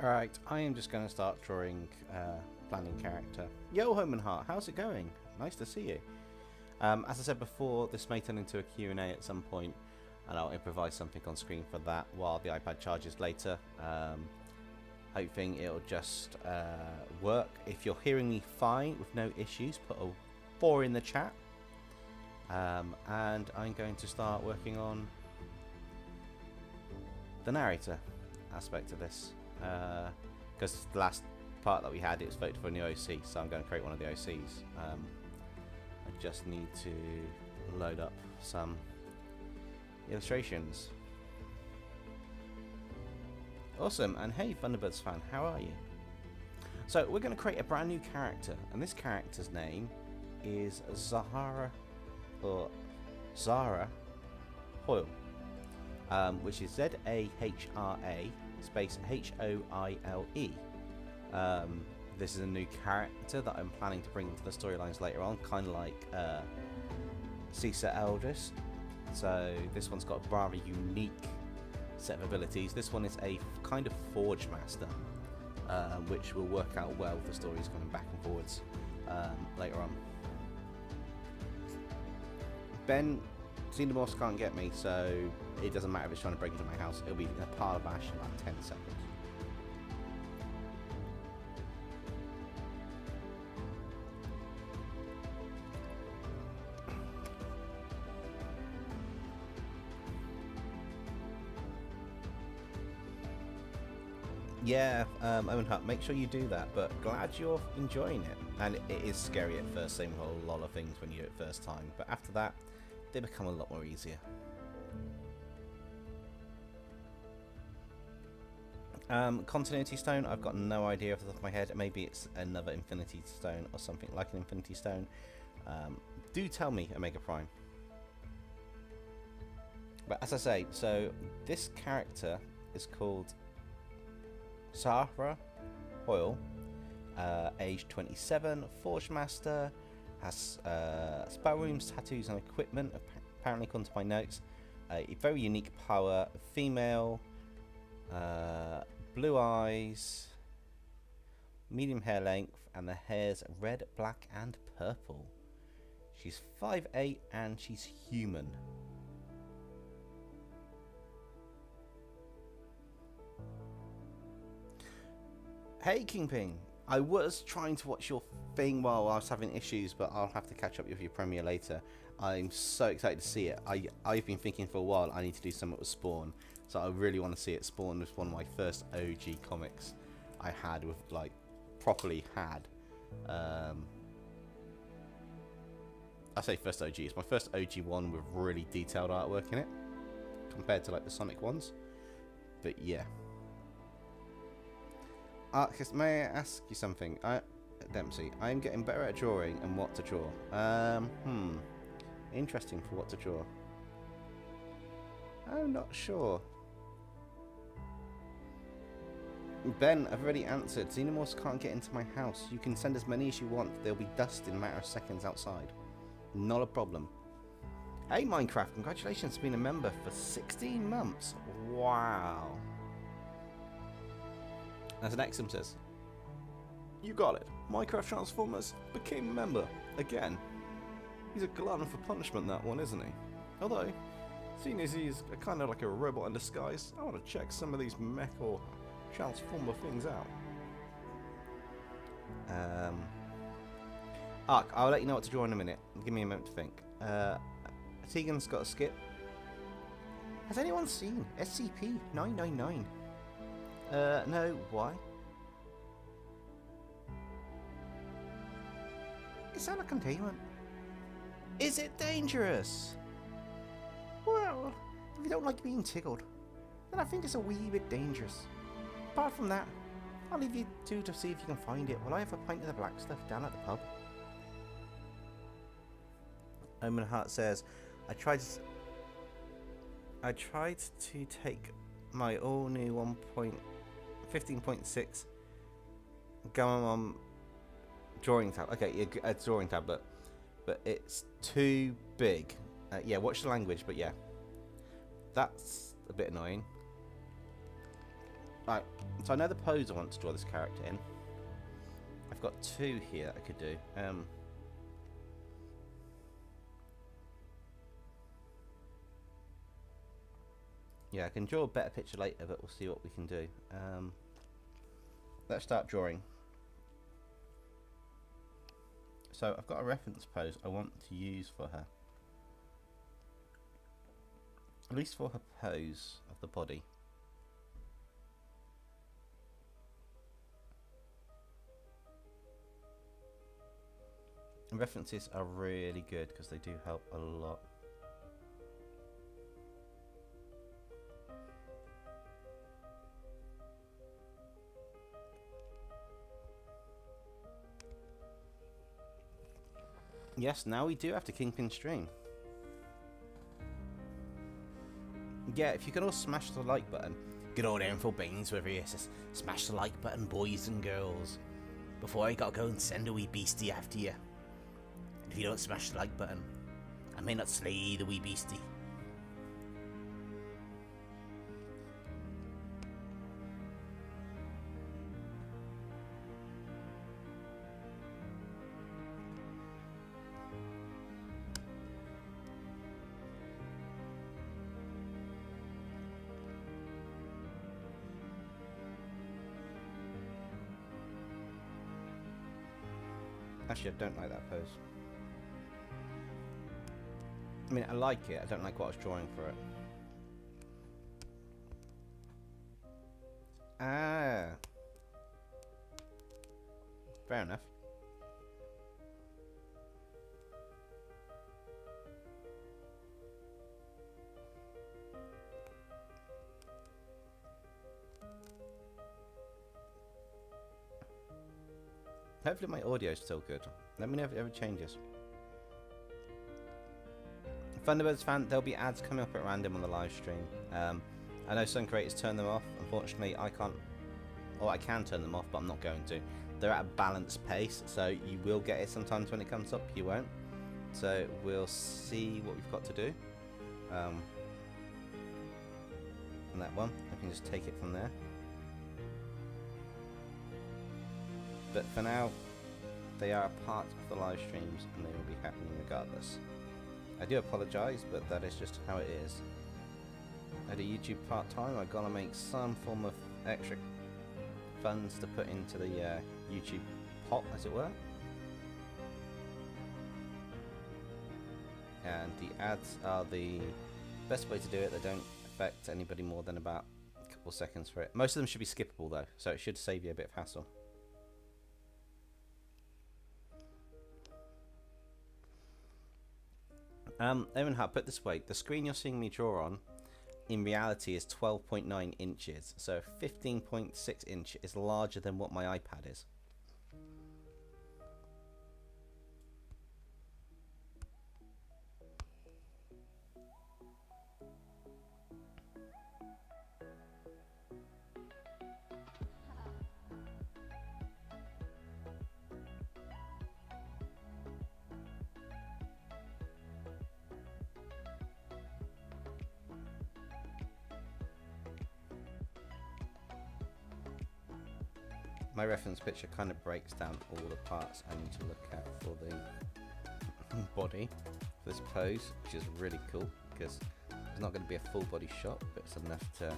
Alright, I am just going to start drawing planning character. Yo, Home and Heart, how's it going? Nice to see you. As I said before, this may turn into a Q&A at some point, and I'll improvise something on screen for that while the iPad charges later. Hoping it'll just work. If you're hearing me fine with no issues, put a 4 in the chat. And I'm going to start working on the narrator aspect of this. Because the last part that we had, it was voted for a new OC, so I'm going to create one of the OCs. I just need to load up some illustrations. Awesome, and hey Thunderbirds fan, how are you? So we're going to create a brand new character, and this character's name is Zahra Hoile, which is Zahra space Hoile. This is a new character that I'm planning to bring into the storylines later on, kind of like Caesar Eldris. So this one's got a rather unique set of abilities. This one is a kind of Forge Master, which will work out well with the stories going back and forwards later on. Ben Xenomorphs can't get me, so it doesn't matter if it's trying to break into my house. It'll be in a pile of ash in about 10 seconds. Yeah, Owen Hut, make sure you do that, but glad you're enjoying it. And it is scary at first, saying a lot of things when you do it first time, but after that, they become a lot more easier. Continuity Stone, I've got no idea off the top of my head. Maybe it's another Infinity Stone or something like an Infinity Stone. Do tell me, Omega Prime. But as I say, so this character is called Zahra Hoile, age 27, Forge Master, has spell wounds, tattoos and equipment, apparently according to my notes. A very unique power, female, blue eyes, medium hair length, and the hair's red, black and purple. She's 5'8" and she's human. Hey Kingpin, I was trying to watch your thing while I was having issues, but I'll have to catch up with your premiere later. I'm so excited to see it. I've been thinking for a while I need to do something with Spawn, so I really want to see it. Spawn was one of my first OG comics I had with, like, properly had. I say first OG, it's my first OG one with really detailed artwork in it, compared to like the Sonic ones, but yeah. Arcus, may I ask you something? Dempsey, I'm getting better at drawing and what to draw. Interesting for what to draw. I'm not sure. Ben, I've already answered. Xenomorphs can't get into my house. You can send as many as you want. There'll be dust in a matter of seconds outside. Not a problem. Hey Minecraft, congratulations on being a member for 16 months. Wow. As an Exum says, you got it. Minecraft Transformers became a member again. He's a glutton for punishment, that one, isn't he? Although, seeing as he's kind of like a robot in disguise, I want to check some of these mech or transformer things out. Ark, I'll let you know what to draw in a minute. Give me a moment to think. Tegan's got a skip. Has anyone seen SCP-999? No, why? Is that a containment? Is it dangerous? Well, if you don't like being tickled, then I think it's a wee bit dangerous. Apart from that, I'll leave you two to see if you can find it while I have a pint of the black stuff down at the pub. Omen Heart says, I tried to take my all new 15.6 going on drawing tab. Okay, a drawing tablet, but it's too big. Yeah, watch the language, but yeah, that's a bit annoying. Right, so I know the pose I want to draw this character in. I've got two here I could do. Yeah, I can draw a better picture later, but we'll see what we can do. Let's start drawing. So I've got a reference pose I want to use for her. At least for her pose of the body. And references are really good because they do help a lot. Yes, now we do have to Kingpin stream. Yeah, if you can all smash the like button. Good old info beans wherever he says, smash the like button, boys and girls. Before I gotta go and send a wee beastie after you. And if you don't smash the like button, I may not slay the wee beastie. Actually, I don't like that pose. I mean, I like it. I don't like what I was drawing for it. Ah. Fair enough. Hopefully my audio is still good. Let me know if it ever changes. Thunderbirds fan, there'll be ads coming up at random on the live stream. I know some creators turn them off. Unfortunately, I can't. Or I can turn them off, but I'm not going to. They're at a balanced pace, so you will get it sometimes when it comes up. You won't. So we'll see what we've got to do. On that one, I can just take it from there. But for now, they are a part of the live streams and they will be happening regardless. I do apologise, but that is just how it is. I do YouTube part-time. I've got to make some form of extra funds to put into the YouTube pot, as it were. And the ads are the best way to do it. They don't affect anybody more than about a couple seconds for it. Most of them should be skippable though, so it should save you a bit of hassle. Evan Hart, put this way, the screen you're seeing me draw on in reality is 12.9 inches, so 15.6 inch is larger than what my iPad is. My reference picture kind of breaks down all the parts I need to look at for the body for this pose, which is really cool because it's not going to be a full body shot, but it's enough to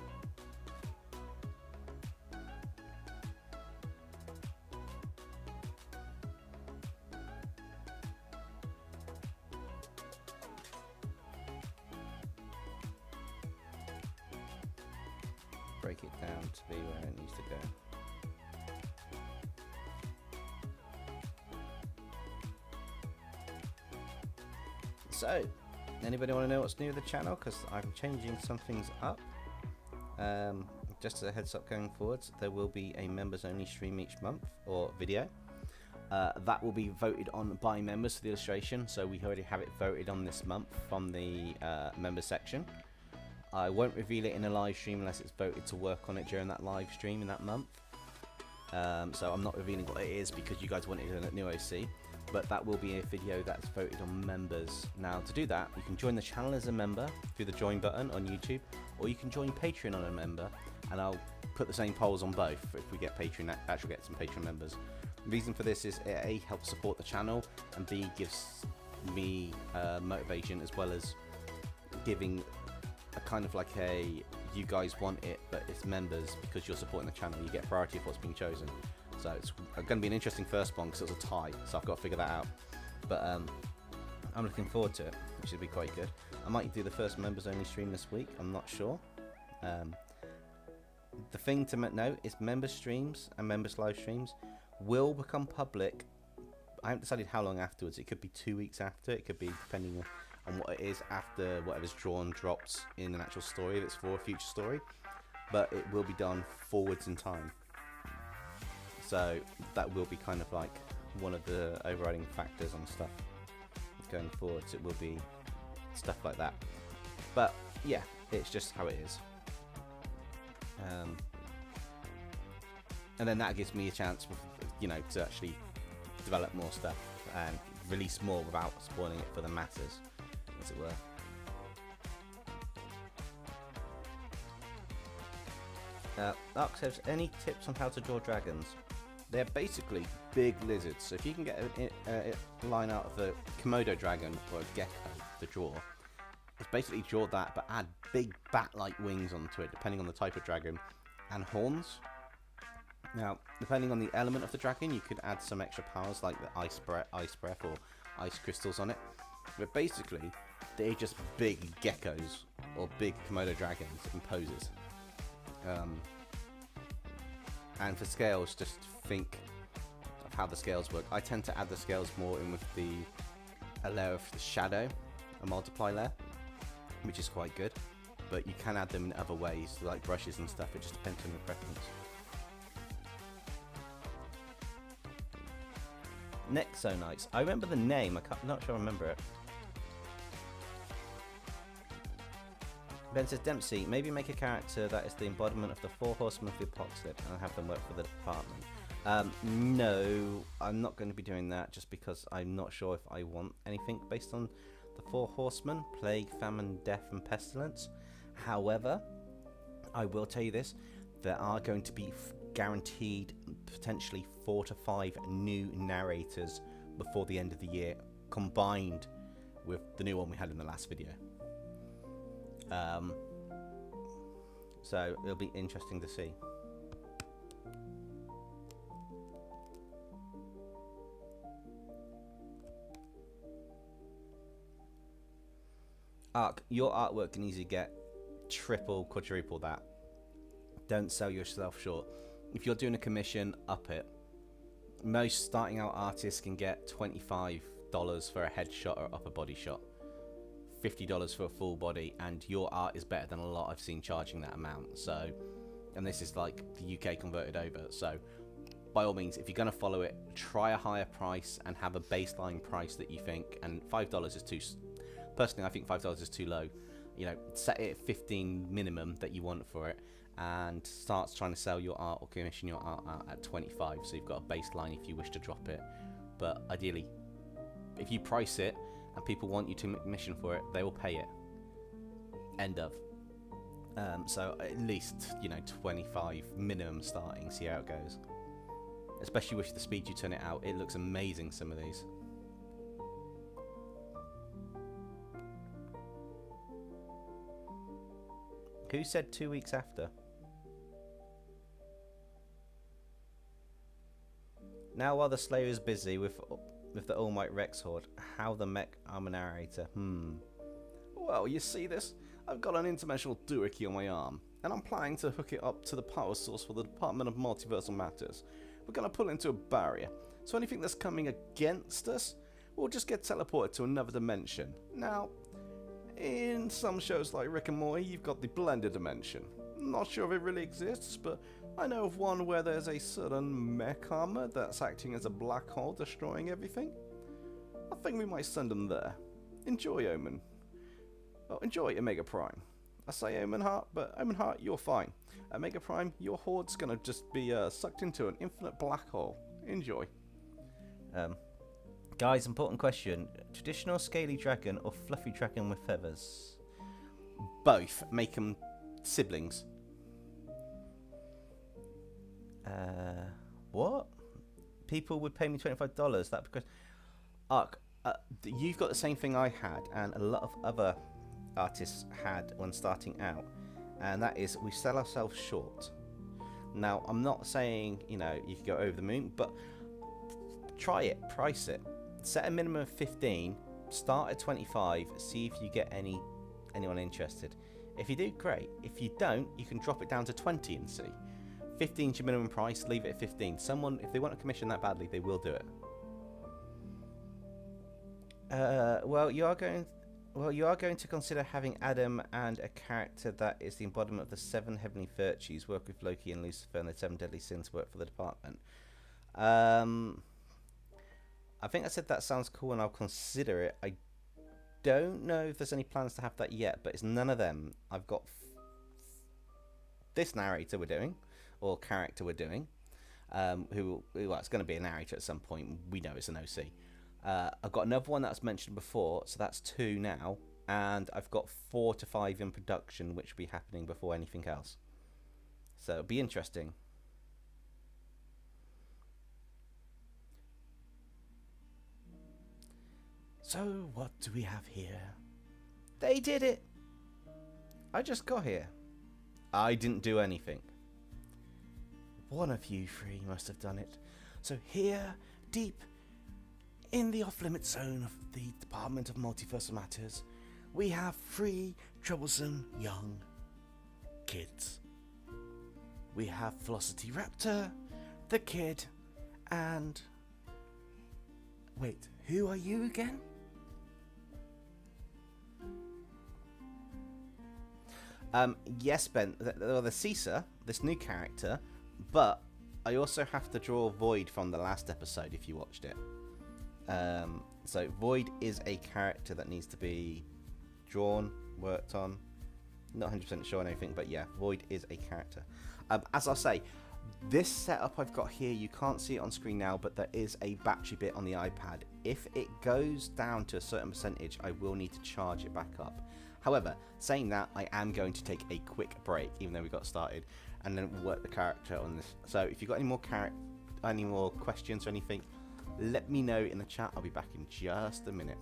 break it down to be where it needs to go. So, anybody want to know what's new with the channel? Because I'm changing some things up. Just as a heads up going forwards, there will be a members only stream each month, or video. That will be voted on by members for the illustration, so we already have it voted on this month from the members section. I won't reveal it in a live stream unless it's voted to work on it during that live stream in that month. So I'm not revealing what it is because you guys wanted a new OC. but that will be a video that's voted on members. Now, to do that, you can join the channel as a member through the join button on YouTube, or you can join Patreon on a member, and I'll put the same polls on both if we get Patreon, actually get some Patreon members. The reason for this is it A, helps support the channel, and B, gives me motivation, as well as giving a kind of like a, you guys want it, but it's members, because you're supporting the channel, you get priority of what's being chosen. So it's going to be an interesting first one, because it was a tie, so I've got to figure that out. But I'm looking forward to it, which should be quite good. I might do the first members only stream this week, I'm not sure. The thing to note is members streams and members live streams will become public. I haven't decided how long afterwards. It could be 2 weeks after, it could be depending on what it is after whatever's drawn drops in an actual story, if it's for a future story, but it will be done forwards in time. So that will be kind of like one of the overriding factors on stuff going forwards. It will be stuff like that. But yeah, it's just how it is. And then that gives me a chance, you know, to actually develop more stuff and release more without spoiling it for the masses, as it were. Ark says, any tips on how to draw dragons? They're basically big lizards, so if you can get a line out of a Komodo dragon or a gecko to draw, it's basically draw that, but add big bat-like wings onto it, depending on the type of dragon, and horns. Now, depending on the element of the dragon, you could add some extra powers like the ice breath or ice crystals on it. But basically, they're just big geckos or big Komodo dragons in poses. And for scales, just think of how the scales work. I tend to add the scales more in with a layer of the shadow, a multiply layer, which is quite good. But you can add them in other ways, like brushes and stuff. It just depends on your preference. Nexonites. I remember the name. I'm not sure I remember it. Ben says, Dempsey, maybe make a character that is the embodiment of the 4 horsemen of the apocalypse and have them work for the department. No, I'm not going to be doing that, just because I'm not sure if I want anything based on the 4 horsemen: plague, famine, death, and pestilence. However, I will tell you this: there are going to be guaranteed potentially 4 to 5 new narrators before the end of the year, combined with the new one we had in the last video. So it'll be interesting to see. Ark, your artwork can easily get triple, quadruple that. Don't sell yourself short. If you're doing a commission, up it. Most starting out artists can get $25 for a headshot or upper body shot, $50 for a full body, and your art is better than a lot I've seen charging that amount. So, and this is like the UK converted over. So by all means, if you're going to follow it, try a higher price and have a baseline price that you think, and $5 is too, personally I think $5 is too low. You know, set it at 15 minimum that you want for it, and start trying to sell your art or commission your art out at 25, so you've got a baseline if you wish to drop it. But ideally, if you price it and people want you to commission for it, they will pay it. End of. So at least, you know, 25 minimum starting, see how it goes. Especially with the speed you turn it out, it looks amazing, some of these. Who said 2 weeks after? Now while the Slayer is busy with the All Might Rex Horde, how the mech armor narrator? Well, you see this? I've got an interdimensional doohickey on my arm, and I'm planning to hook it up to the power source for the Department of Multiversal Matters. We're going to pull into a barrier, so anything that's coming against us will just get teleported to another dimension. Now, in some shows like Rick and Morty, you've got the blended dimension. Not sure if it really exists, but I know of one where there's a certain mech armor that's acting as a black hole, destroying everything. I think we might send them there. Enjoy, Omen. Well, enjoy Omega Prime. I say Omen Heart, but Omen Heart, you're fine. Omega Prime, your horde's gonna just be sucked into an infinite black hole. Enjoy. Guys, important question. Traditional scaly dragon or fluffy dragon with feathers? Both. Make them siblings. What? People would pay me $25. That because... Ark, you've got the same thing I had, and a lot of other artists had when starting out. And that is, we sell ourselves short. Now, I'm not saying, you know, you could go over the moon, but try it, price it. Set a minimum of 15, start at 25, see if you get anyone interested. If you do, great. If you don't, you can drop it down to 20 and see. 15 is your minimum price, leave it at 15. Someone, if they want to commission that badly, they will do it. Well, you are going to consider having Adam and a character that is the embodiment of the 7 heavenly virtues, work with Loki and Lucifer, and the 7 deadly sins, work for the department. I think I said that sounds cool and I'll consider it. I don't know if there's any plans to have that yet, but it's none of them. I've got this narrator we're doing, or character we're doing, well, it's going to be a narrator at some point. We know it's an OC. I've got another one that's mentioned before, so that's 2 now, and I've got 4 to 5 in production, which will be happening before anything else. So it'll be interesting. So what do we have here? They did it! I just got here. I didn't do anything. One of you 3 must have done it. So here, deep in the off-limit zone of the Department of Multiversal Matters, we have 3 troublesome young kids. We have Velocity Raptor, the kid, and... Wait, who are you again? Yes, Ben, the Caesar, this new character, but I also have to draw Void from the last episode if you watched it. So Void is a character that needs to be drawn, worked on. Not 100% sure on anything, but yeah, Void is a character. As I'll say, this setup I've got here, you can't see it on screen now, but there is a battery bit on the iPad. If it goes down to a certain percentage, I will need to charge it back up. However, saying that, I am going to take a quick break, even though we got started, and then work the character on this. So if you've got any more questions or anything, let me know in the chat. I'll be back in just a minute.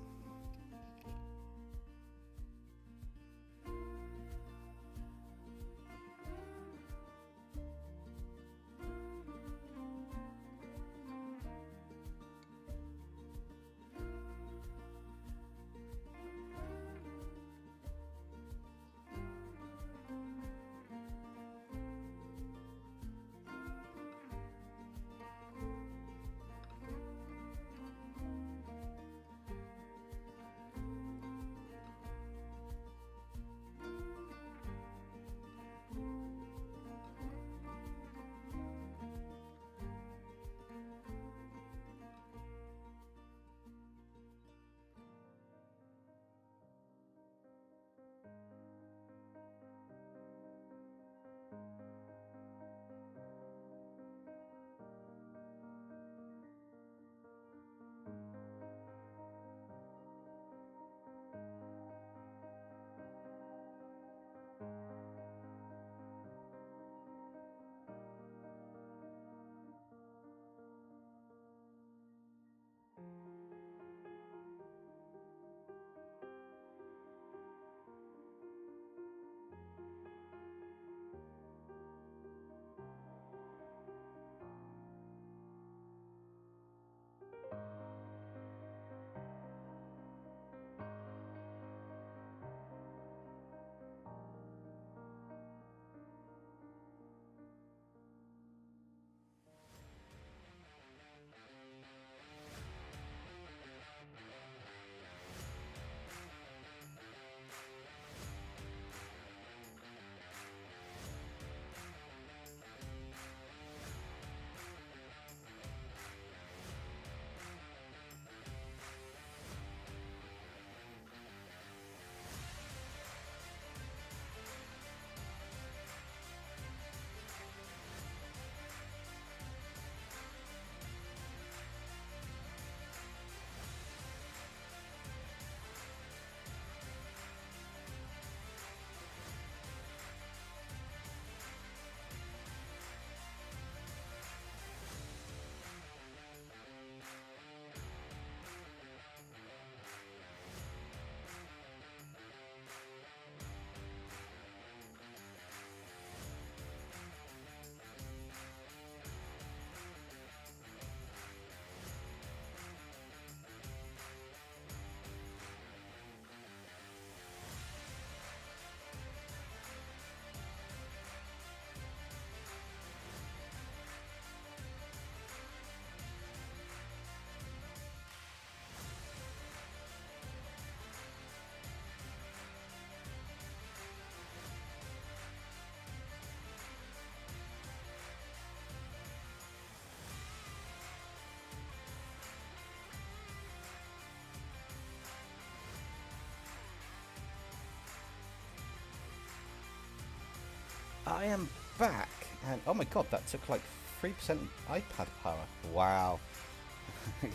I am back, and oh my god, that took like 3% iPad power. Wow.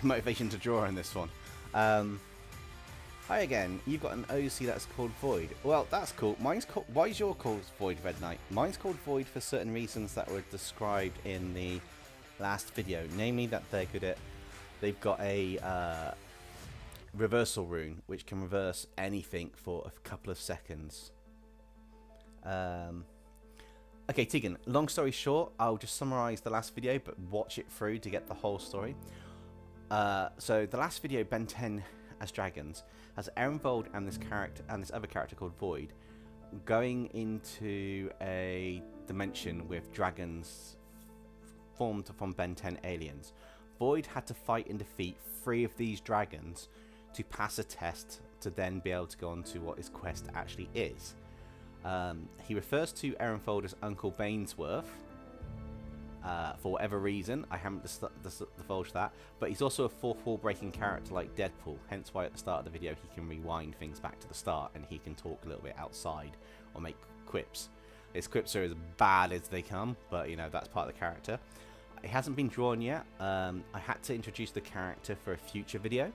Motivation to draw in this one. Hi again, you've got an OC that's called Void. Well, that's cool. Mine's called, why is your called Void, Red Knight? Mine's called Void for certain reasons that were described in the last video. Namely that they're good at, they've got a reversal rune, which can reverse anything for a couple of seconds. Okay, Tegan, long story short, I'll just summarize the last video, but watch it through to get the whole story. So the last video, Ben 10 as dragons, has Erenvold and this character and this other character called Void going into a dimension with dragons formed from Ben 10 aliens. Void had to fight and defeat 3 of these dragons to pass a test to then be able to go on to what his quest actually is. He refers to Erenfold as Uncle Bainsworth for whatever reason. I haven't divulged that, but he's also a fourth wall breaking character like Deadpool, hence why at the start of the video he can rewind things back to the start and he can talk a little bit outside or make quips. His quips are as bad as they come, but you know, that's part of the character. It hasn't been drawn yet. I had to introduce the character for a future video,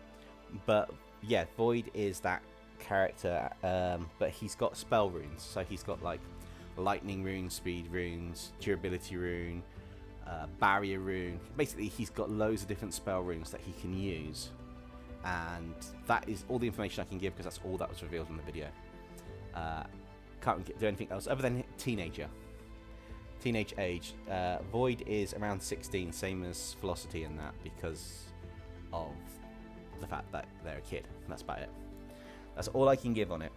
but yeah, Void is that character, but he's got spell runes, so he's got like lightning rune, speed runes, durability rune, barrier rune. Basically he's got loads of different spell runes that he can use, and that is all the information I can give because that's all that was revealed in the video. Can't do anything else other than teenage age. Void is around 16, same as Velocity in that, because of the fact that they're a kid. That's about it. That's all I can give on it.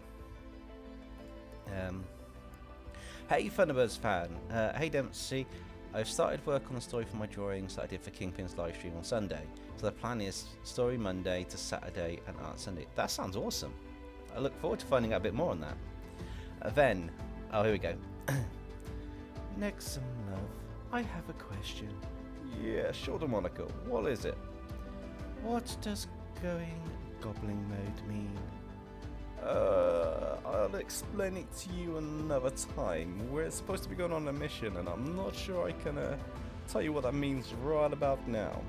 Hey Thunderbirds fan, hey Dempsey, I've started work on the story for my drawings that I did for Kingpin's live stream on Sunday. So the plan is story Monday to Saturday and art Sunday. That sounds awesome. I look forward to finding out a bit more on that. Then, oh here we go. Next, some love. I have a question. Yeah, sure, Monica. What is it? What does going goblin mode mean? I'll explain it to you another time. We're supposed to be going on a mission, and I'm not sure I can tell you what that means right about now.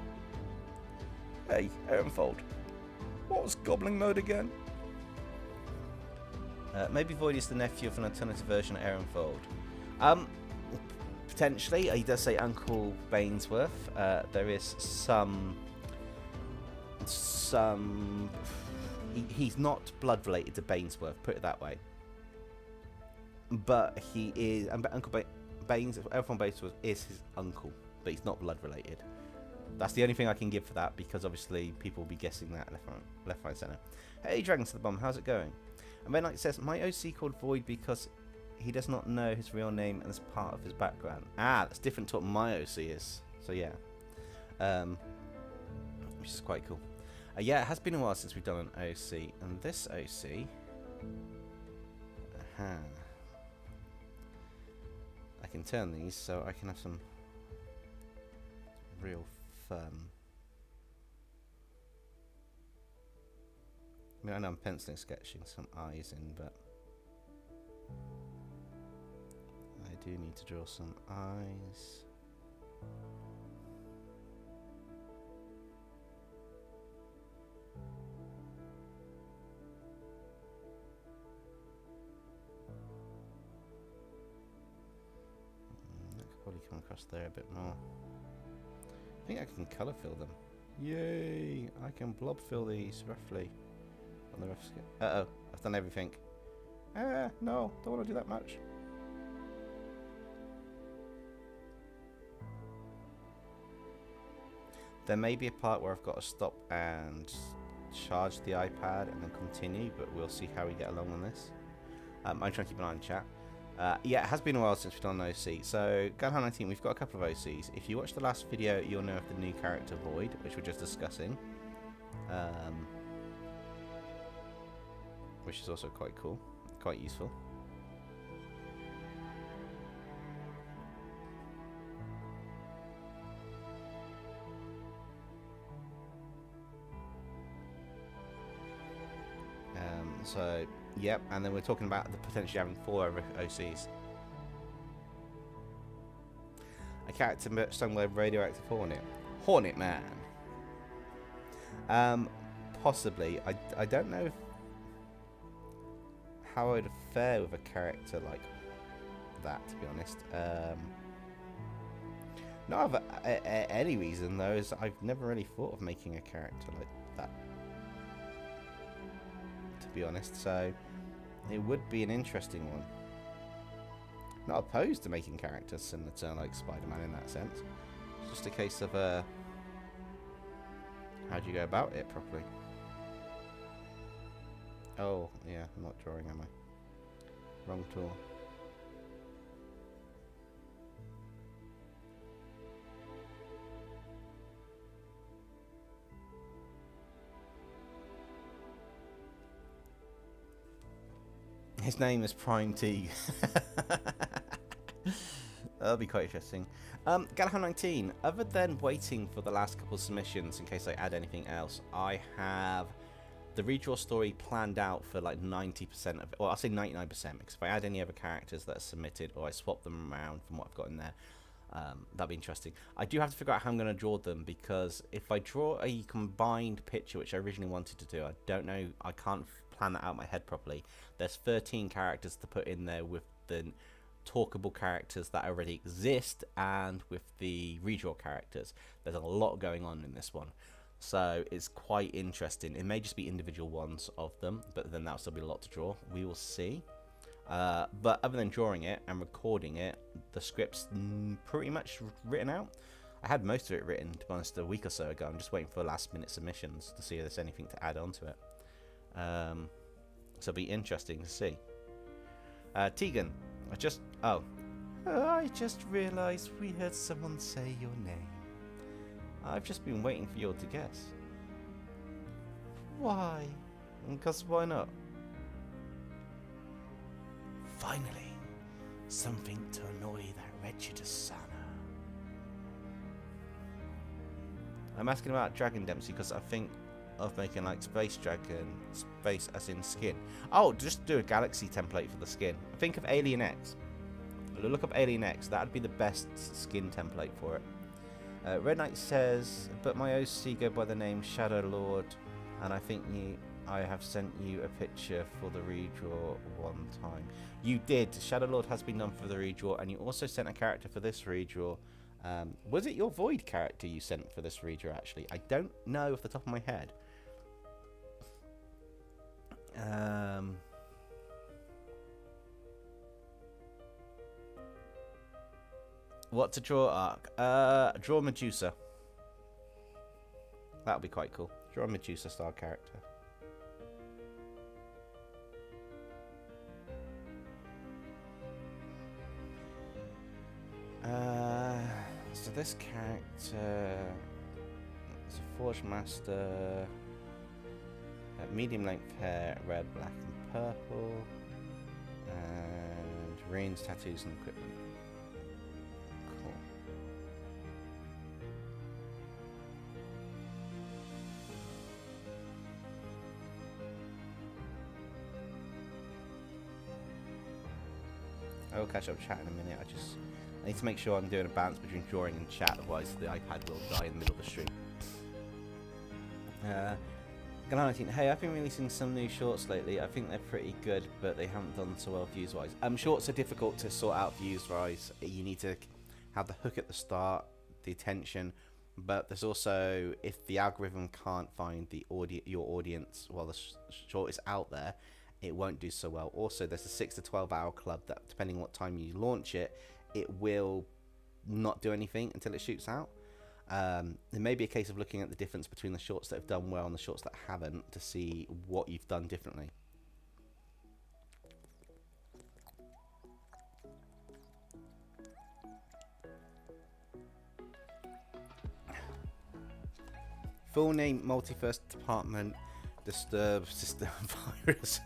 Hey, Erenfold, what was goblin mode again? Maybe Void is the nephew of an alternative version of Erenfold. Potentially, he does say Uncle Bainsworth. There is some. He's not blood related to Bainsworth, put it that way. But he is, and Uncle Bainsworth is his uncle, but he's not blood related. That's the only thing I can give for that, because obviously people will be guessing that left, right, centre. Hey, Dragons to the Bomb, how's it going? And Red Knight says, my OC called Void because he does not know his real name and is part of his background. Ah, that's different to what my OC is. So yeah, which is quite cool. Yeah, it has been a while since we've done an OC, and this OC, I can turn these so I can have some real fun. I mean, I know I'm penciling, sketching some eyes in, but I do need to draw some eyes. Probably come across there a bit more. I think I can colour fill them. Yay! I can blob fill these roughly on the rough scale. Uh-oh, I've done everything. No, don't want to do that much. There may be a part where I've got to stop and charge the iPad and then continue, but we'll see how we get along on this. I'm trying to keep an eye on chat. Yeah, it has been a while since we've done an OC. So, Gunhard19, we've got a couple of OCs. If you watch the last video, you'll know of the new character Void, which we're just discussing. Which is also quite cool, quite useful. So, yep, and then we're talking about the potentially having 4 other OCs. character sung by Radioactive Hornet. Hornet Man. Possibly. I don't know how I would fare with a character like that, to be honest. Not for any reason, though, is I've never really thought of making a character like that, to be honest, so it would be an interesting one. Not opposed to making characters similar to like Spider-Man in that sense. It's just a case of how do you go about it properly? Oh, yeah, I'm not drawing, am I? Wrong tool. His name is Prime T. That'll be quite interesting. Galahan 19, other than waiting for the last couple of submissions in case I add anything else, I have the redraw story planned out for like 90% of it. Well, I'll say 99%, because if I add any other characters that are submitted or I swap them around from what I've got in there, that'll be interesting. I do have to figure out how I'm going to draw them, because if I draw a combined picture, which I originally wanted to do, I don't know, I can't plan that out in my head properly. There's 13 characters to put in there with the talkable characters that already exist and with the redraw characters. There's a lot going on in this one, so it's quite interesting. It may just be individual ones of them, but then that'll still be a lot to draw. We will see. But other than drawing it and recording it, the script's pretty much written out. I had most of it written, to be honest, a week or so ago. I'm just waiting for last minute submissions to see if there's anything to add on to it. So it'll be interesting to see. Tegan, I just realised we heard someone say your name. I've just been waiting for you to guess. Why? Because why not? Finally, something to annoy that wretched Asana. I'm asking about Dragon Dempsey because I think of making like Space Dragon, space as in skin. Oh, just do a galaxy template for the skin. Think of Alien X. Look up Alien X. That would be the best skin template for it. Red Knight says, but my OC go by the name Shadow Lord, and I think I have sent you a picture for the redraw one time. You did. Shadow Lord has been done for the redraw, and you also sent a character for this redraw. Was it your Void character you sent for this redraw, actually? I don't know off the top of my head. What to draw arc? Draw Medusa. That'll be quite cool. Draw a Medusa style character. So this character is a Forge Master, medium length hair, red, black and purple, and runes, tattoos and equipment. Cool. I will catch up chat in a minute. I need to make sure I'm doing a balance between drawing and chat, otherwise the iPad will die in the middle of the stream. Galanatine, hey, I've been releasing some new shorts lately. I think they're pretty good, but they haven't done so well views-wise. Shorts are difficult to sort out views-wise. You need to have the hook at the start, the attention, but there's also, if the algorithm can't find the your audience while the short is out there, it won't do so well. Also, there's a 6 to 12 hour club that, depending on what time you launch it, it will not do anything until it shoots out. There may be a case of looking at the difference between the shorts that have done well and the shorts that haven't to see what you've done differently. Full name, Multiverse Department, Disturb System Virus.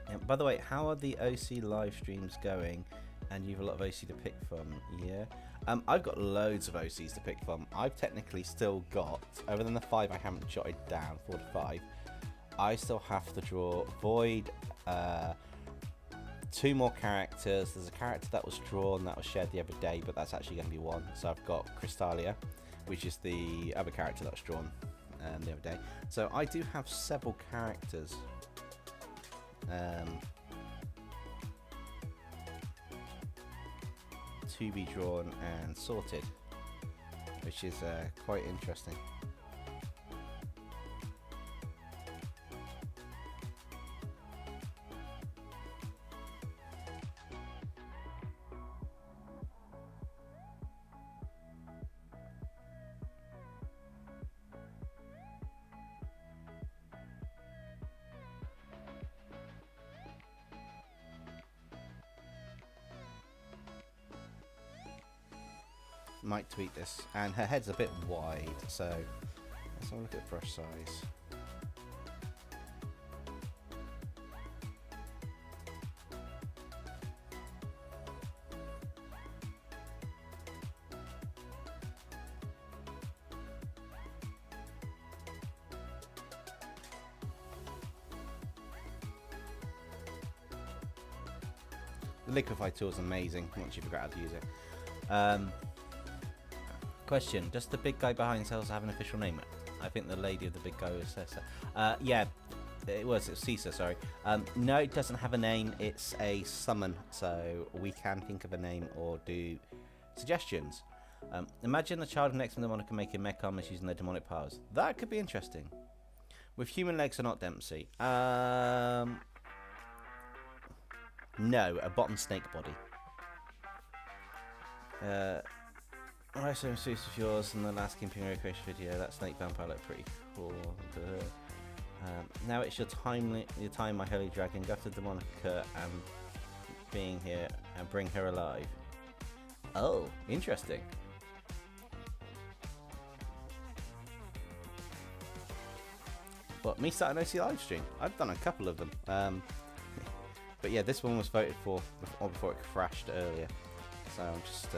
Yeah, by the way, how are the OC live streams going? And you have a lot of OC to pick from. Yeah. I've got loads of OCs to pick from. I've technically still got, other than the 5 I haven't jotted down, 4 to 5, I still have to draw Void, 2 more characters. There's a character that was drawn that was shared the other day, but that's actually going to be 1. So I've got Crystalia, which is the other character that was drawn the other day. So I do have several characters. To be drawn and sorted, which is quite interesting. Might tweak this, and her head's a bit wide, so let's have a look at brush size. The liquify tool is amazing once you figure out how to use it. Question: does the big guy behind cells have an official name? I think the lady of the big guy was Cessa. Yeah, it was Cessa, sorry. No, it doesn't have a name. It's a summon, so we can think of a name or do suggestions. Imagine a child of next demonic can make a mech armor using their demonic powers. That could be interesting. With human legs or not, Dempsey? No, a bottom snake body. I saw a suit of yours in the last Imperial Creation video. That snake vampire looked pretty cool. Now it's your time, my holy dragon. Go after Demonica and being here and bring her alive. Oh, interesting. But me starting OC livestream. I've done a couple of them. But yeah, this one was voted for before it crashed earlier. So I'm just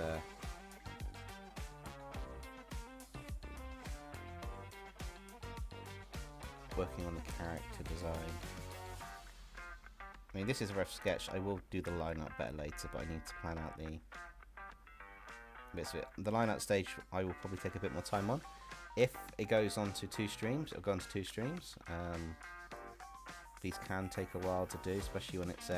working on the character design. I mean, this is a rough sketch. I will do the lineup better later, but I need to plan out the bits of it. The lineup stage I will probably take a bit more time on. If it goes on to 2 streams, it'll go on to 2 streams. These can take a while to do, especially when it's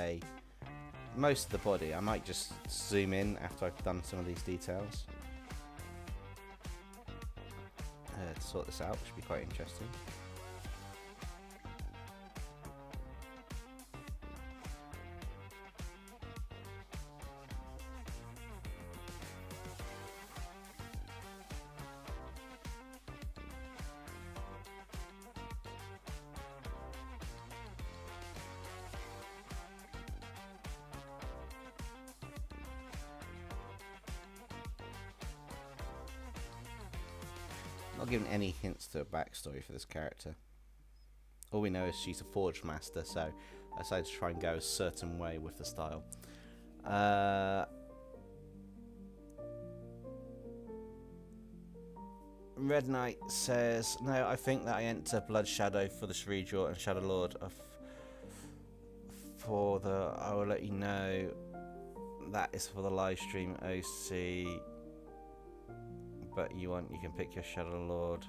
most of the body. I might just zoom in after I've done some of these details to sort this out, which should be quite interesting. Not given any hints to a backstory for this character. All we know is she's a forge master, so I decided to try and go a certain way with the style. Red Knight says, no, I think that I enter Blood Shadow for the Redraw and Shadow Lord I will let you know that is for the live stream OC. But you can pick your Shadow Lord.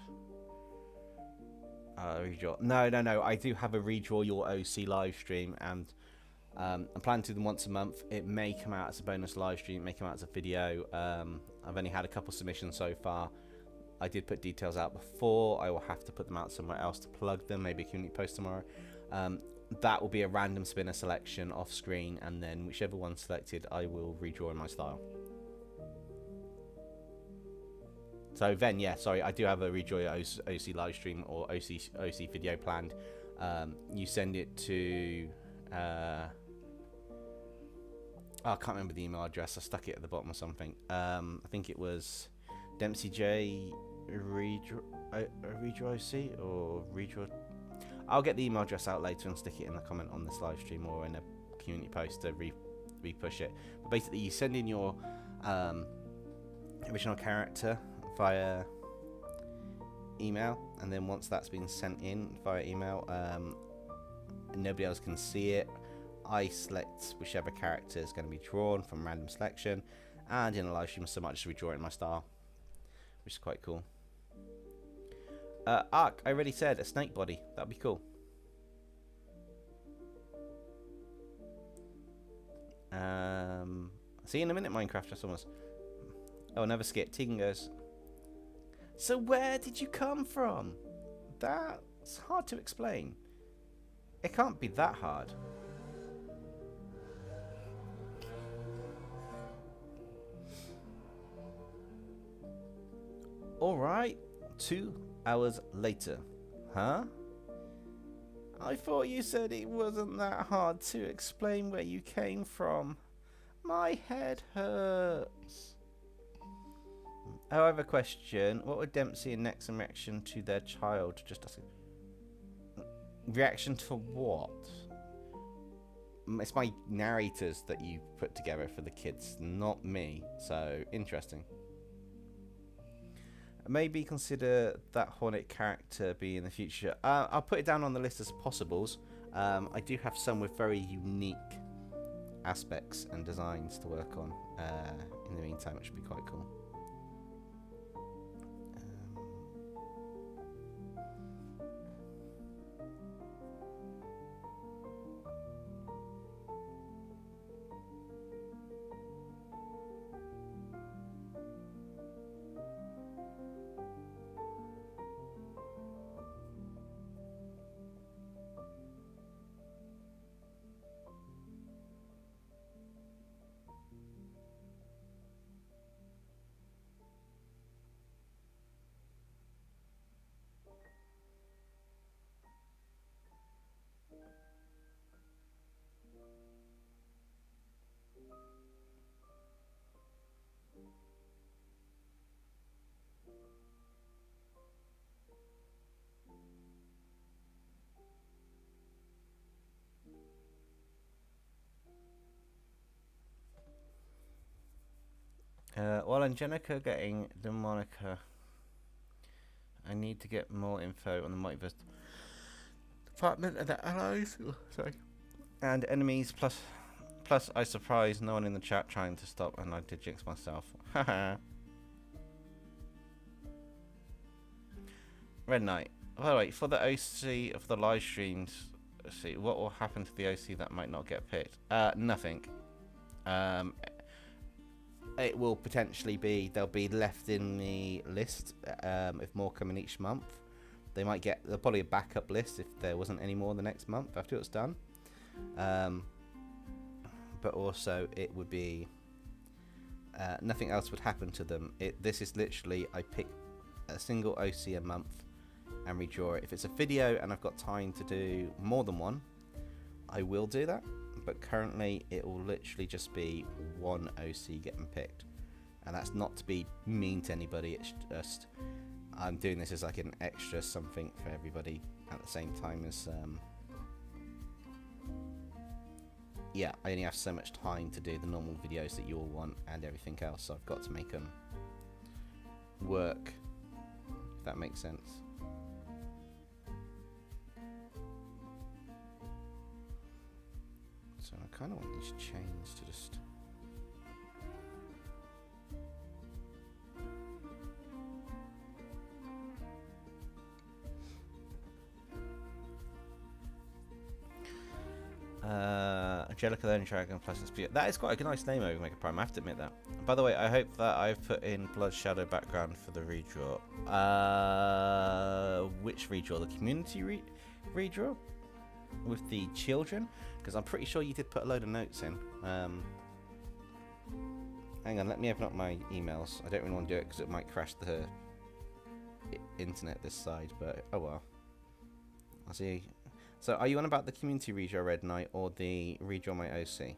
Redraw. No. I do have a Redraw Your OC live stream, and I'm planning to do them once a month. It may come out as a bonus live stream. It may come out as a video. I've only had a couple submissions so far. I did put details out before. I will have to put them out somewhere else to plug them. Maybe a community post tomorrow. That will be a random spinner selection off screen, and then whichever one's selected, I will redraw in my style. So then, yeah, sorry, I do have a Redraw OC live stream or OC video planned. You send it to... I can't remember the email address. I stuck it at the bottom or something. I think it was DempseyJ Redraw OC or Redraw... I'll get the email address out later and stick it in the comment on this live stream or in a community post to re-push it. But basically, you send in your original character via email, and then once that's been sent in via email, nobody else can see it. I select whichever character is going to be drawn from random selection, and in a live stream, so much as redraw it in my style, which is quite cool. Arc, I already said a snake body. That'd be cool. See you in a minute, Minecraft. Just almost. Oh, never skip. Tegan goes, so where did you come from? That's hard to explain. It can't be that hard. Alright, 2 hours later. Huh? I thought you said it wasn't that hard to explain where you came from. My head hurts. Oh, I have a question. What would Dempsey and Nexon reaction to their child? Just asking. Reaction to what? It's my narrators that you put together for the kids, not me. So, interesting. Maybe consider that Hornet character be in the future. I'll put it down on the list as possibles. I do have some with very unique aspects and designs to work on in the meantime, which would be quite cool. While Angelica getting the moniker, I need to get more info on the multiverse department and the allies. Oh, sorry. And enemies. Plus, I surprised no one in the chat trying to stop, and I did jinx myself. Haha. Red Knight. By the way, for the OC of the live streams, let's see what will happen to the OC that might not get picked. Nothing. It will potentially be, they'll be left in the list if more come in each month. They'll probably a backup list if there wasn't any more the next month after it's done. But also it would be, nothing else would happen to them. This is literally, I pick a single OC a month and redraw it. If it's a video and I've got time to do more than one, I will do that. But currently it will literally just be one OC getting picked, and that's not to be mean to anybody, it's just I'm doing this as like an extra something for everybody at the same time as yeah, I only have so much time to do the normal videos that you all want and everything else, so I've got to make them work, if that makes sense. So I kind of want these chains to just... Angelica the Dragon plus Spear. That is quite a nice name, Omega Prime, I have to admit that. By the way, I hope that I've put in Blood Shadow background for the redraw. Which redraw? The community redraw? With the children? Because I'm pretty sure you did put a load of notes in. Hang on, let me open up my emails. I don't really want to do it because it might crash the internet this side, but oh well. I'll see. So, are you on about the community redraw Red Knight or the redraw my OC?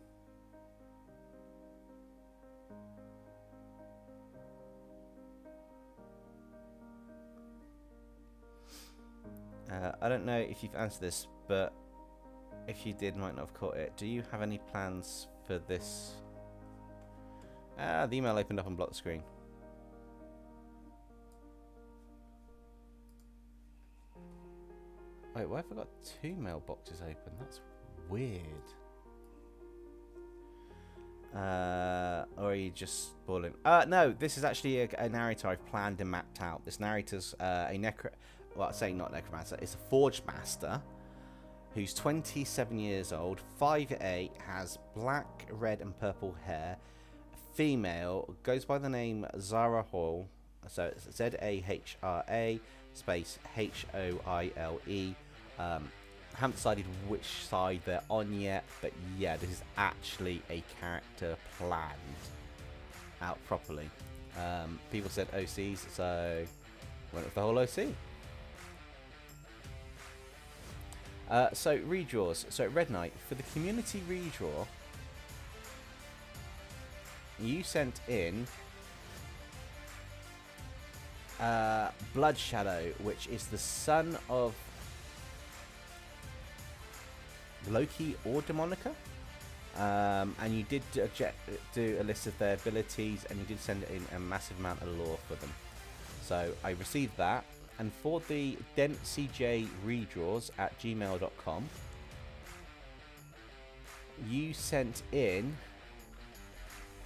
I don't know if you've answered this, but if you did, might not have caught it. Do you have any plans for this? The email opened up and blocked the screen. Wait, why have I got two mailboxes open? That's weird. Or are you just spoiling? No, this is actually a narrator I've planned and mapped out. This narrator's well, I'm saying not necromancer. It's a forge master who's 27 years old, 5'8", has black, red, and purple hair. Female, goes by the name Zahra Hoile. So it's Zahra space Hoile. Haven't decided which side they're on yet, but yeah, this is actually a character planned out properly. People said OCs, so went with the whole OC. So redraws. So Red Knight, for the community redraw, you sent in Blood Shadow, which is the son of Loki or Demonica, and you did do a list of their abilities, and you did send in a massive amount of lore for them. So I received that, and for the DempseyJ redraws at gmail.com, you sent in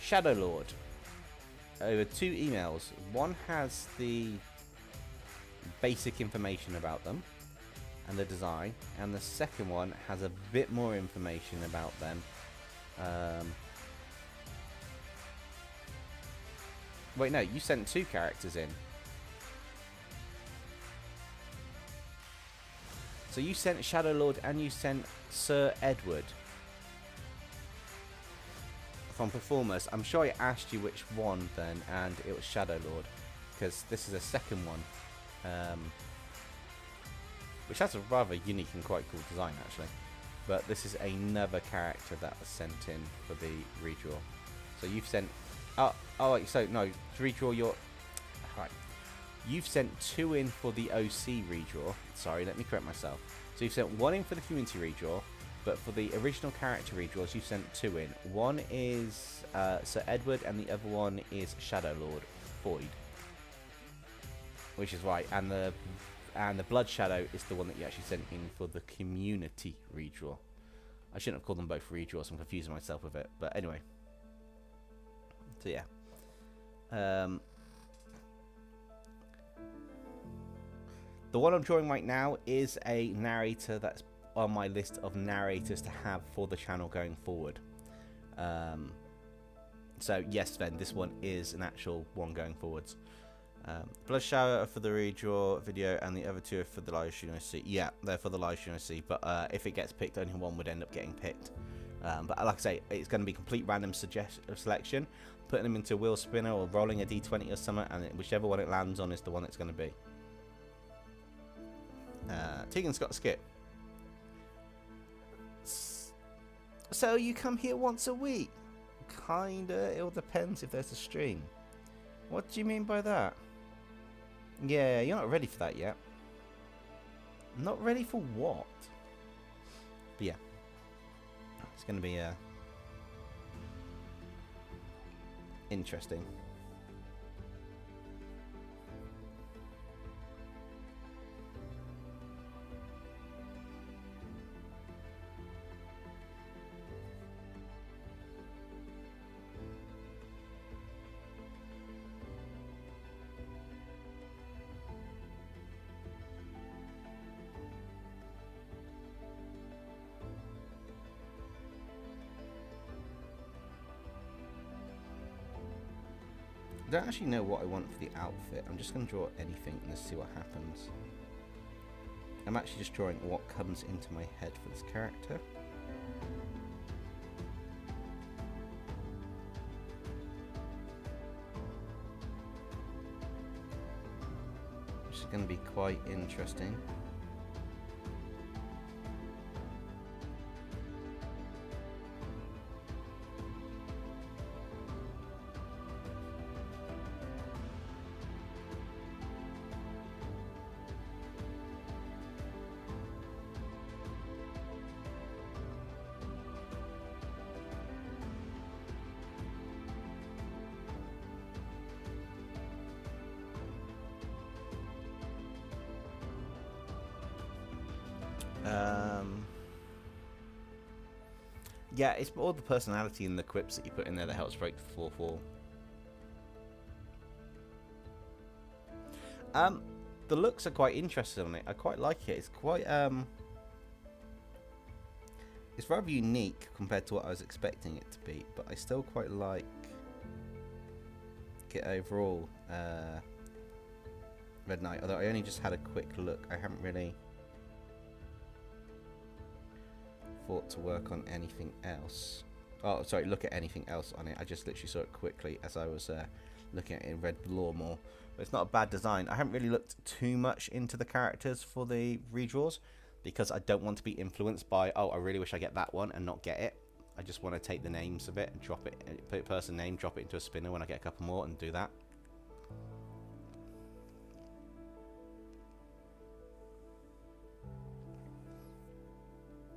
Shadow Lord over 2 emails. One has the basic information about them and the design, and the second one has a bit more information about them. Wait, no, you sent 2 characters in. So you sent Shadow Lord and you sent Sir Edward from Performers. I'm sure I asked you which one then, and it was Shadow Lord, because this is a second one. Which has a rather unique and quite cool design, actually. But this is another character that was sent in for the redraw. So you've sent... Oh, wait, so no, to redraw your... Right. You've sent 2 in for the OC redraw. Sorry, let me correct myself. So you've sent 1 in for the community redraw, but for the original character redraws, you've sent 2 in. One is Sir Edward, and the other one is Shadow Lord Boyd. Which is right, and the Blood Shadow is the one that you actually sent in for the community redraw. I shouldn't have called them both redraws, I'm confusing myself with it. But anyway. So yeah. The one I'm drawing right now is a narrator that's on my list of narrators to have for the channel going forward. So yes, Sven, this one is an actual one going forwards. Blood Shower for the redraw video, and the other 2 are for the live stream OC. Yeah, they're for the live stream OC, but if it gets picked, only one would end up getting picked. But like I say, it's going to be complete random selection, putting them into a wheel spinner or rolling a d20 or something, and whichever one it lands on is the one it's going to be. Tegan's got a skip. So you come here once a week? Kinda, it all depends if there's a stream. What do you mean by that? Yeah, you're not ready for that yet. Not ready for what? But yeah. It's going to be interesting. I don't actually know what I want for the outfit. I'm just going to draw anything and let's see what happens. I'm actually just drawing what comes into my head for this character. Which is going to be quite interesting. Yeah, it's all the personality and the quips that you put in there that helps break the fourth wall. The looks are quite interesting on it. I quite like it. It's quite it's rather unique compared to what I was expecting it to be, but I still quite like it overall. Red Knight, although I only just had a quick look. I haven't really thought to work on anything else. Oh, sorry, look at anything else on it. I just literally saw it quickly as I was looking at it in Red Law more. But it's not a bad design. I haven't really looked too much into the characters for the redraws because I don't want to be influenced by, oh, I really wish I get that one and not get it. I just want to take the names of it and drop it, put a person name, drop it into a spinner when I get a couple more and do that.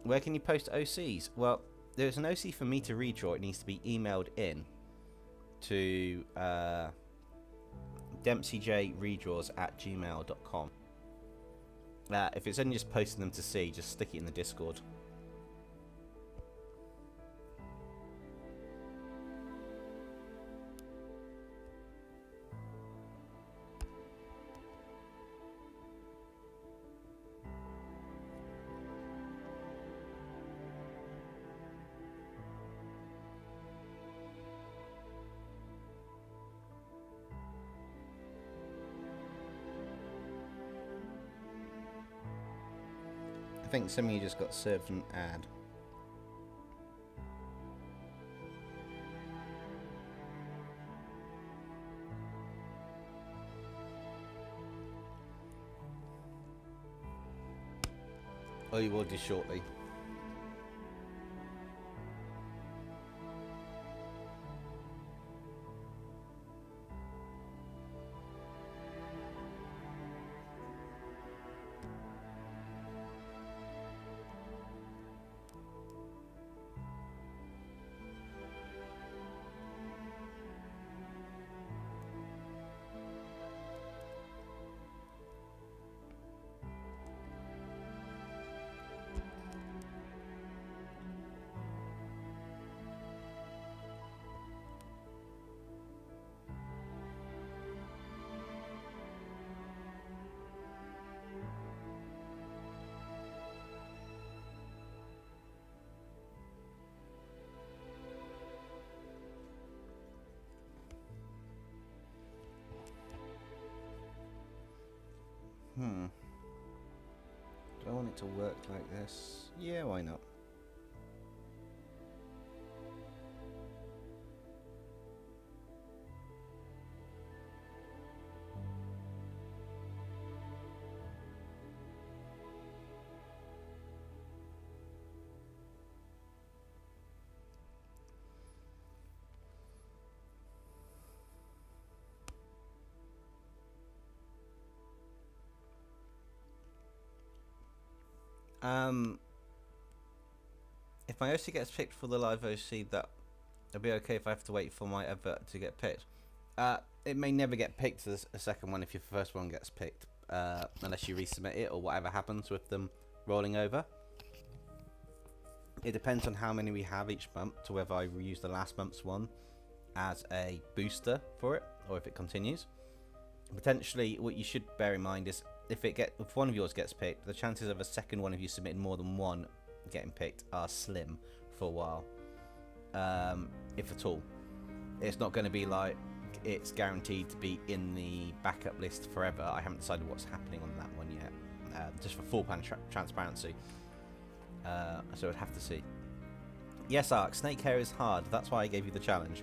Where can you post OCs? Well, there's an OC for me to redraw. It needs to be emailed in to DempseyJredraws@gmail.com. If it's only just posting them to see, just stick it in the Discord. I think some of you just got served an ad. Oh, you will do shortly. Do I want it to work like this? Yeah, why not? If my OC gets picked for the live OC, that it'll be okay if I have to wait for my advert to get picked. It may never get picked as a second one if your first one gets picked, unless you resubmit it or whatever happens with them rolling over. It depends on how many we have each month to whether I reuse the last month's one as a booster for it or if it continues. Potentially, what you should bear in mind is if one of yours gets picked, the chances of a second one of you submitting more than one getting picked are slim for a while, if at all. It's not going to be like it's guaranteed to be in the backup list forever. I haven't decided what's happening on that one yet, just for full transparency. So I'd have to see. Yes, Ark, snake hair is hard. That's why I gave you the challenge.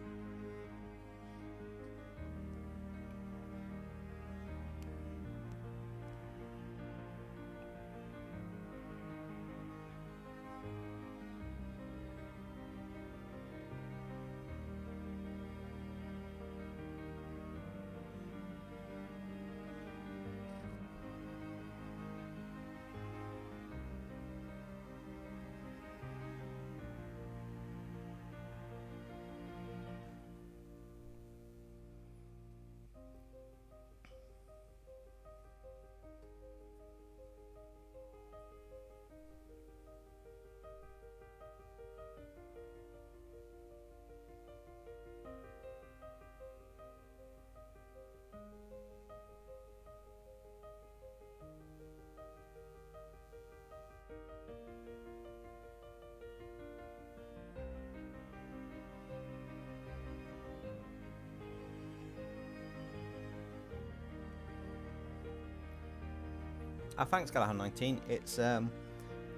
Thanks, Galahad19. It's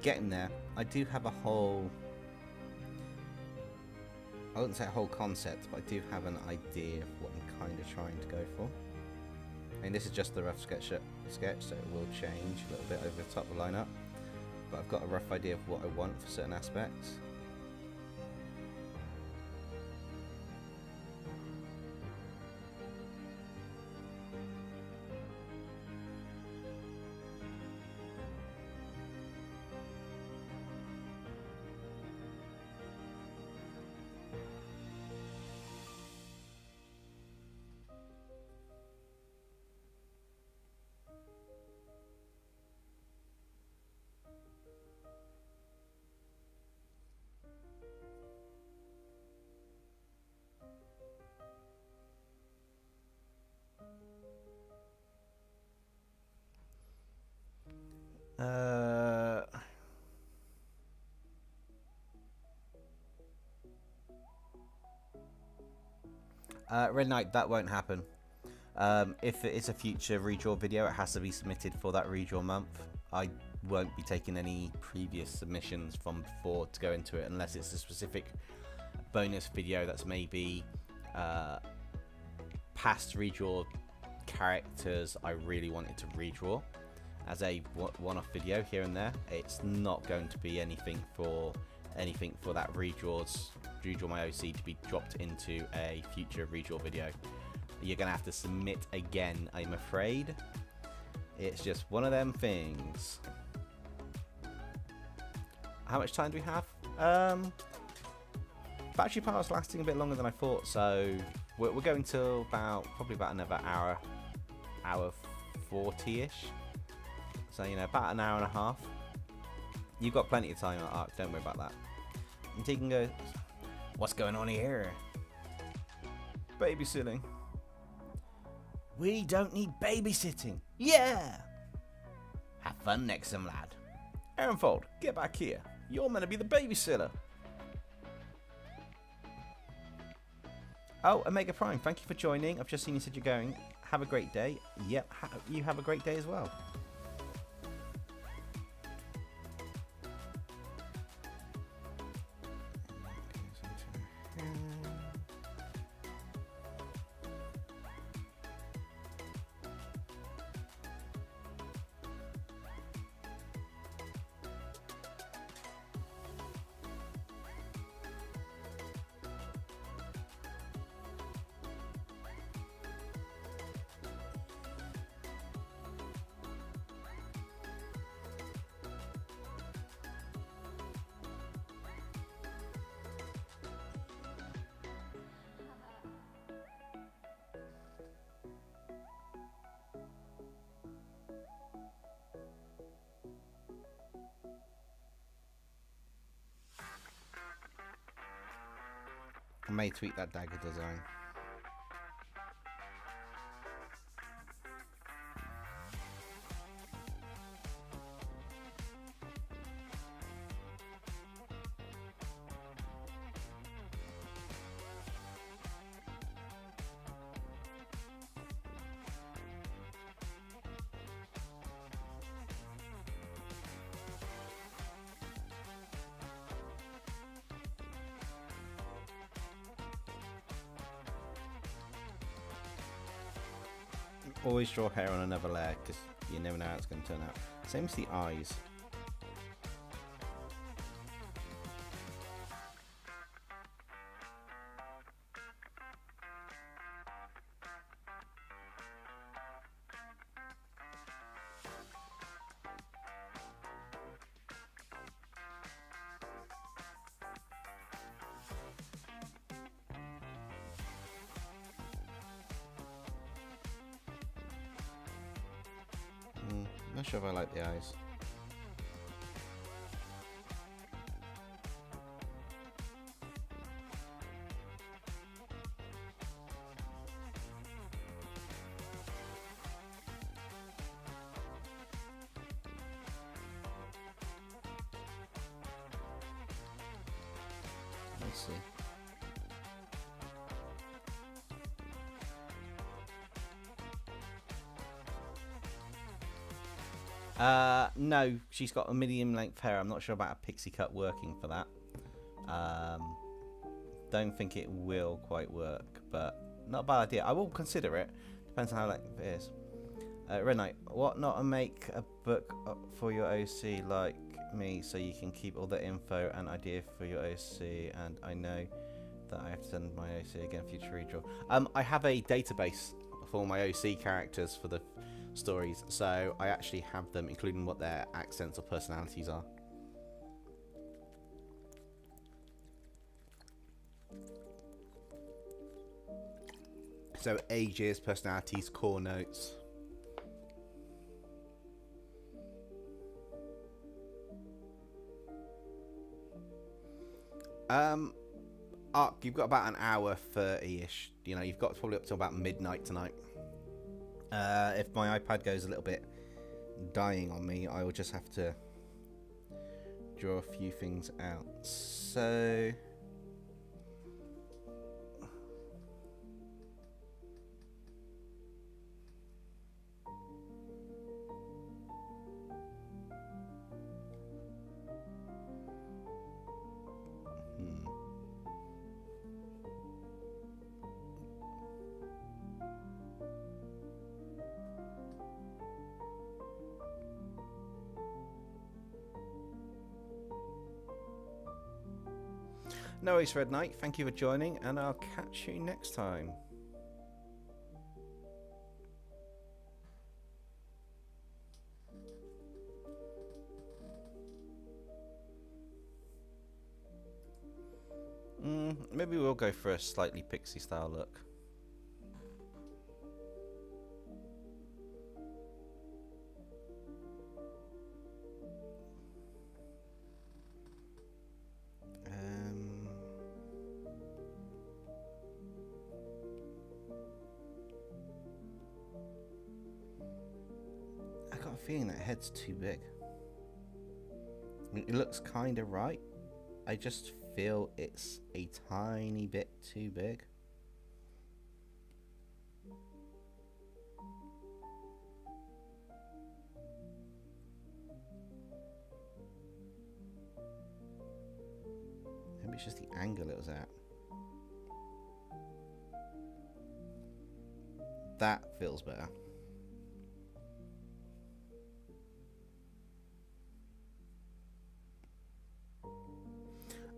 getting there. I do have a whole... I wouldn't say a whole concept, but I do have an idea of what I'm kind of trying to go for. I mean, this is just the rough sketch, so it will change a little bit over the top of the lineup. But I've got a rough idea of what I want for certain aspects. Red Knight, that won't happen. If it is a future redraw video, it has to be submitted for that redraw month. I won't be taking any previous submissions from before to go into it unless it's a specific bonus video that's maybe past redraw characters I really wanted to redraw as a one-off video here and there. It's not going to be anything for that redraw my OC to be dropped into a future redraw video. You're gonna have to submit again, I'm afraid. It's just one of them things. How much time do we have? Battery power is lasting a bit longer than I thought, so we're going till probably about another hour 40-ish. So, you know, about an hour and a half. You've got plenty of time, Ark, don't worry about that. And Tegan goes, what's going on here? Babysitting. We don't need babysitting. Yeah! Have fun next time, lad. Aaronfold, get back here. You're meant to be the babysitter. Oh, Omega Prime, thank you for joining. I've just seen you said you're going. Have a great day. Yep, you have a great day as well. I may tweak that dagger design. Always draw hair on another layer because you never know how it's going to turn out. Same as the eyes. Not sure if I like the eyes. Let's see. No, she's got a medium length hair. I'm not sure about a pixie cut working for that. Don't think it will quite work, but not a bad idea. I will consider it. Depends on how length it is. Red Knight, what not to make a book for your OC like me so you can keep all the info and idea for your OC, and I know that I have to send my OC again for future redraw. I have a database for my OC characters for the stories, so I actually have them, including what their accents or personalities are. So ages, personalities, core notes. Ark, you've got about an hour 30-ish. You know, you've got probably up to about midnight tonight. If my iPad goes a little bit dying on me, I will just have to draw a few things out. So no worries, Red Knight. Thank you for joining, and I'll catch you next time. Maybe we'll go for a slightly pixie style look. I got a feeling that head's too big. I mean, it looks kind of right. I just feel it's a tiny bit too big. Maybe it's just the angle it was at. That feels better.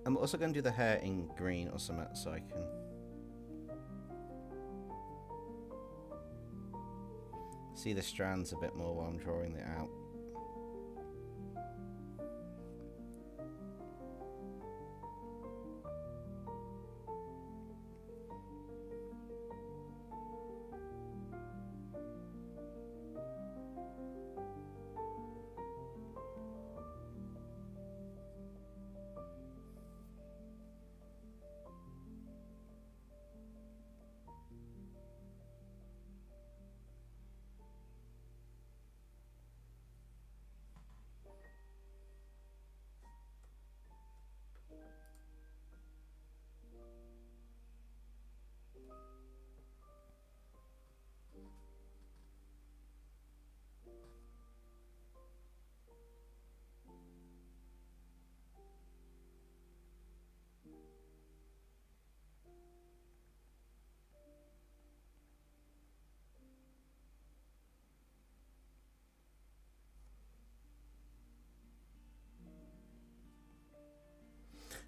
I'm also going to do the hair in green or something so I can see the strands a bit more while I'm drawing it out.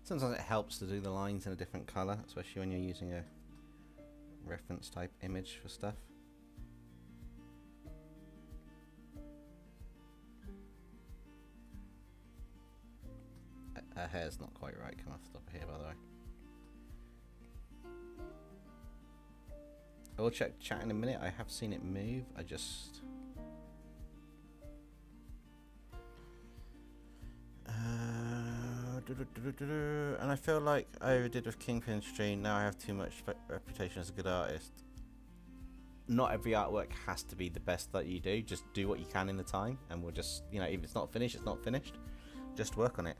Sometimes it helps to do the lines in a different colour, especially when you're using a reference type image for stuff. Her hair's not quite right, come off the top of here by the way. I will check chat in a minute, I have seen it move, I just... And I feel like I overdid with Kingpin Stream, now I have too much reputation as a good artist. Not every artwork has to be the best that you do, just do what you can in the time, and we'll just, you know, if it's not finished, it's not finished. Just work on it.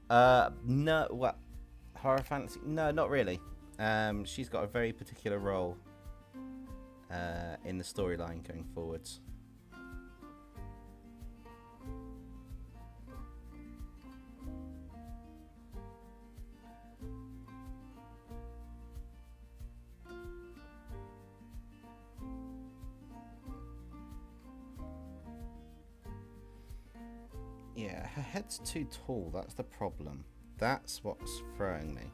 No, what? Horror fantasy? No, not really. She's got a very particular role in the storyline going forwards. Yeah, her head's too tall, that's the problem. That's what's throwing me.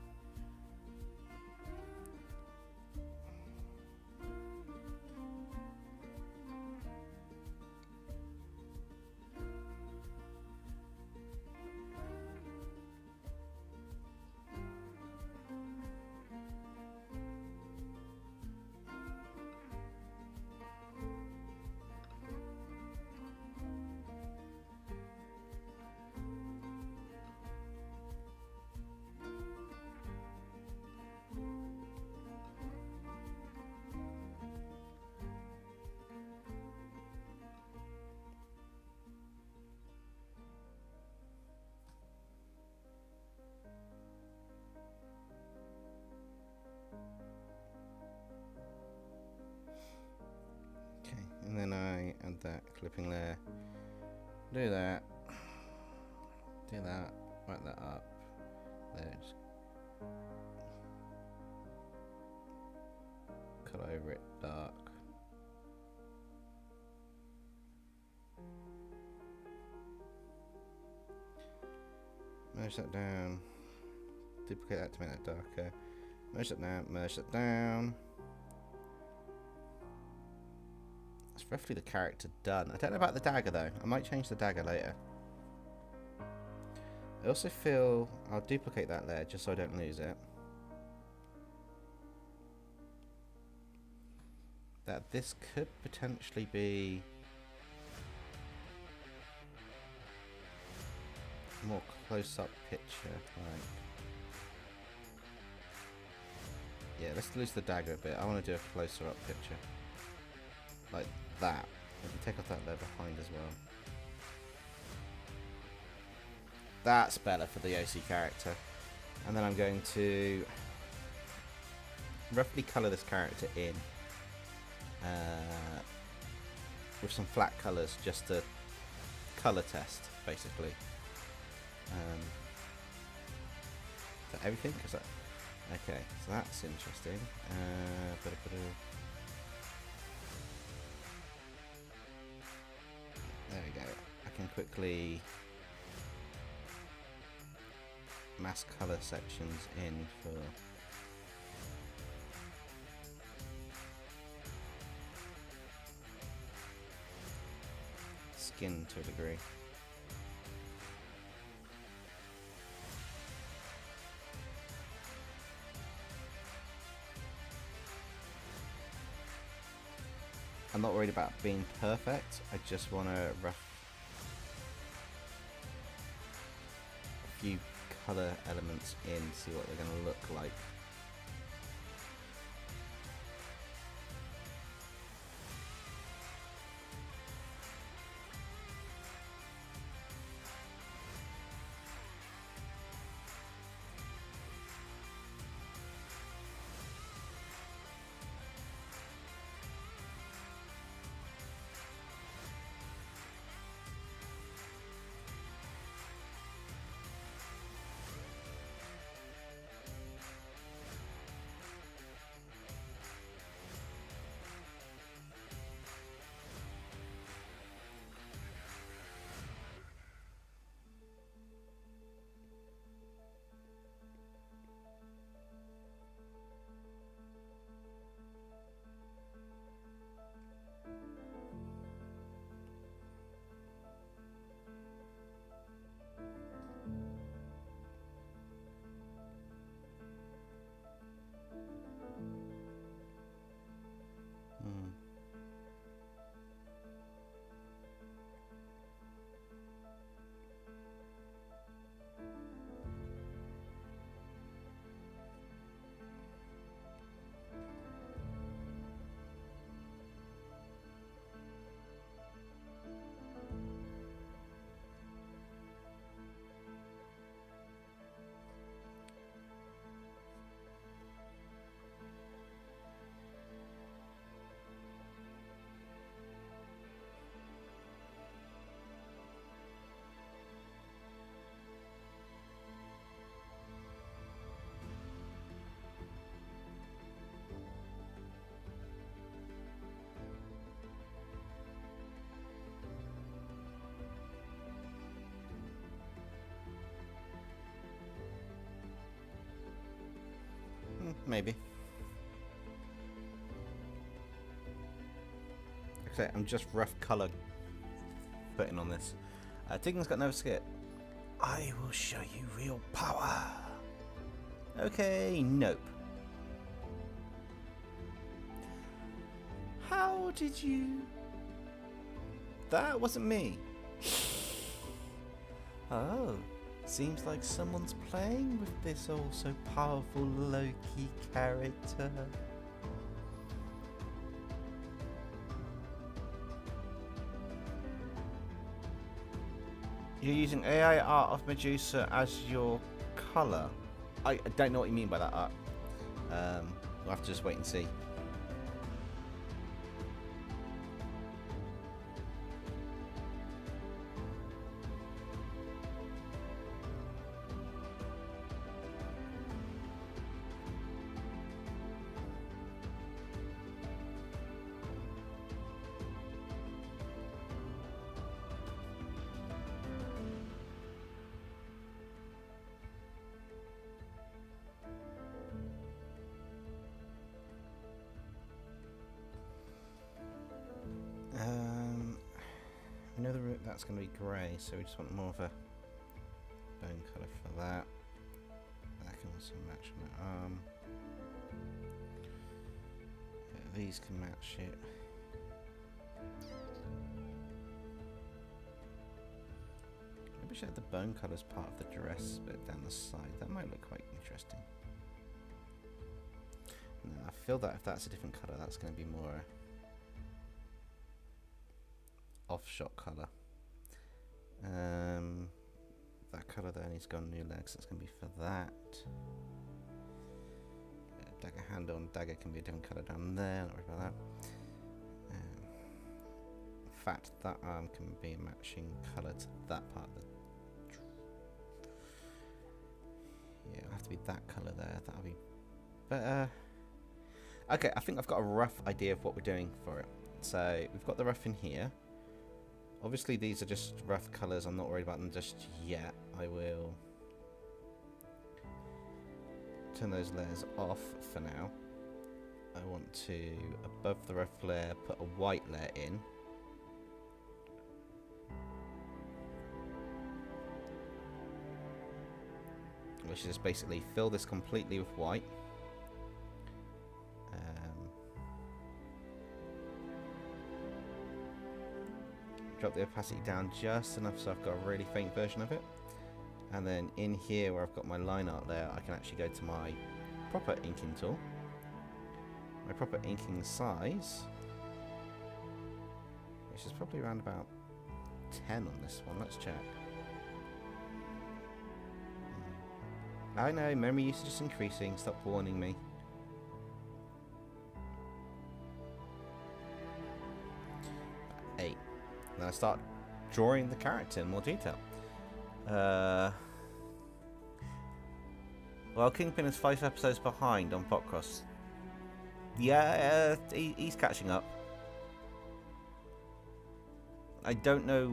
And then I add that clipping layer, do that, write that up, there, just cut over it dark. Merge that down, duplicate that to make that darker, merge that down. That's roughly the character done. I don't know about the dagger though. I might change the dagger later. I also feel I'll duplicate that layer just so I don't lose it. That this could potentially be a more close-up picture. Like, yeah, let's lose the dagger a bit. I want to do a closer-up picture. Like that. I can take off that layer behind as well. That's better for the OC character. And then I'm going to roughly colour this character in with some flat colours just to colour test, basically. Is that everything? Okay, so that's interesting. There we go. I can quickly mass color sections in for skin to a degree. I'm not worried about being perfect, I just want to rough a few colour elements in, see what they're going to look like. maybe. Okay, I'm just rough colour putting on this. Tiggin's got no skit. I will show you real power. Okay, nope. How did you... That wasn't me. Oh, seems like someone's playing with this also powerful Loki character. You're using AI art of Medusa as your colour. I don't know what you mean by that art. We'll have to just wait and see. We know the root that's going to be grey, so we just want more of a bone colour for that. That can also match my arm. Yeah, these can match it. Maybe we should have the bone colour as part of the dress bit down the side. That might look quite interesting. No, I feel that if that's a different colour, that's going to be more off-shot colour. That colour there needs to go on new legs. That's going to be for that. Dagger handle and dagger can be a different colour down there. Not worry about that. In fact, that arm can be a matching colour to that part of the. Yeah, it'll have to be that colour there. That'll be better. Okay, I think I've got a rough idea of what we're doing for it. So we've got the rough in here. Obviously these are just rough colours, I'm not worried about them just yet. I will turn those layers off for now. I want to, above the rough layer, put a white layer in. Which is just basically fill this completely with white. Drop the opacity down just enough so I've got a really faint version of it. And then in here where I've got my line art there, I can actually go to my proper inking tool. My proper inking size, which is probably around about 10 on this one. Let's check. I know, memory usage is increasing. Stop warning me. Then I start drawing the character in more detail. Well, Kingpin is 5 episodes behind on Popcross. Yeah, he's catching up. I don't know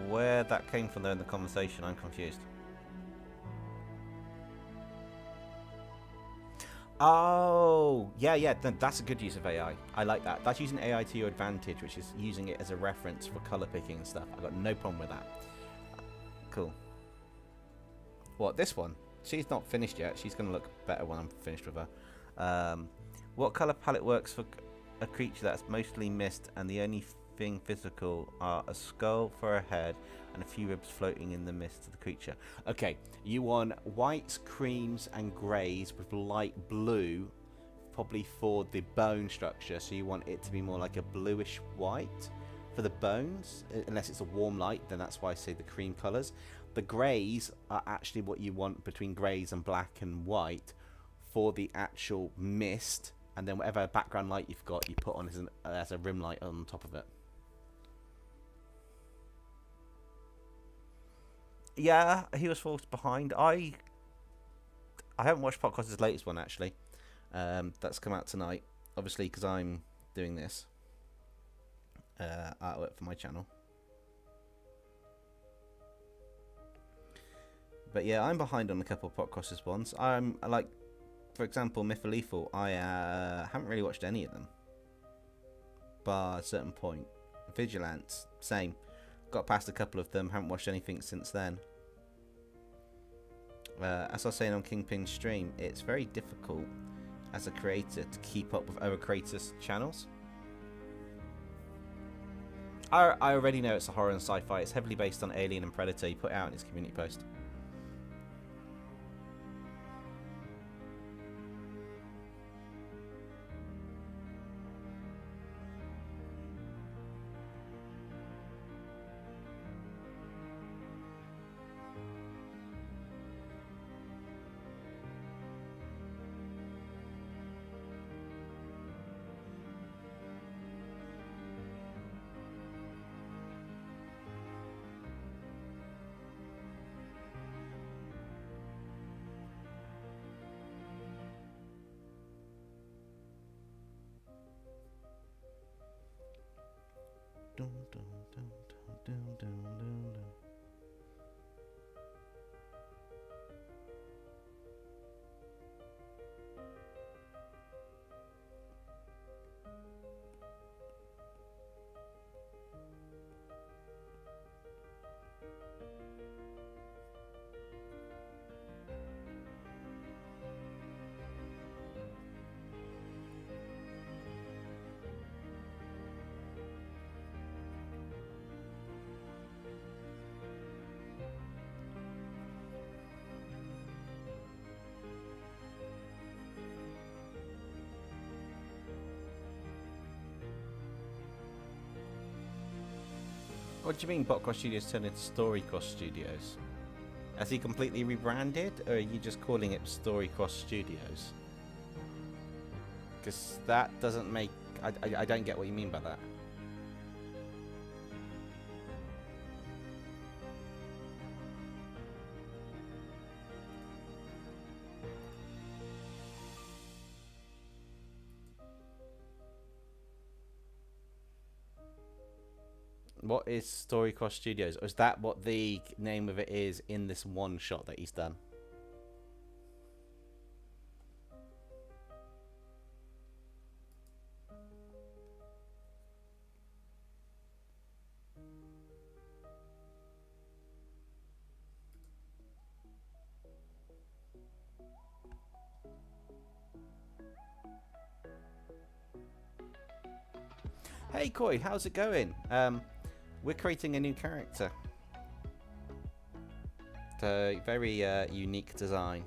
where that came from though in the conversation. I'm confused. Oh, yeah, that's a good use of AI. I like that. That's using AI to your advantage, which is using it as a reference for colour picking and stuff. I've got no problem with that. Cool. What, this one? She's not finished yet. She's going to look better when I'm finished with her. What colour palette works for a creature that's mostly mist and the only thing physical are a skull for a head and a few ribs floating in the mist of the creature? Okay, you want whites, creams and greys with light blue, probably for the bone structure, so you want it to be more like a bluish white for the bones, unless it's a warm light, then that's why I say the cream colours. The greys are actually what you want between greys and black and white for the actual mist, and then whatever background light you've got, you put on as a rim light on top of it. Yeah, he was forced behind. I haven't watched Podcast's latest one actually. That's come out tonight, obviously because I'm doing this artwork for my channel. But yeah, I'm behind on a couple of Podcast's ones. I'm like for example, Mytholethal, I haven't really watched any of them. Bar a certain point. Vigilance, same. Got past a couple of them, haven't watched anything since then. As I was saying on Kingpin's stream, it's very difficult as a creator to keep up with other creators' channels. I already know it's a horror and sci-fi. It's heavily based on Alien and Predator. He put it out in his community post. What do you mean Botcross Studios turned into Storycross Studios? Has he completely rebranded, or are you just calling it Storycross Studios? Because that doesn't make... I don't get what you mean by that. What is Storycross Studios? Or is that what the name of it is in this one shot that he's done? Hey Koi, how's it going? We're creating a new character. It's a very unique design.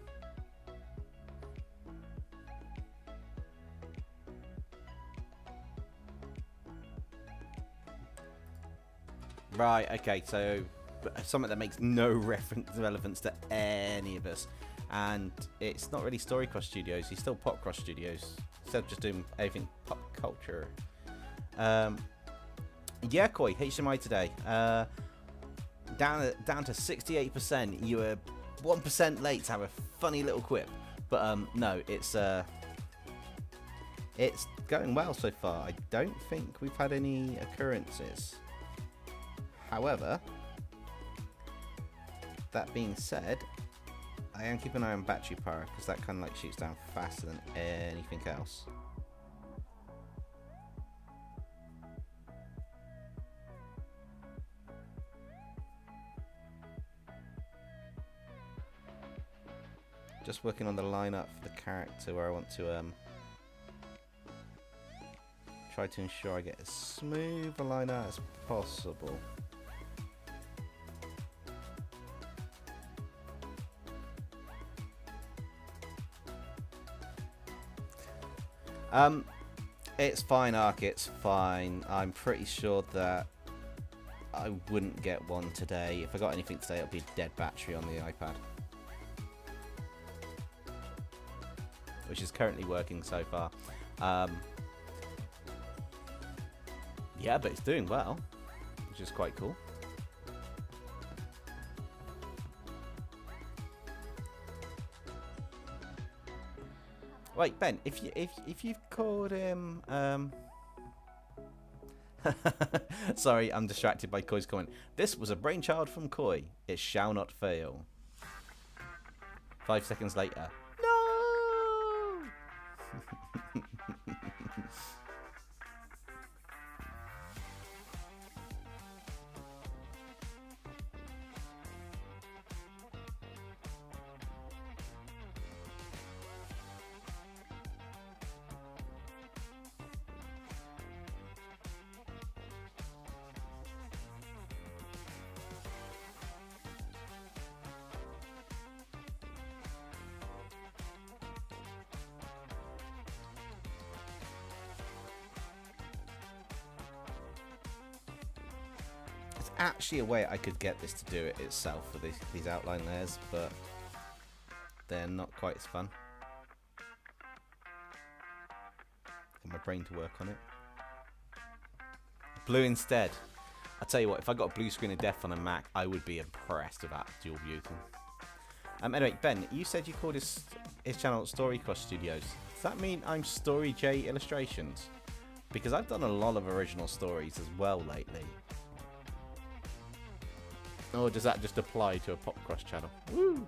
Right, okay, so something that makes no relevance to any of us. And it's not really Storycross Studios, he's still Popcross Studios. Instead of just doing everything pop culture. Yeah, Koi, HMI today. Down to 68%. You were 1% late to have a funny little quip, but no, it's going well so far. I don't think we've had any occurrences. However, that being said, I am keeping an eye on battery power because that kind of like shoots down faster than anything else. Just working on the lineup for the character where I want to try to ensure I get as smooth a lineup as possible. It's fine, Ark, it's fine. I'm pretty sure that I wouldn't get one today. If I got anything today, it'll be a dead battery on the iPad. Which is currently working so far. Yeah, but it's doing well, which is quite cool. Wait, Ben, if you've called him, sorry, I'm distracted by Koi's comment. This was a brainchild from Koi. It shall not fail. 5 seconds later. No. Actually a way I could get this to do it itself for these outline layers, but they're not quite as fun. Get my brain to work on it. Blue instead. I tell you what, if I got a blue screen of death on a Mac, I would be impressed with that dual view thing. Anyway, Ben, you said you called his channel Storycross Studios. Does that mean I'm DempseyJ Illustrations? Because I've done a lot of original stories as well lately. Or does that just apply to a Popcross channel? Woo!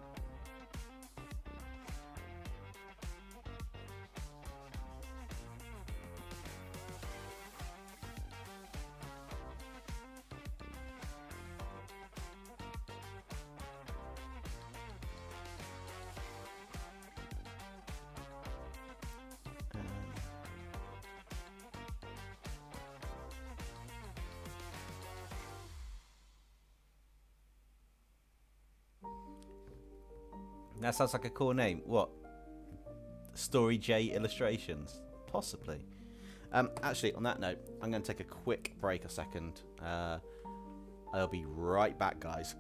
That sounds like a cool name. What? DempseyJ Illustrations? Possibly. Actually, on that note, I'm going to take a quick break a second. I'll be right back, guys.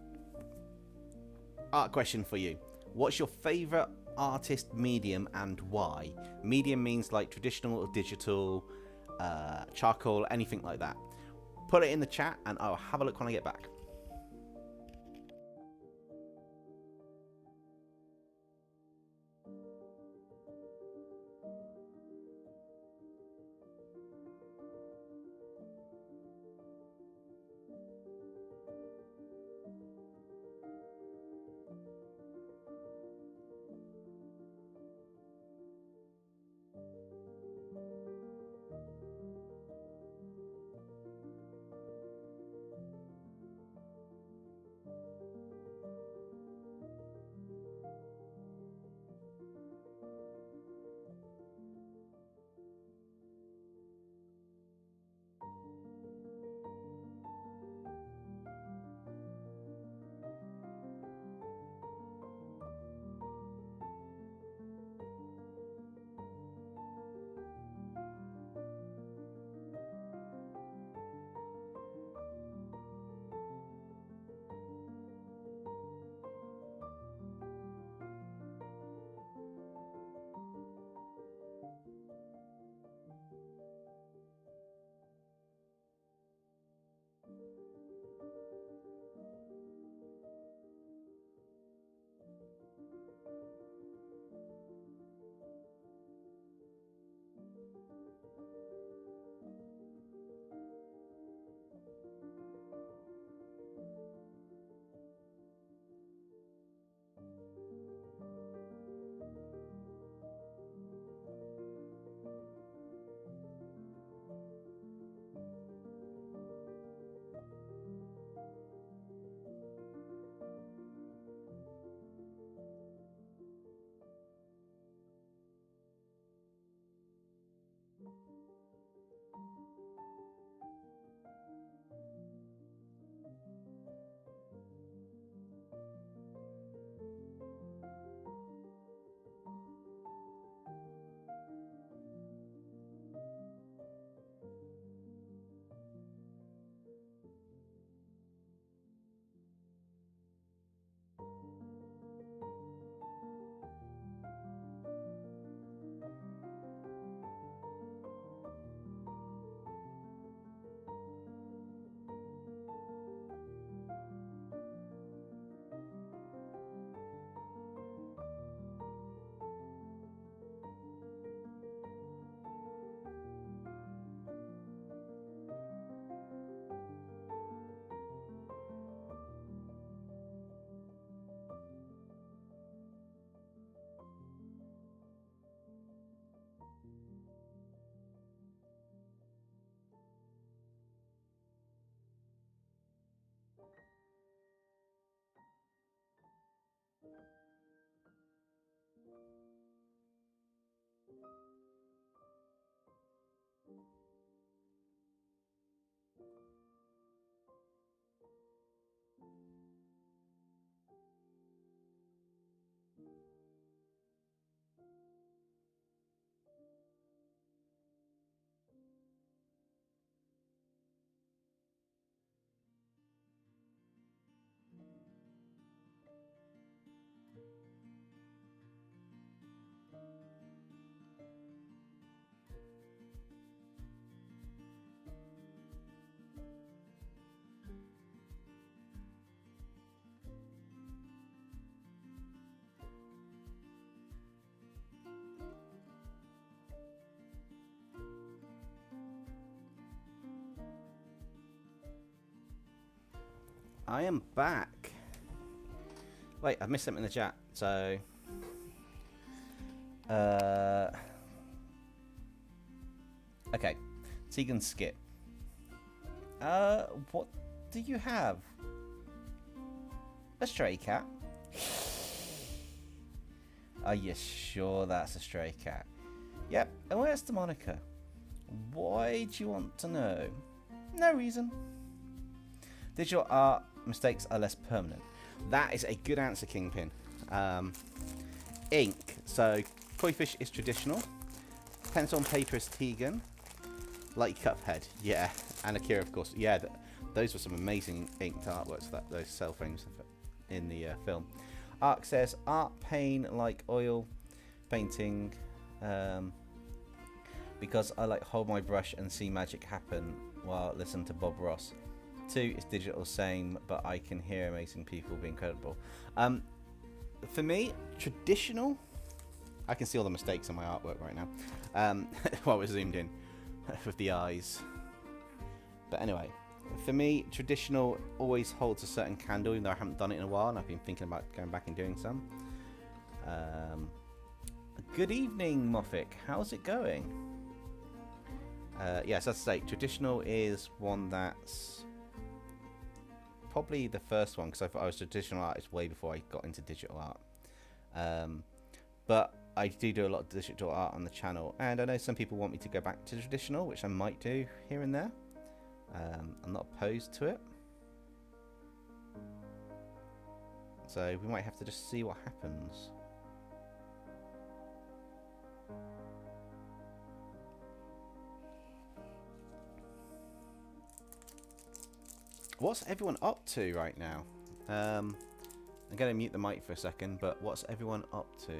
Art question for you. What's your favourite artist medium and why? Medium means like traditional or digital, charcoal, anything like that. Put it in the chat and I'll have a look when I get back. I am back. Wait, I missed something in the chat. So, okay, Tegan Skip. What do you have? A stray cat? Are you sure that's a stray cat? Yep. And where's the moniker? Why do you want to know? No reason. Digital art mistakes are less permanent. That is a good answer, Kingpin. Ink. So, koi fish is traditional. Pencil and paper is Tegan. Like Cuphead. Yeah. And Akira, of course. Yeah, those were some amazing inked artworks, those cell frames in the film. Ark says, art pain like oil painting. Because I like hold my brush and see magic happen while I listen to Bob Ross. 2 is digital, same, but I can hear amazing people be incredible. For me, traditional, I can see all the mistakes in my artwork right now while we're zoomed in with the eyes. But anyway, for me, traditional always holds a certain candle, even though I haven't done it in a while and I've been thinking about going back and doing some. Good evening, Moffick. How's it going? Yes, as I say, traditional is one that's probably the first one, because I was traditional artist way before I got into digital art. But I do a lot of digital art on the channel, and I know some people want me to go back to traditional, which I might do here and there. I'm not opposed to it. So we might have to just see what happens. What's everyone up to right now? I'm going to mute the mic for a second, but what's everyone up to?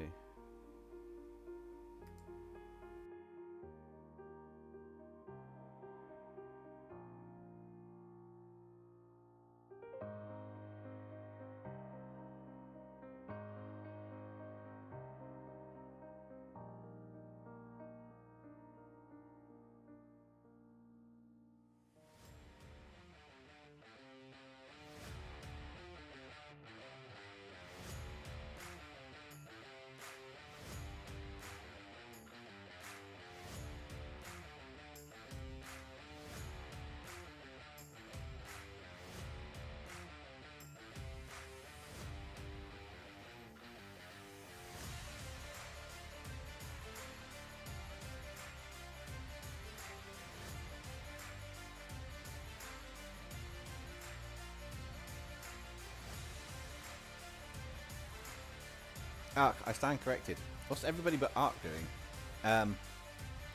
Ark, I stand corrected. What's everybody but Ark doing?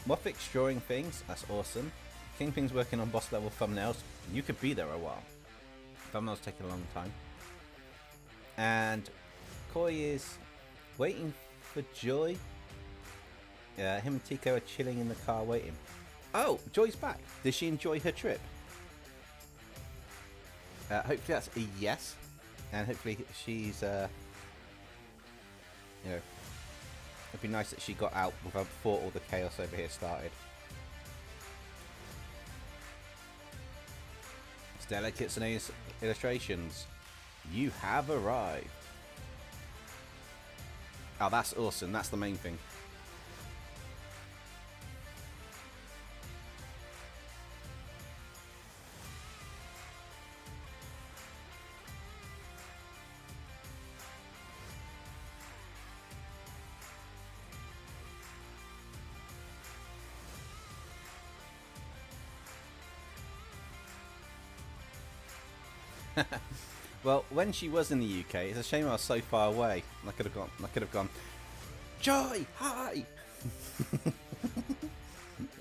Moffic's drawing things, that's awesome. Kingpin's working on boss level thumbnails. You could be there a while. Thumbnails taking a long time. And Koi is waiting for Joy. Him and Tico are chilling in the car waiting. Oh, Joy's back. Did she enjoy her trip? Hopefully that's a yes. And hopefully she's you know, it'd be nice that she got out before all the chaos over here started. Stella Kitsune's illustrations. You have arrived. Oh, that's awesome. That's the main thing. Well, when she was in the UK, it's a shame I was so far away. I could have gone, Joy, hi!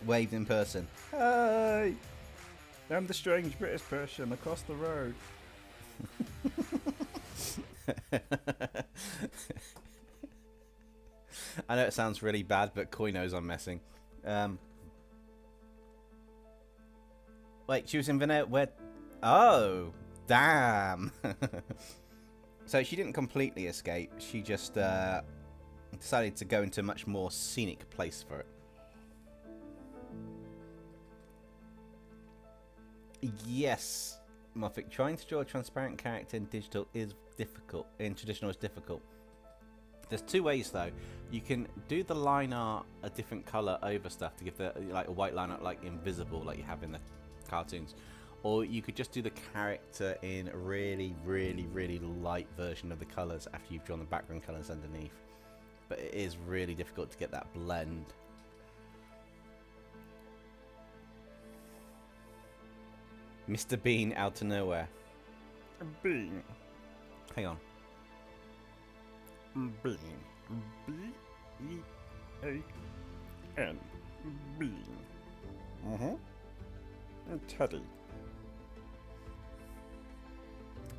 Waved in person. Hi! I'm the strange British person across the road. I know it sounds really bad, but Koi knows I'm messing. Wait, she was in Vanilla. Where? Oh, damn. So she didn't completely escape. She just decided to go into a much more scenic place for it. Yes, Muffik. Trying to draw a transparent character in digital is difficult. In traditional, is difficult. There's two ways though. You can do the line art a different color over stuff to give the like a white line art like invisible, like you have in the cartoons, or you could just do the character in a really, really, really light version of the colors after you've drawn the background colors underneath. But it is really difficult to get that blend. Mr. Bean out of nowhere. Bean. Hang on. Bean. B-E-A-N. Bean. Teddy.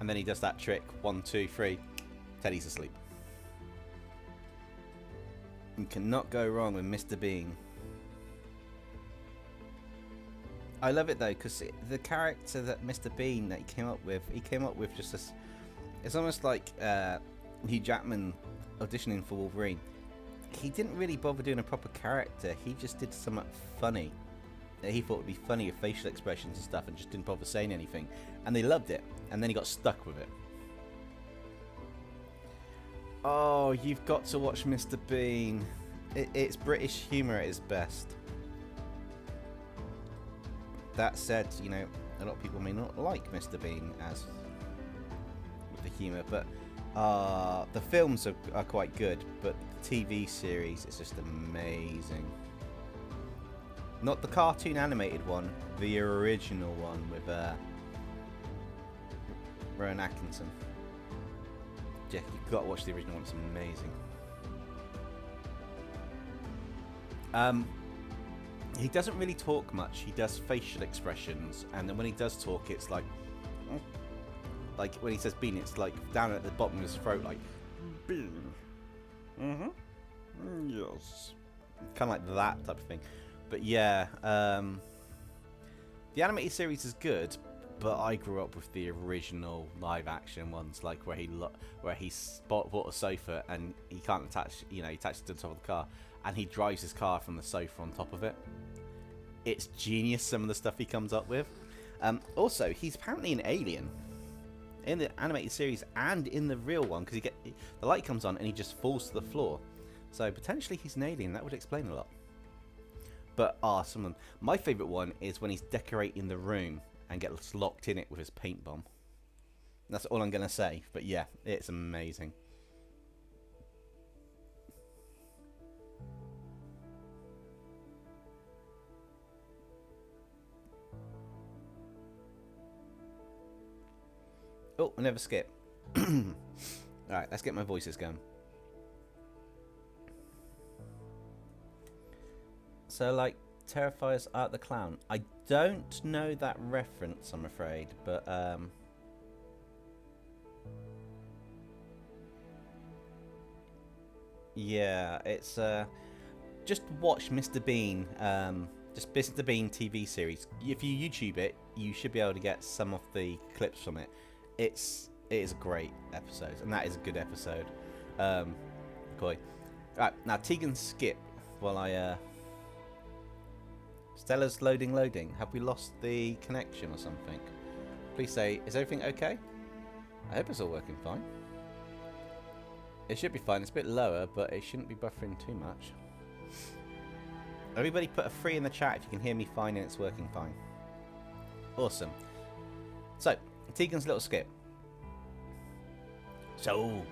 And then he does that trick. 1, 2, 3. Teddy's asleep. You cannot go wrong with Mr. Bean. I love it though, because the character that Mr. Bean that he came up with just this. It's almost like Hugh Jackman auditioning for Wolverine. He didn't really bother doing a proper character. He just did something funny that he thought would be funny with facial expressions and stuff, and just didn't bother saying anything. And they loved it, and then he got stuck with it. Oh, you've got to watch Mr. Bean. It's British humour at its best. That said, you know, a lot of people may not like Mr. Bean as with the humour, but the films are quite good, but the TV series is just amazing. Not the cartoon animated one, the original one with Rowan Atkinson. Yeah, you've got to watch the original one, it's amazing. He doesn't really talk much. He does facial expressions, and then when he does talk, it's like when he says bean, it's like down at the bottom of his throat, like Bean. Yes. kind of like that type of thing. But yeah, the animated series is good, but I grew up with the original live-action ones, like where he bought a sofa and he can't attach, he attaches it to the top of the car, and he drives his car from the sofa on top of it. It's genius, some of the stuff he comes up with. Also, he's apparently an alien in the animated series and in the real one, because the light comes on and he just falls to the floor. So potentially he's an alien. That would explain a lot. But my favourite one is when he's decorating the room and gets locked in it with his paint bomb. That's all I'm gonna say. But yeah, it's amazing. Oh, I never skip. Alright, let's get my voices going. So, like, Terrifier's Art the Clown. I don't know that reference, I'm afraid, but, yeah, it's, just watch Mr. Bean, just Mr. Bean TV series. If you YouTube it, you should be able to get some of the clips from it. It is a great episode, and that is a good episode. Cool. Right, now Tegan skip while I Stella's loading. Have we lost the connection or something? Please say, is everything okay? I hope it's all working fine. It should be fine. It's a bit lower, but it shouldn't be buffering too much. Everybody put a 3 in the chat if you can hear me fine and it's working fine. Awesome. So, Tegan's little skip. So,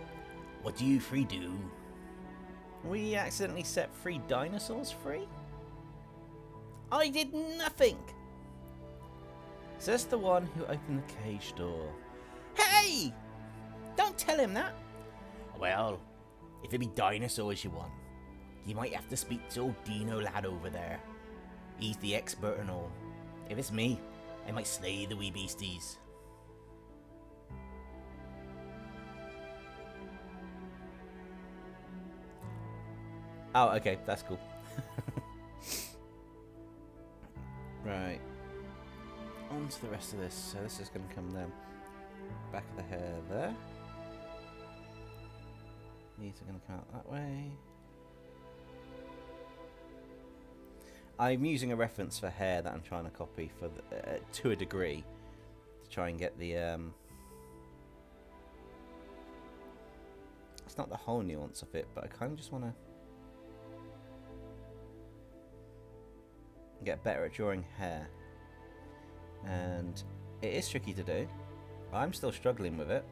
what do you 3 do? We accidentally set 3 dinosaurs free? I did nothing! Says the one who opened the cage door. Hey! Don't tell him that. Well, if it be dinosaurs you want, you might have to speak to old Dino lad over there. He's the expert and all. If it's me, I might slay the wee beasties. Oh, okay, that's cool. Right. On to the rest of this. So this is going to come down. Back of the hair there. These are going to come out that way. I'm using a reference for hair that I'm trying to copy for the, to a degree to try and get the it's not the whole nuance of it, but I kind of just want to get better at drawing hair, and it is tricky to do. I'm still struggling with it,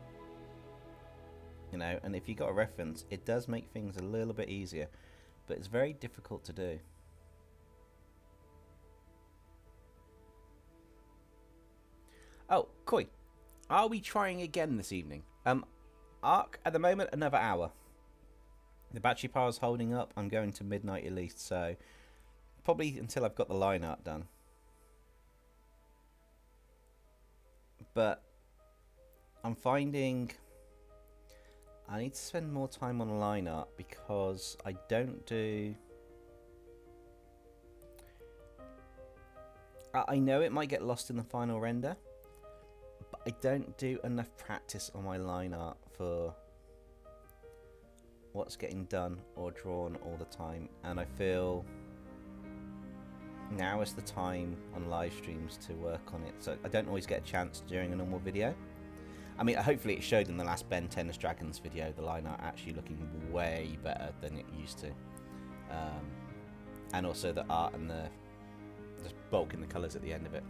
you know, and if you got a reference it does make things a little bit easier, but it's very difficult to do. Oh, Koi, are we trying again this evening? Arc at the moment another hour. The battery power is holding up. I'm going to midnight at least, so probably until I've got the line art done. But I'm finding I need to spend more time on line art because I don't do... I know it might get lost in the final render, but I don't do enough practice on my line art for what's getting done or drawn all the time, and I feel now is the time on live streams to work on it, so I don't always get a chance during a normal video. I mean, hopefully it showed in the last Ben 10 Dragons video, the line art actually looking way better than it used to, and also the art and the just bulk in the colours at the end of it.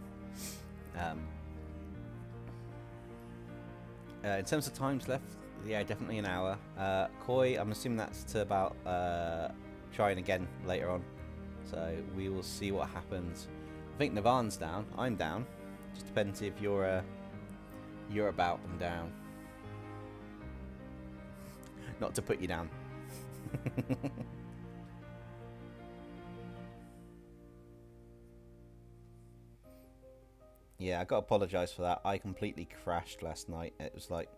In terms of times left, yeah, definitely an hour. Koi, I'm assuming that's to about trying again later on. So we will see what happens. I think Navan's down. I'm down. Just depends if you're about and down. Not to put you down. Yeah, I got to apologise for that. I completely crashed last night. It was like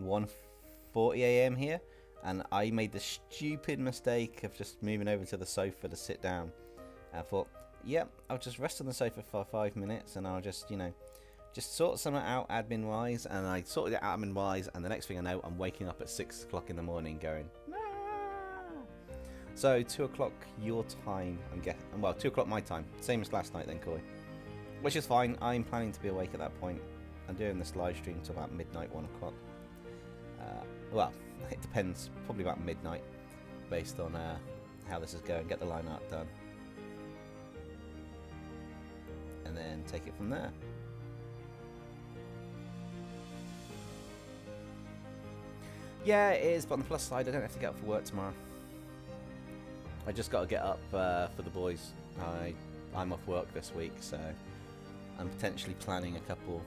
1:40 AM here, and I made the stupid mistake of just moving over to the sofa to sit down. I thought, yep, I'll just rest on the sofa for 5 minutes, and I'll just, you know, just sort something out admin-wise. And I sorted it out admin-wise, and the next thing I know, I'm waking up at 6 o'clock in the morning going, no. So 2 o'clock your time, I'm guessing. Well, 2 o'clock my time, same as last night then, Koi. Which is fine. I'm planning to be awake at that point. I'm doing this live stream till about midnight, 1 o'clock. Well, it depends. Probably about midnight, based on how this is going. Get the line art done, and then take it from there. Yeah, it is. But on the plus side, I don't have to get up for work tomorrow. I just got to get up for the boys. I'm off work this week, so I'm potentially planning a couple,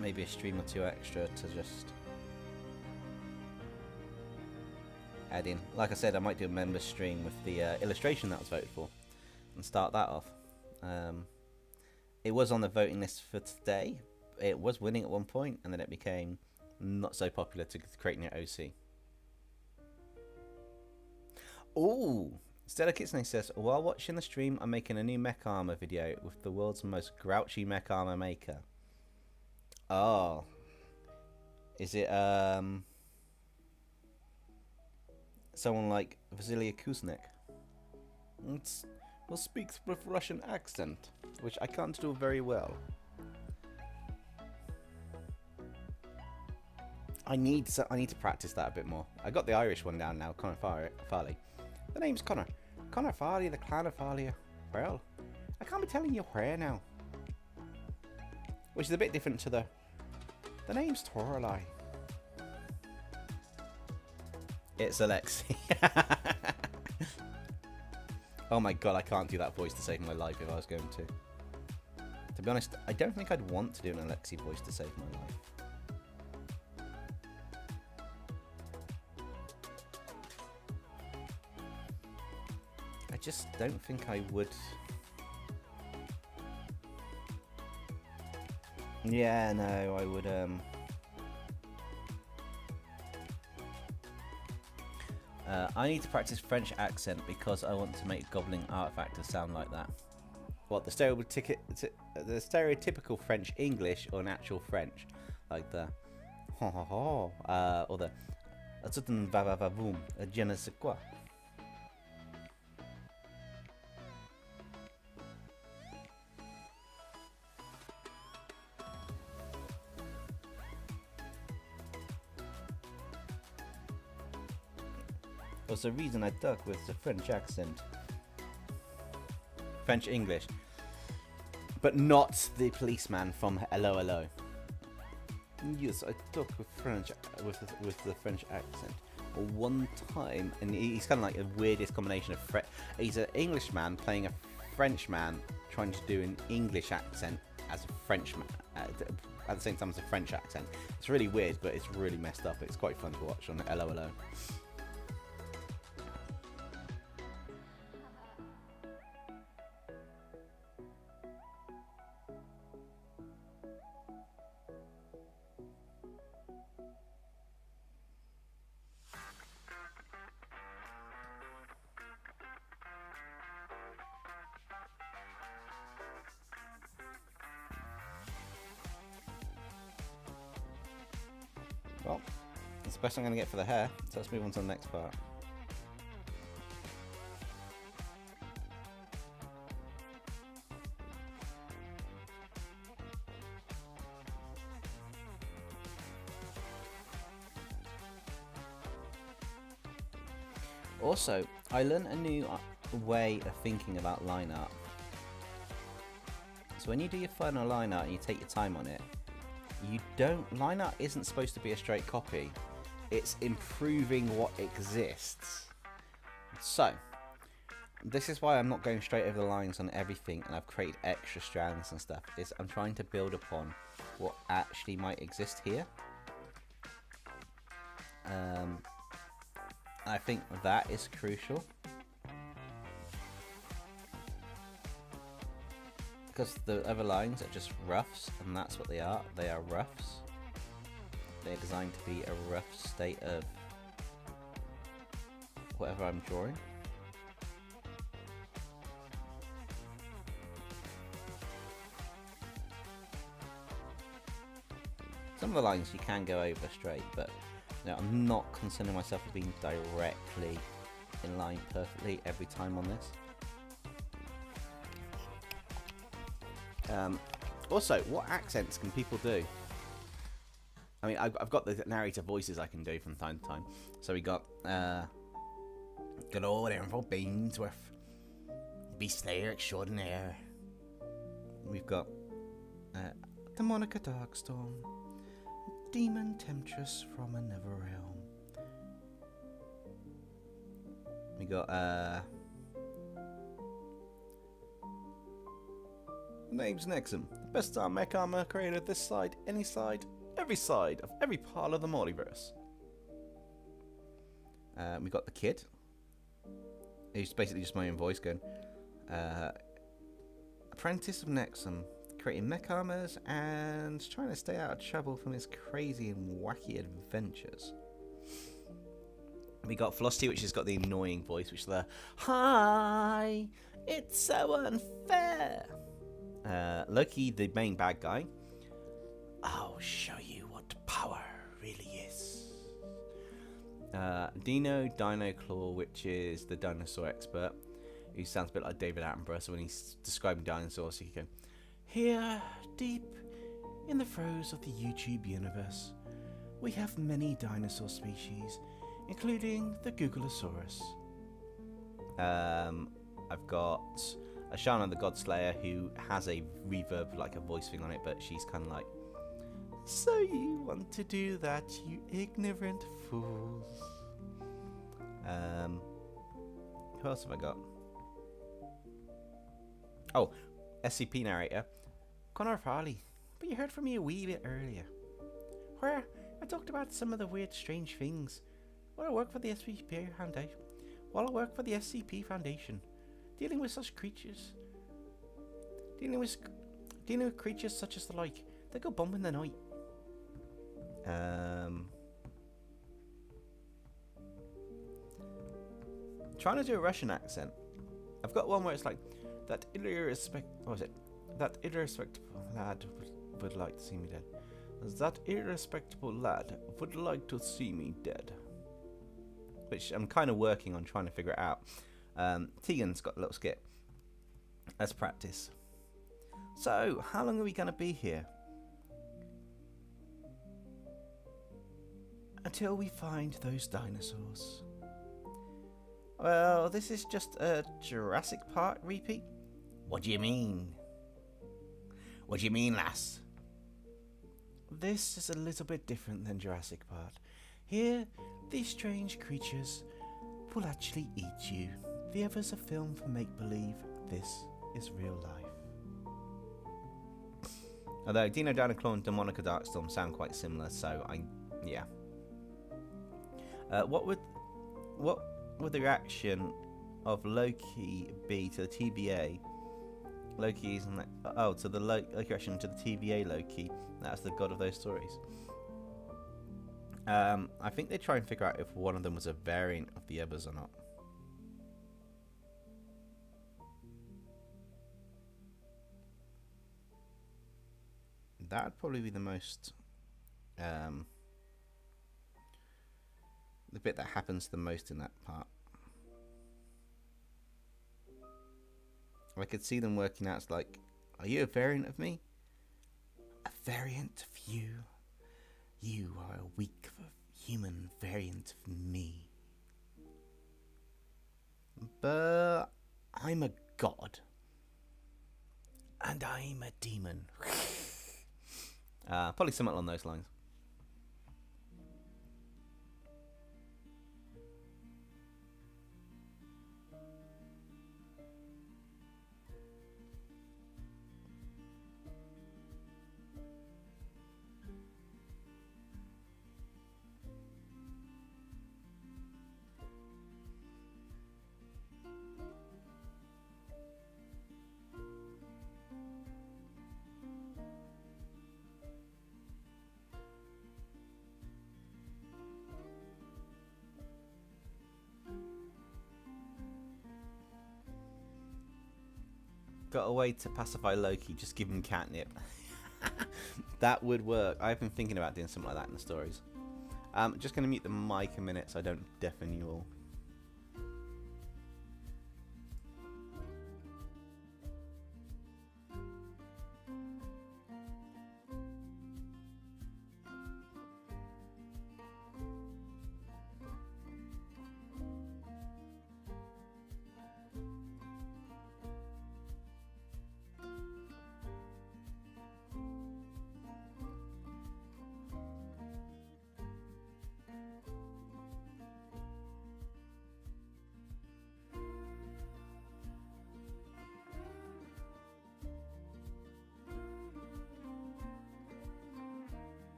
maybe a stream or two extra to just add in. Like I said, I might do a member stream with the illustration that was voted for and start that off. It was on the voting list for today. It was winning at one point, and then it became not so popular to create an OC. Ooh! Stella Kitsune says, while watching the stream, I'm making a new mech armor video with the world's most grouchy mech armor maker. Oh. Is it, someone like Vasilia Kuznik? Well, speaks with Russian accent, which I can't do very well. I need to practice that a bit more. I got the Irish one down now, Connor Farley. The name's Connor. Connor Farley, the clan of Farley. Well, I can't be telling you where now. Which is a bit different to the name's Toralei. It's Alexi. Oh my god, I can't do that voice to save my life if I was going to To be honest, I don't think I'd want to do an Alexi voice to save my life. I just don't think I would. Yeah, no, I would, I need to practice French accent because I want to make Goblin Artifactor sound like that. What, the stereotypical French English or an actual French? Like the ho ho ho, or the va va va boom, je ne sais quoi. Was the reason I duck with the French accent. French English. But not the policeman from Hello Hello. Yes, I duck with with the French accent. One time, and he's kind of like the weirdest combination of he's an Englishman playing a Frenchman trying to do an English accent as a Frenchman at the same time as a French accent. It's really weird, but it's really messed up. It's quite fun to watch on Hello Hello. Well, that's the best I'm going to get for the hair, so let's move on to the next part. Also, I learned a new way of thinking about line art. So when you do your final line art and you take your time on it, line art isn't supposed to be a straight copy. It's improving what exists. So, this is why I'm not going straight over the lines on everything and I've created extra strands and stuff. I'm trying to build upon what actually might exist here. I think that is crucial. Because the other lines are just roughs, and that's what they are. They are roughs. They're designed to be a rough state of whatever I'm drawing. Some of the lines you can go over straight, but no, I'm not considering myself as being directly in line perfectly every time on this. Also, what accents can people do? I mean, I've got the narrator voices I can do from time to time. So we got good old Emerald Beansworth, Beast Slayer extraordinaire. We've got the Monica Darkstorm, Demon Temptress from another realm. We got name's Nexum, the best star mech armor created this side, any side, every side of every part of the multiverse. We got the kid, who's basically just my own voice going, apprentice of Nexum, creating mech armors and trying to stay out of trouble from his crazy and wacky adventures. We got Velocity, which has got the annoying voice, which is the hi, it's so unfair. Loki, the main bad guy. I'll show you what power really is. Dino Claw, which is the dinosaur expert, who sounds a bit like David Attenborough. So when he's describing dinosaurs, he can go, here, deep in the throes of the YouTube universe, we have many dinosaur species, including the Googleosaurus. I've got Ashana the Godslayer, who has a reverb, like a voice thing on it, but she's kind of like, so you want to do that, you ignorant fools. Who else have I got? Oh, SCP narrator. Connor Farley, but you heard from me a wee bit earlier, where I talked about some of the weird, strange things. While I work for the SCP Foundation, dealing with such creatures, dealing with creatures such as the like that go bump in the night. Trying to do a Russian accent. I've got one where it's like that that irrespectable lad would like to see me dead. That irrespectable lad would like to see me dead. Which I'm kind of working on trying to figure it out. Tegan's got a little skit as practice. So, how long are we going to be here? Until we find those dinosaurs. Well, this is just a Jurassic Park repeat. What do you mean? What do you mean, lass? This is a little bit different than Jurassic Park. Here, these strange creatures will actually eat you. The other's a film for make-believe. This is real life. Although Dino Dinosaur and Demonica Darkstorm sound quite similar, so yeah. What would the reaction of Loki be to the TBA? Loki isn't that, to the Loki reaction to the TBA Loki. That's the god of those stories. I think they try and figure out if one of them was a variant of the others or not. That'd probably be the most the bit that happens the most in that part. I could see them working out. It's like, are you a variant of me? A variant of you? You are a weak human variant of me. But I'm a god. And I'm a demon. Probably something along those lines. Got a way to pacify Loki, just give him catnip. That would work. I've been thinking about doing something like that in the stories. Just going to mute the mic a minute so I don't deafen you all.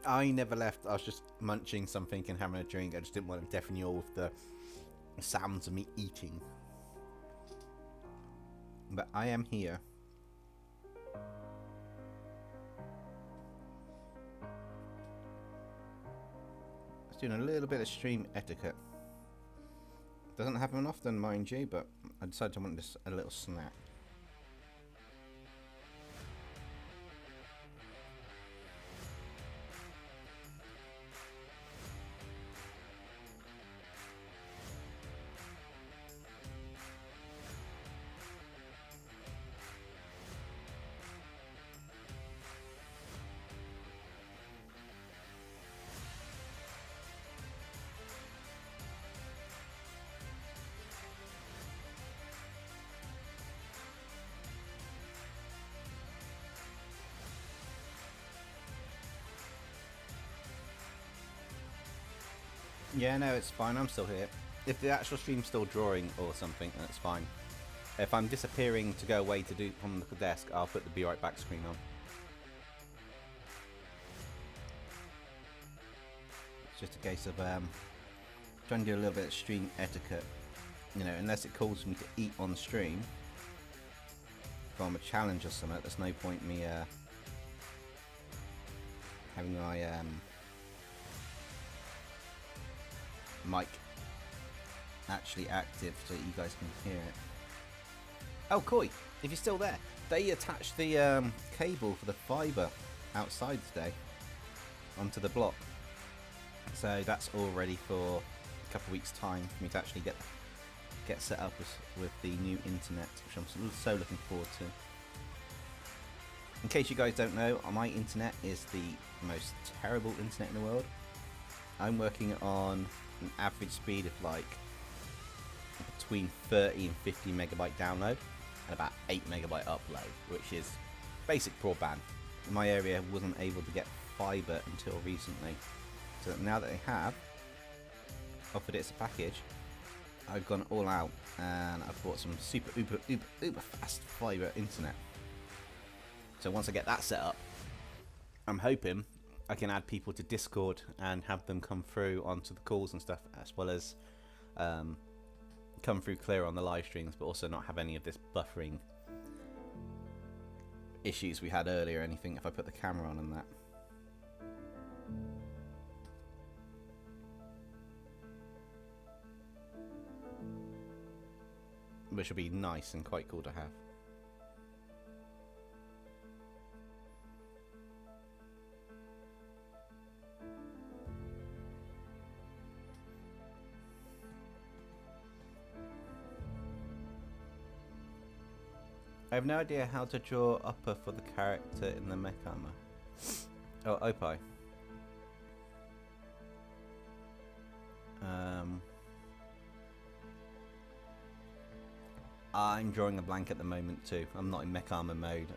I never left. I was just munching something and having a drink. I just didn't want to deafen you all with the sounds of me eating. but I am here. Just doing a little bit of stream etiquette. Doesn't happen often, mind you, but I decided I wanted a little snack. Yeah, no, it's fine. I'm still here. If the actual stream's still drawing or something, then it's fine. If I'm disappearing to go away to do from the desk, I'll put the be right back screen on. It's just a case of trying to do a little bit of stream etiquette. You know, unless it calls me to eat on stream, if I'm a challenge or something, there's no point me having my mic actually active so that you guys can hear it. Oh, Koi, if you're still there, they attached the cable for the fibre outside today onto the block, so that's all ready for a couple of weeks' time for me to actually get set up with the new internet, which I'm so looking forward to. In case you guys don't know, my internet is the most terrible internet in the world. I'm working on an average speed of like between 30 and 50 megabyte download and about 8 megabyte upload, which is basic broadband. My area wasn't able to get fibre until recently, so now that they have offered it as a package, I've gone all out and I've bought some super uber fast fibre internet. So once I get that set up, I'm hoping I can add people to Discord and have them come through onto the calls and stuff, as well as come through clear on the live streams, but also not have any of this buffering issues we had earlier or anything if I put the camera on and that. Which would be nice and quite cool to have. I have no idea how to draw upper for the character in the mech armor. Oh, Opie. I'm drawing a blank at the moment too. I'm not in mech armor mode.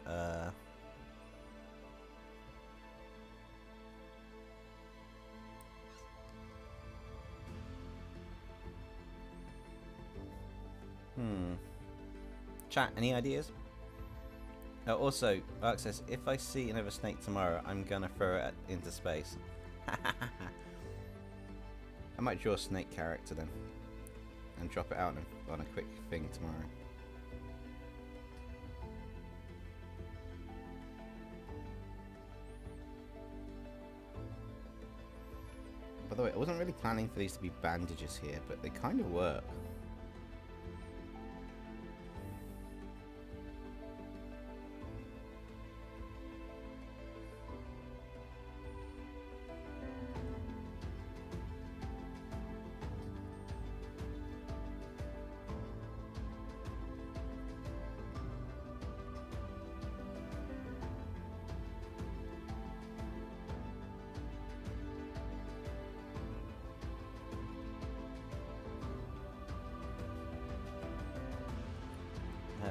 Chat, any ideas? Also, Ark says, if I see another snake tomorrow, I'm gonna throw it into space. I might draw a snake character then, and drop it out on a quick thing tomorrow. By the way, I wasn't really planning for these to be bandages here, but they kind of work.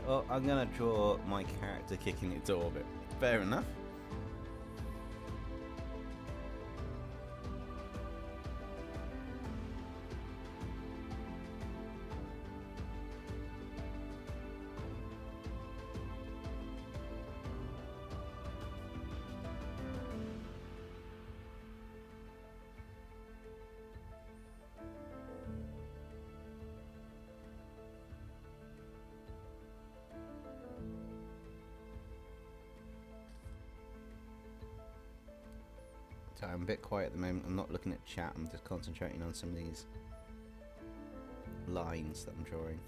Well, I'm gonna draw my character kicking into orbit. Fair enough. So I'm a bit quiet at the moment. I'm not looking at chat. I'm just concentrating on some of these lines that I'm drawing.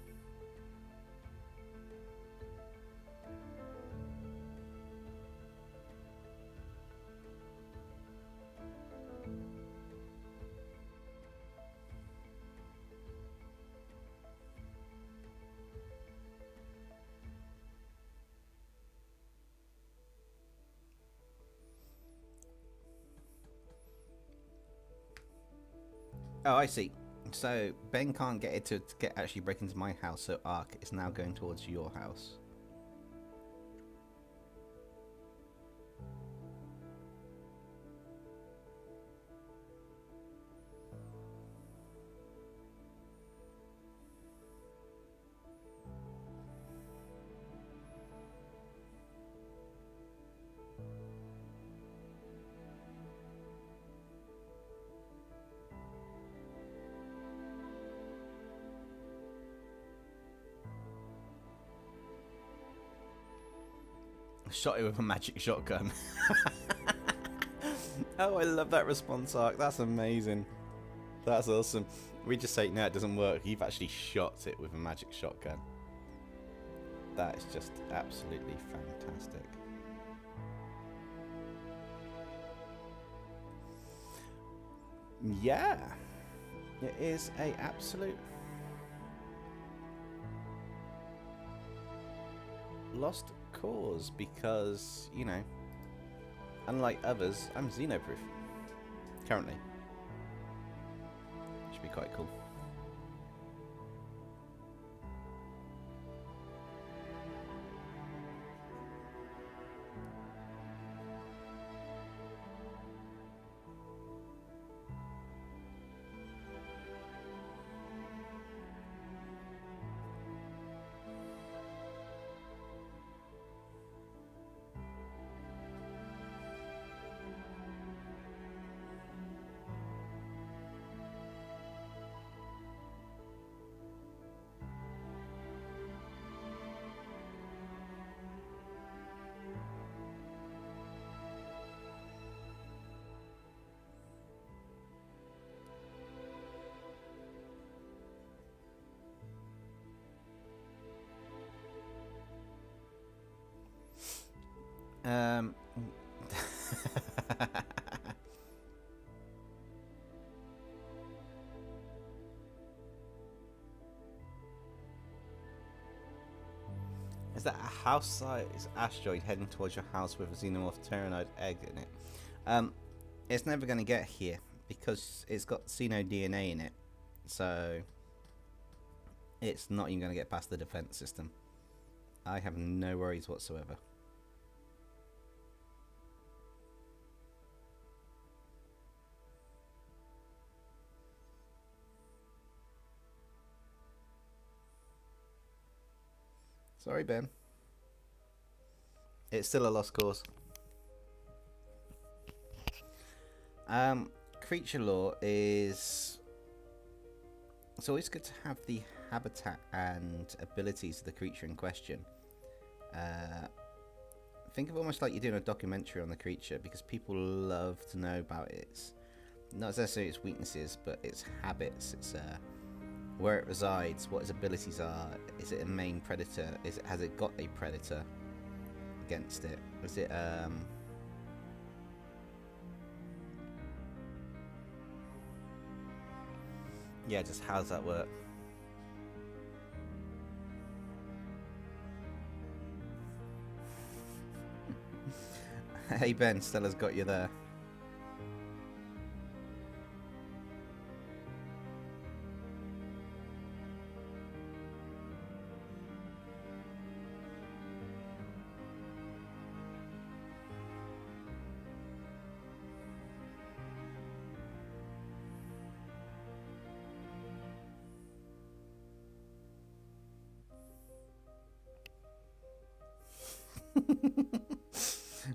Oh, I see. So Ben can't get it to get actually break into my house, so Ark is now going towards your house. Shot it with a magic shotgun. Oh, I love that response arc. That's amazing. That's awesome. We just say, no, it doesn't work. You've actually shot it with a magic shotgun. That is just absolutely fantastic. Yeah. It is a absolute lost cause because, you know, unlike others, I'm xenoproof currently. Should be quite cool. Is that a house-sized asteroid heading towards your house with a xenomorph pteranid egg in it? It's never going to get here because it's got xeno DNA in it, so it's not even going to get past the defense system. I have no worries whatsoever. Sorry, Ben. It's still a lost cause. Creature lore is... It's always good to have the habitat and abilities of the creature in question. Think of almost like you're doing a documentary on the creature, because people love to know about its, not necessarily its weaknesses, but its habits, its where it resides, what its abilities are. Is it a main predator? Has it got a predator against it? Is it yeah, just how does that work? Hey Ben, Stella's got you there.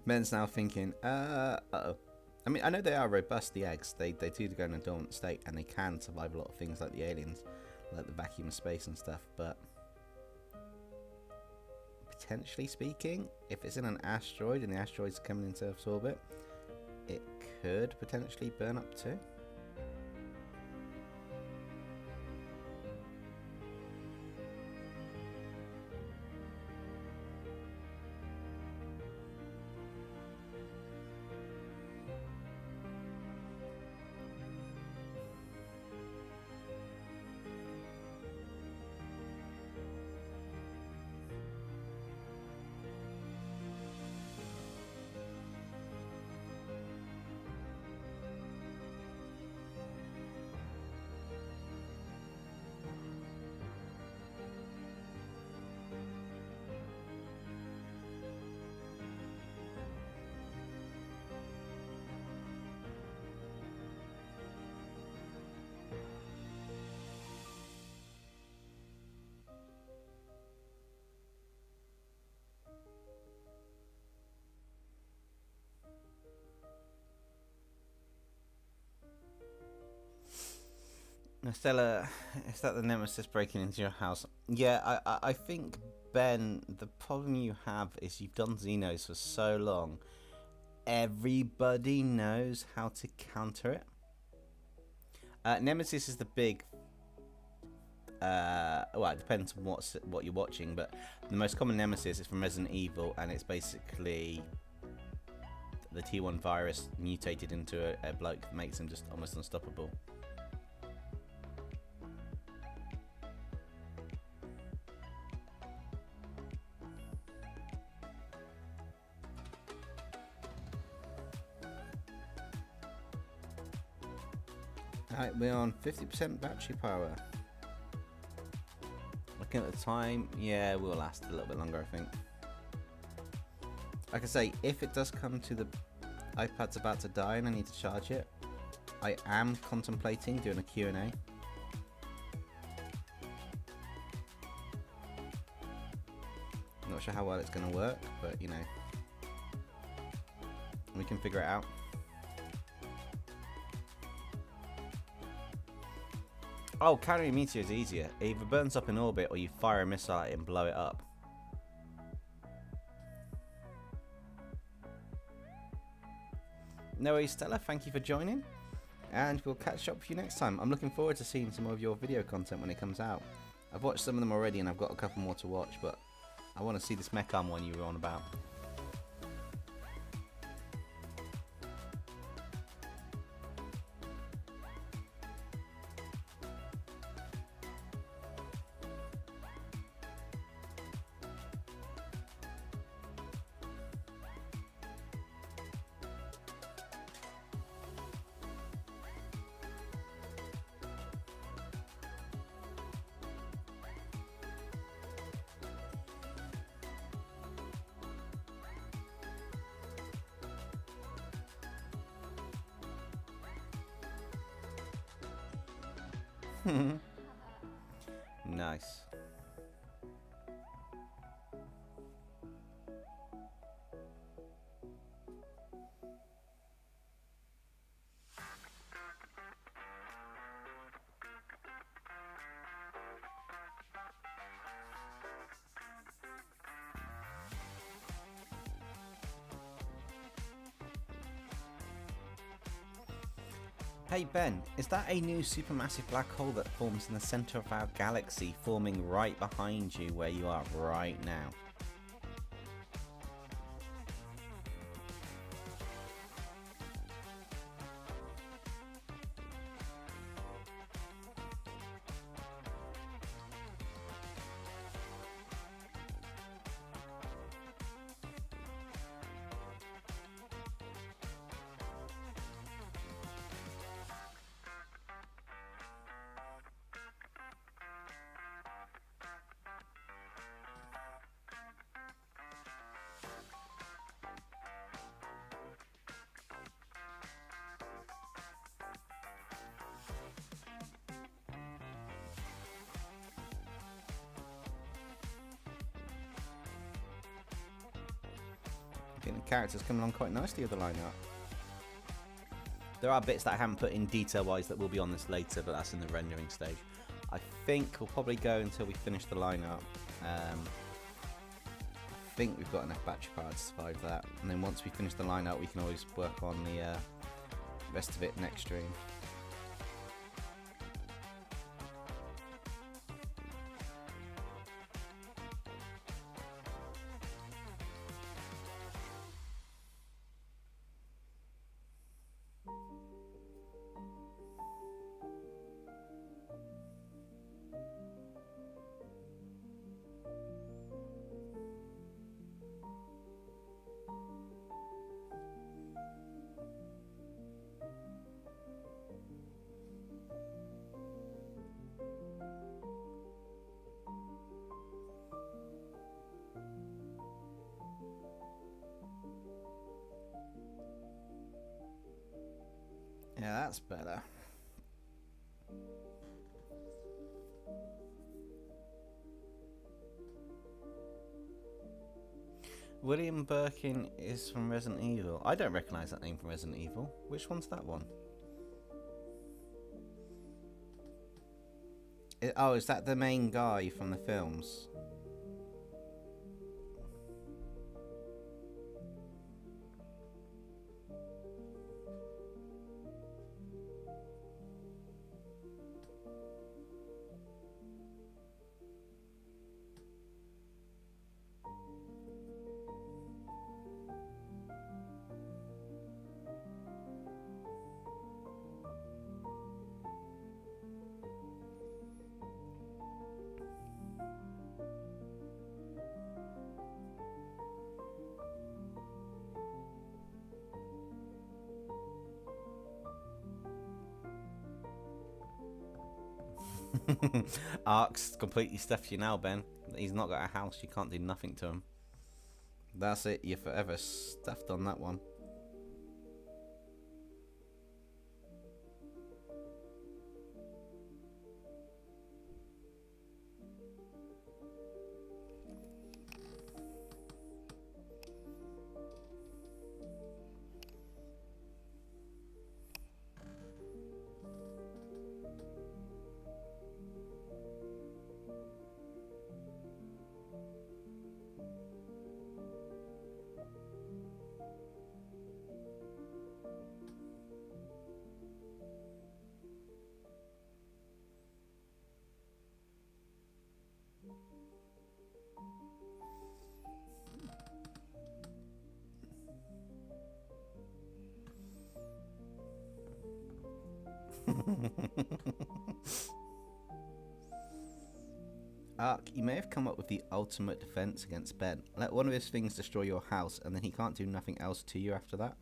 Ben's now thinking, uh-oh. I mean, I know they are robust, the eggs. They do go in a dormant state, and they can survive a lot of things like the aliens, like the vacuum of space and stuff, but potentially speaking, if it's in an asteroid and the asteroid's coming into Earth's orbit, it could potentially burn up to. Stella, is that the nemesis breaking into your house? Yeah, I think, Ben, the problem you have is you've done Xenos for so long. Everybody knows how to counter it. Nemesis is the big... well, it depends on what you're watching, but the most common nemesis is from Resident Evil, and it's basically the T1 virus mutated into a bloke that makes him just almost unstoppable. Alright, we're on 50% battery power. Looking at the time, yeah, we'll last a little bit longer, I think. Like I say, if it does come to the iPad's about to die and I need to charge it, I am contemplating doing a Q&A. Not sure how well it's going to work, but you know, we can figure it out. Oh, carrying a meteor is easier. It either burns up in orbit or you fire a missile at it and blow it up. No worries, Stella. Thank you for joining. And we'll catch up with you next time. I'm looking forward to seeing some more of your video content when it comes out. I've watched some of them already and I've got a couple more to watch, but I want to see this mech arm one you were on about. Nice. Hey Ben, is that a new supermassive black hole that forms in the center of our galaxy, forming right behind you where you are right now? The characters coming along quite nicely with the lineup. There are bits that I haven't put in detail wise that will be on this later, but that's in the rendering stage. I think we'll probably go until we finish the lineup. I think we've got enough battery power to survive that. And then once we finish the line out, we can always work on the rest of it next stream. Yeah, that's better. William Birkin is from Resident Evil. I don't recognise that name from Resident Evil. Which one's that one? Oh, is that the main guy from the films? Ark's completely stuffed you now, Ben. He's not got a house, you can't do nothing to him. That's it, you're forever stuffed on that one. Ark, you may have come up with the ultimate defense against Ben. Let one of his things destroy your house, and then he can't do nothing else to you after that.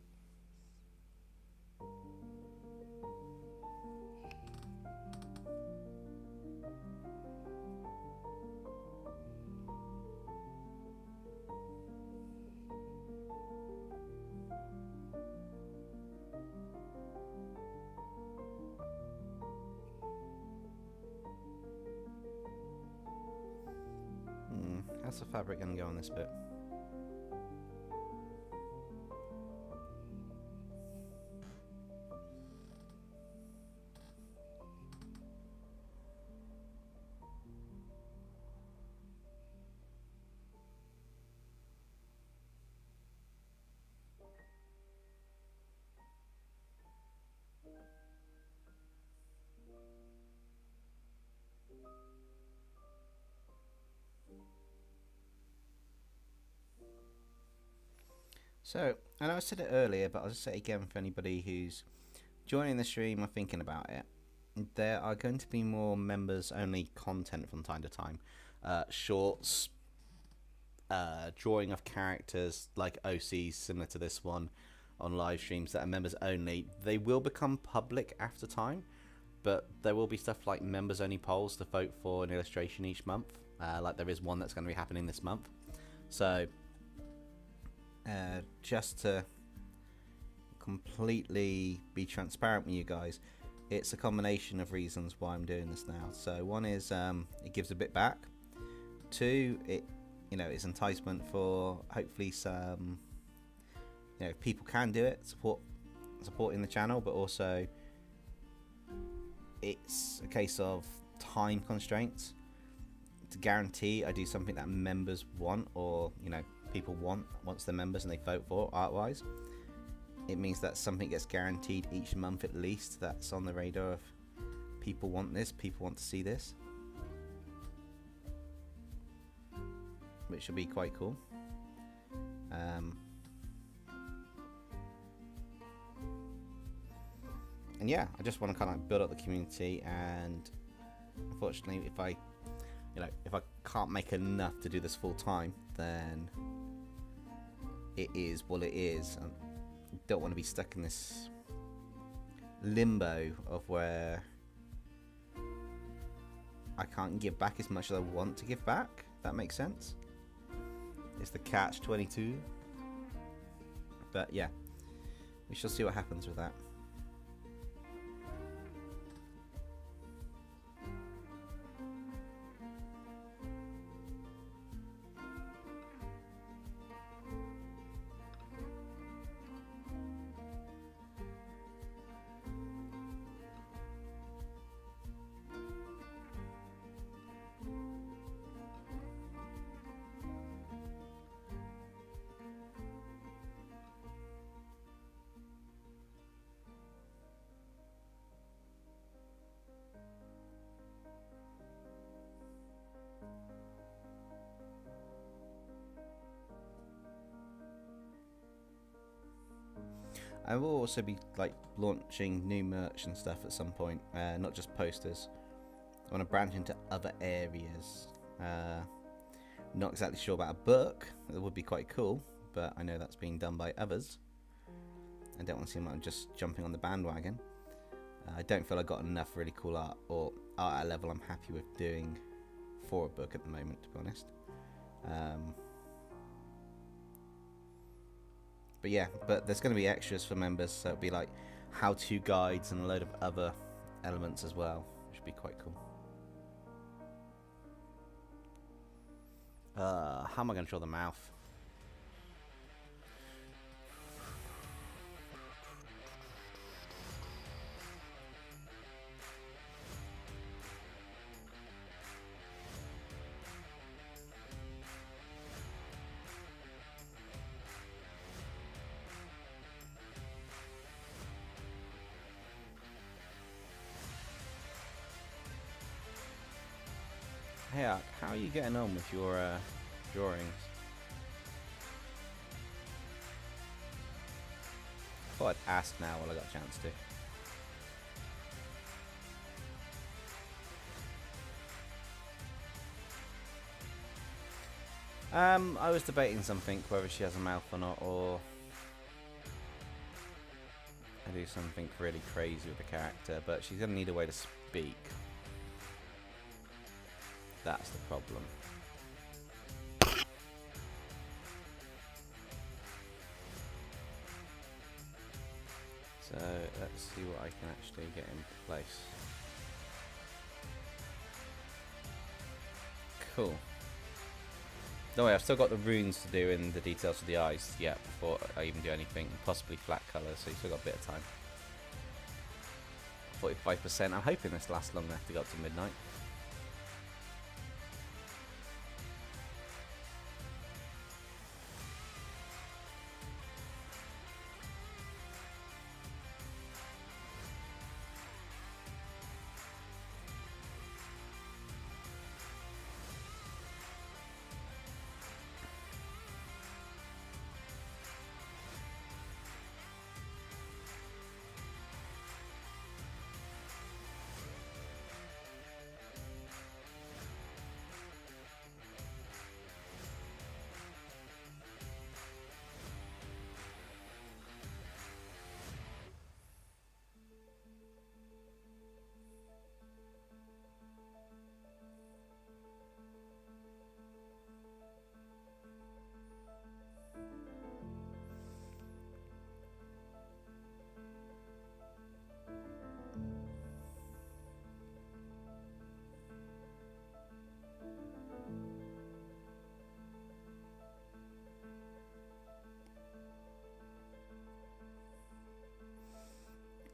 How's the fabric going to go on this bit? So, I know I said it earlier, but I'll just say it again for anybody who's joining the stream or thinking about it. There are going to be more members-only content from time to time. Shorts, drawing of characters like OCs similar to this one on live streams that are members-only. They will become public after time, but there will be stuff like members-only polls to vote for an illustration each month. Like there is one that's going to be happening this month. So... just to completely be transparent with you guys, it's a combination of reasons why I'm doing this now. So one is it gives a bit back. Two, it's enticement for hopefully some, if people can do it, supporting the channel, but also it's a case of time constraints to guarantee I do something that members want, or people want once they're members and they vote for art-wise. It means that something gets guaranteed each month at least that's on the radar of people want this, people want to see this. Which will be quite cool. And yeah, I just want to kind of build up the community, and unfortunately if I can't make enough to do this full time, then it is what it is. I don't want to be stuck in this limbo of where I can't give back as much as I want to give back, if that makes sense. It's the catch-22. But yeah, we shall see what happens with that. I will also be like launching new merch and stuff at some point, not just posters. I want to branch into other areas. Not exactly sure about a book. That would be quite cool, but I know that's being done by others. I don't want to seem like I'm just jumping on the bandwagon. I don't feel I got enough really cool art, or art at a level I'm happy with doing for a book at the moment, to be honest. But yeah, but there's going to be extras for members, so it'll be like how-to guides and a load of other elements as well, which would be quite cool. How am I going to draw the mouth? Hey, how are you getting on with your drawings? I thought I'd ask now while I got a chance to. I was debating something, whether she has a mouth or not, or I do something really crazy with the character, but she's going to need a way to speak. That's the problem. So let's see what I can actually get in place. Cool. No way, I've still got the runes to do in the details of the eyes yet before I even do anything, possibly flat colour, so you've still got a bit of time. 45%, I'm hoping this lasts long enough to go up to midnight.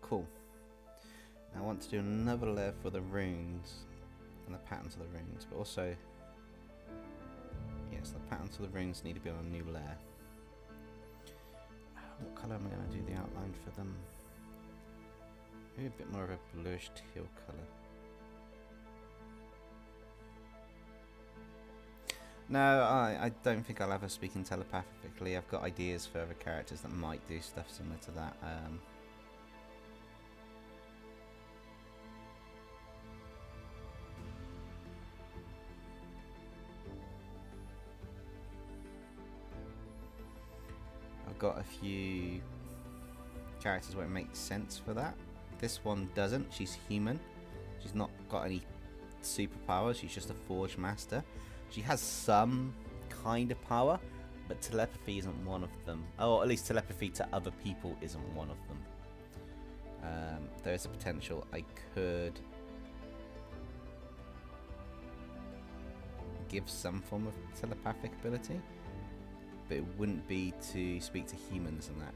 Cool. Now I want to do another layer for the runes and the patterns of the runes, but also, yeah, so the patterns for the runes need to be on a new layer. What colour am I going to do the outline for them? Maybe a bit more of a bluish teal colour. No, I don't think I'll ever speak in telepathically. I've got ideas for other characters that might do stuff similar to that. I've got a few characters where it makes sense for that. This one doesn't. She's human. She's not got any superpowers. She's just a forge master. She has some kind of power, but telepathy isn't one of them. Or at least telepathy to other people isn't one of them. There's a potential I could give some form of telepathic ability, but it wouldn't be to speak to humans and that.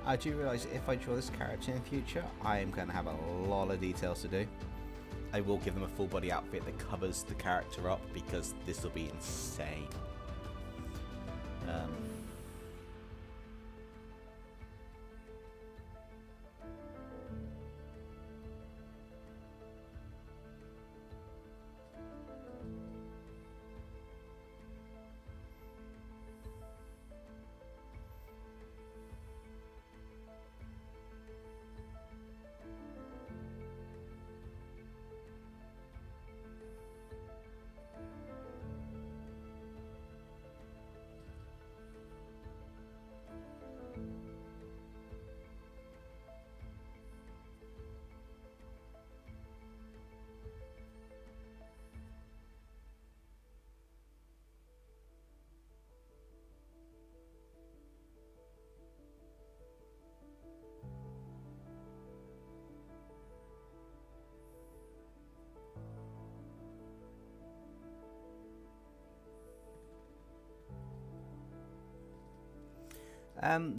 I do realise if I draw this character in the future, I am going to have a lot of details to do. I will give them a full body outfit that covers the character up, because this will be insane.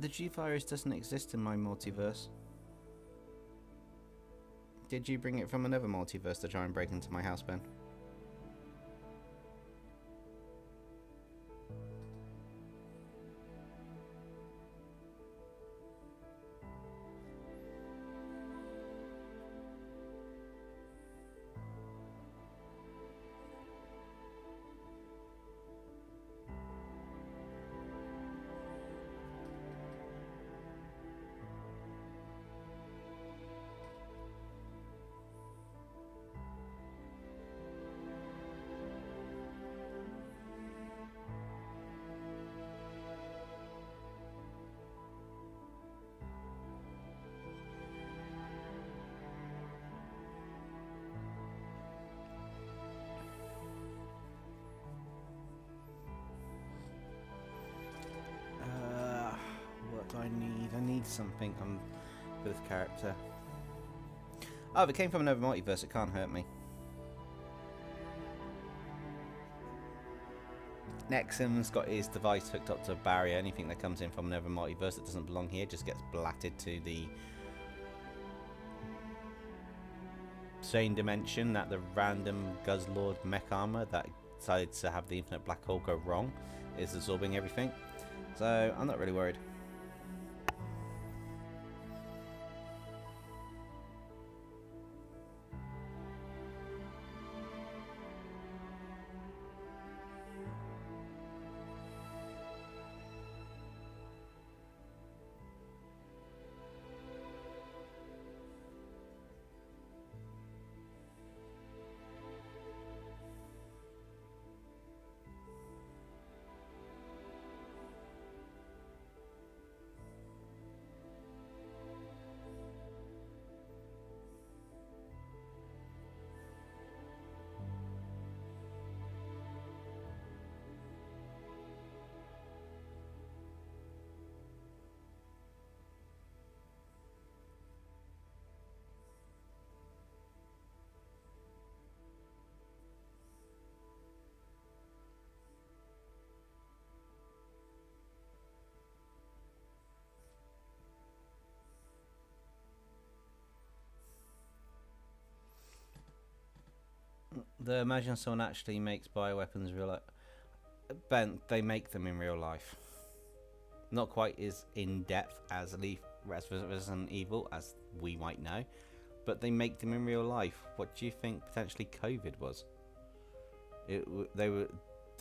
The G-Virus doesn't exist in my multiverse. Did you bring it from another multiverse to try and break into my house, Ben? What do I need? I need something for this character. Oh, if it came from another multiverse, it can't hurt me. Nexum's got his device hooked up to a barrier. Anything that comes in from another multiverse that doesn't belong here just gets blatted to the same dimension that the random Guzzlord mech armor that decided to have the infinite black hole go wrong is absorbing everything. So I'm not really worried. the Imagine Someone actually makes bioweapons real life. Ben, they make them in real life. Not quite as in depth as Resident Evil as we might know, but they make them in real life. What do you think potentially COVID was? They were,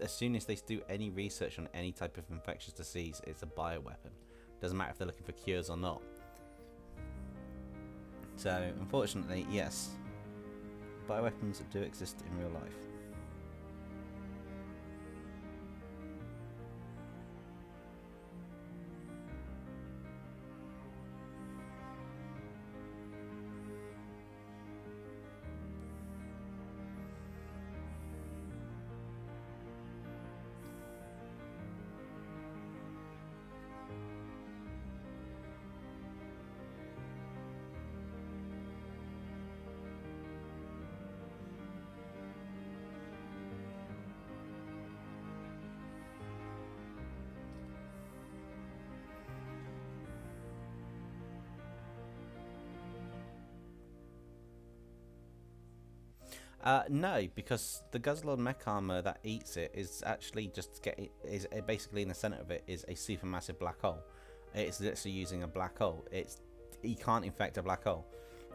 as soon as they do any research on any type of infectious disease, it's a bioweapon. Doesn't matter if they're looking for cures or not. So, unfortunately, yes, bioweapons do exist in real life. No, because the Guzzlord mech armor that eats it is actually basically in the center of it is a supermassive black hole. It's literally using a black hole. You can't infect a black hole.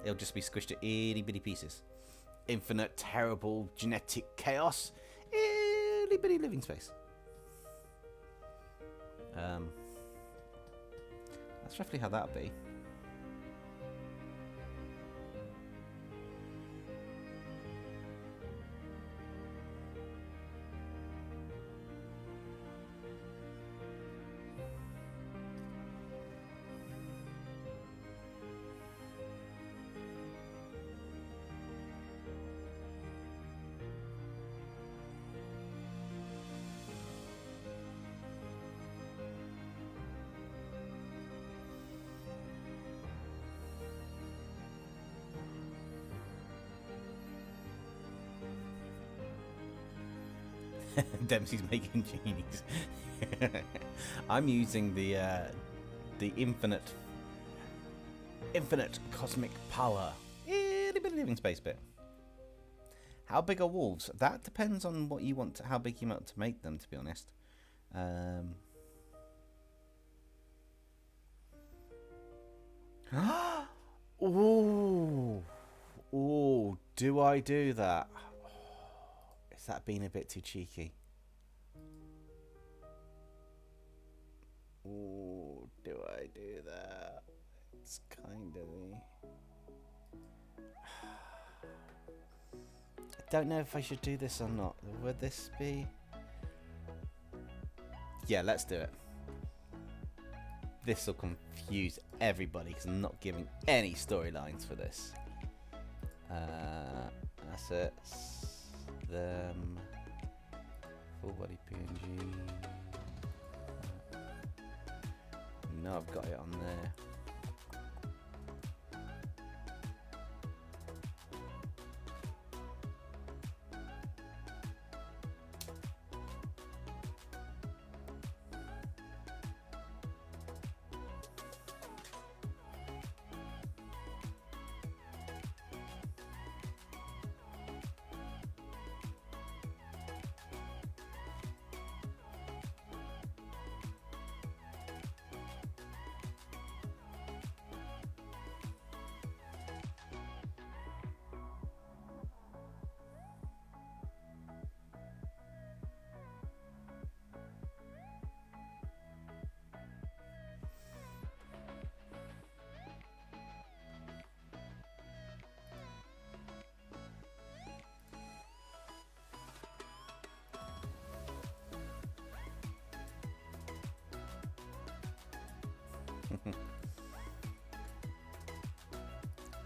It'll just be squished to itty bitty pieces. Infinite, terrible genetic chaos. Itty bitty living space. That's roughly how that'll be. Dempsey's making genies. I'm using the infinite cosmic power. Itty bitty living space bit. How big are wolves? That depends on what you want to, how big you want to make them, to be honest. Ooh, do I do that? Is that being a bit too cheeky? Ooh, do I do that? It's kind of me. I don't know if I should do this or not. Would this be? Yeah, let's do it. This will confuse everybody because I'm not giving any storylines for this. Assets. Them. Full body PNG. No, I've got it on there.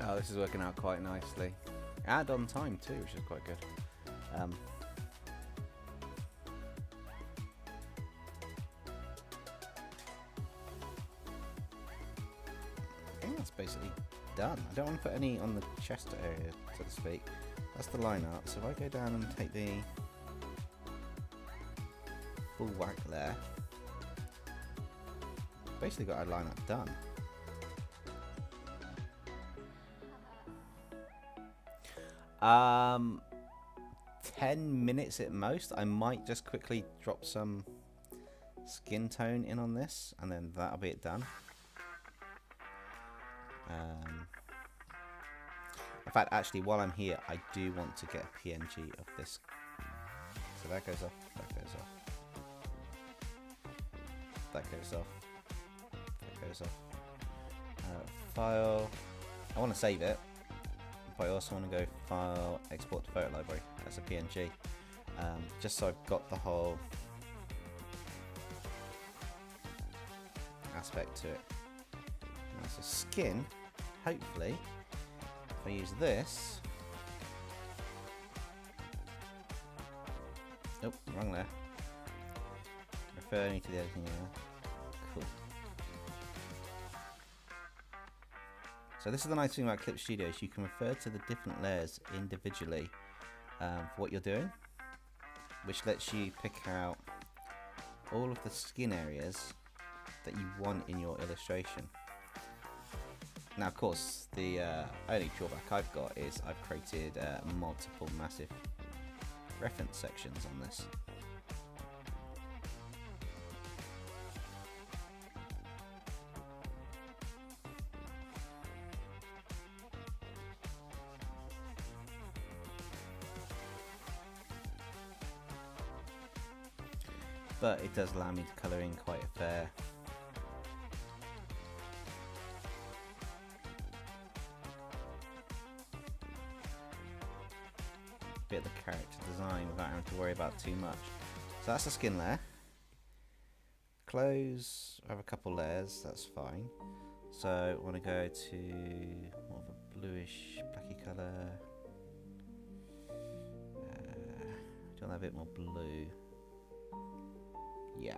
Oh, this is working out quite nicely. And on time too, which is quite good. I think that's basically done. I don't want to put any on the chest area, so to speak. That's the line art. So if I go down and take the full whack there, basically got our line art done. 10 minutes at most. I might just quickly drop some skin tone in on this, and then that'll be it done. In fact, actually, while I'm here, I do want to get a PNG of this. So that goes off, that goes off, that goes off, that goes off. File, I want to save it, but I also want to go File, Export to Photo Library as a PNG, just so I've got the whole aspect to it. Now, so skin, hopefully, if I use this, oh, wrong there, referring to the editing area, cool. So this is the nice thing about Clip Studio, is you can refer to the different layers individually for what you're doing, which lets you pick out all of the skin areas that you want in your illustration. Now, of course, the only drawback I've got is I've created multiple massive reference sections on this. But it does allow me to colour in quite a fair bit of the character design without having to worry about too much. So that's the skin layer. Clothes, I have a couple layers, that's fine. So I want to go to more of a bluish, blacky colour. Do you want a bit more blue? Yeah.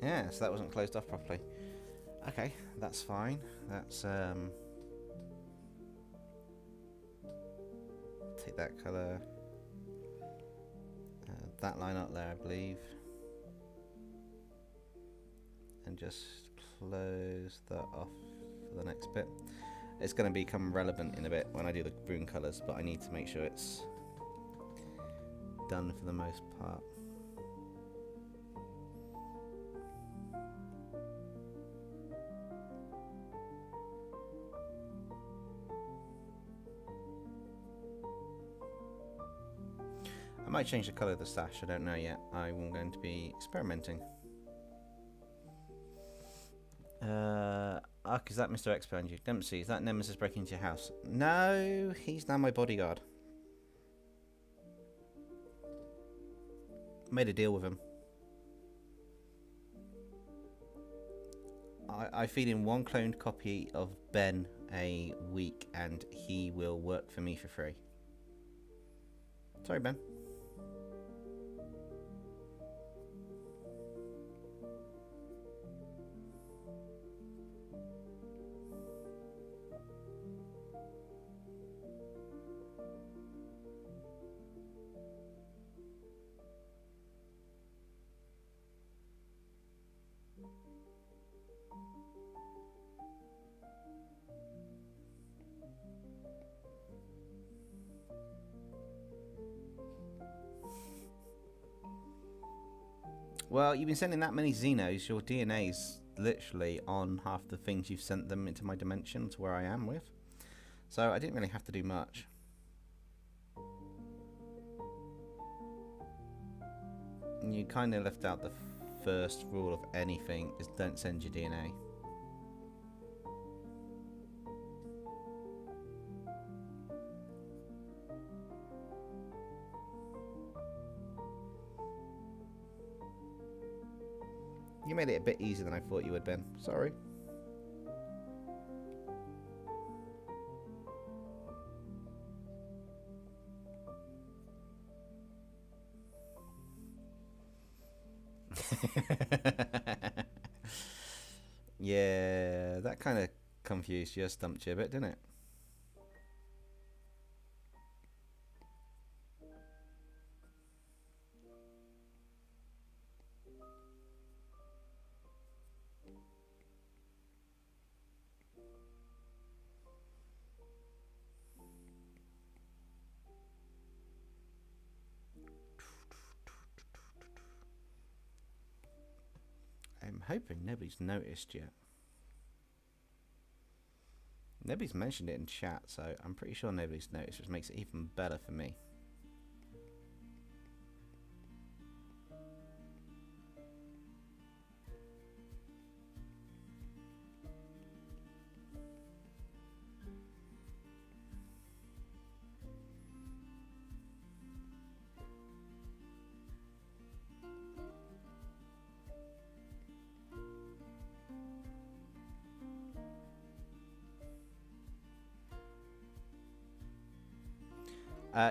Yeah, so that wasn't closed off properly. Okay, that's fine. That's take that colour, that line up there, I believe, and just close that off for the next bit. It's going to become relevant in a bit when I do the rune colours, but I need to make sure it's done for the most part. I might change the colour of the sash, I don't know yet. I'm going to be experimenting. Ark, is that Mr. X behind you? Dempsey, is that Nemesis breaking into your house? No, he's now my bodyguard. Made a deal with him. I feed in one cloned copy of Ben a week and he will work for me for free. Sorry, Ben. Well, you've been sending that many Xenos, your DNA's literally on half the things you've sent them into my dimension to where I am with. So I didn't really have to do much. You kind of left out the first rule of anything, is don't send your DNA. You made it a bit easier than I thought you would, Ben. Sorry. Yeah, that kind of confused you, stumped you a bit, didn't it? I'm hoping nobody's noticed yet. Nobody's mentioned it in chat, so I'm pretty sure nobody's noticed, which makes it even better for me.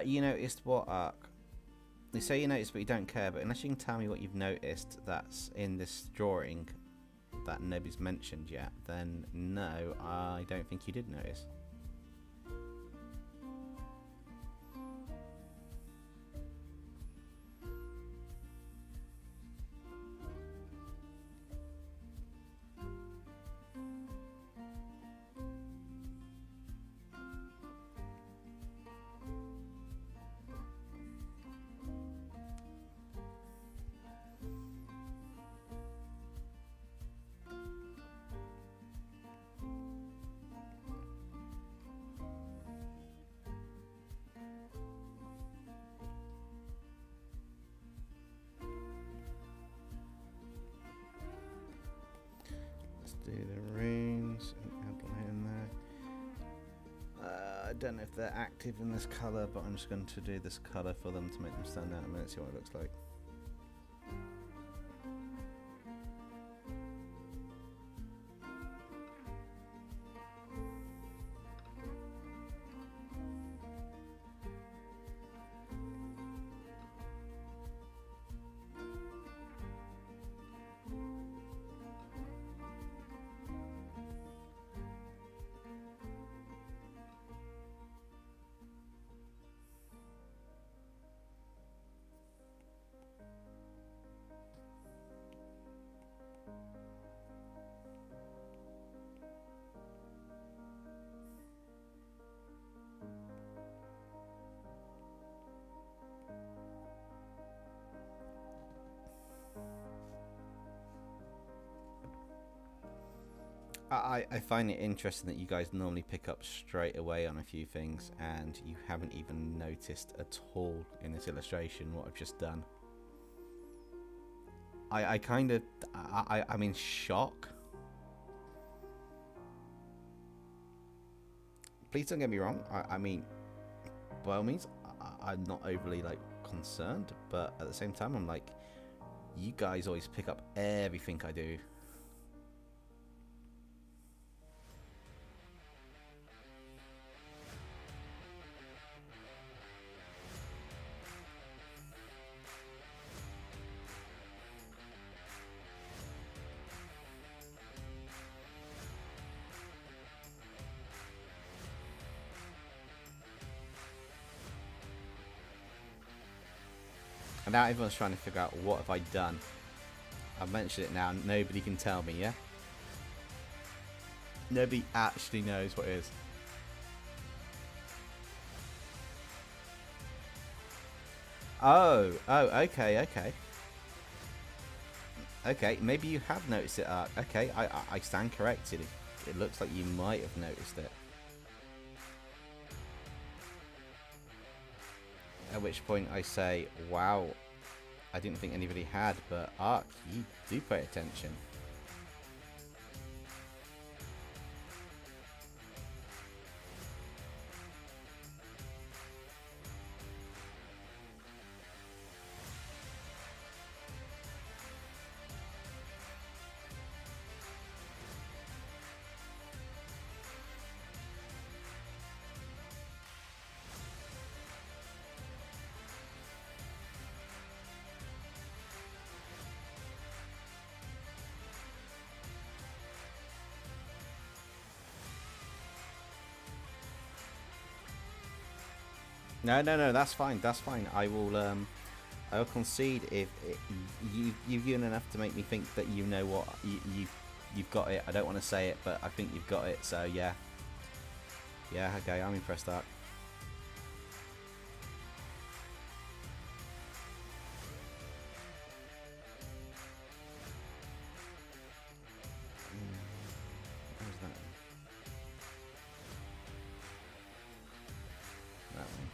You noticed what, Ark? You say you noticed but you don't care, but unless you can tell me what you've noticed that's in this drawing that nobody's mentioned yet, then no, I don't think you did notice. Do the runes and add light in there. I don't know if they're active in this colour, but I'm just going to do this colour for them to make them stand out a minute, see what it looks like. I find it interesting that you guys normally pick up straight away on a few things, and you haven't even noticed at all in this illustration what I've just done. I'm in shock. Please don't get me wrong. I mean, by all means, I'm not overly like concerned, but at the same time, I'm like, you guys always pick up everything I do. And now everyone's trying to figure out what have I done. I've mentioned it now, nobody can tell me, yeah? Nobody actually knows what it is. Oh, okay. Okay, maybe you have noticed it, Ark. Okay, I stand corrected. It looks like you might have noticed it. At which point I say, wow, I didn't think anybody had, but Ark, you do pay attention. No, no, no. That's fine. That's fine. I'll concede if you've given enough to make me think that you know what you've got it. I don't want to say it, but I think you've got it. So yeah, yeah. Okay, I'm impressed. That. Where's that? That one.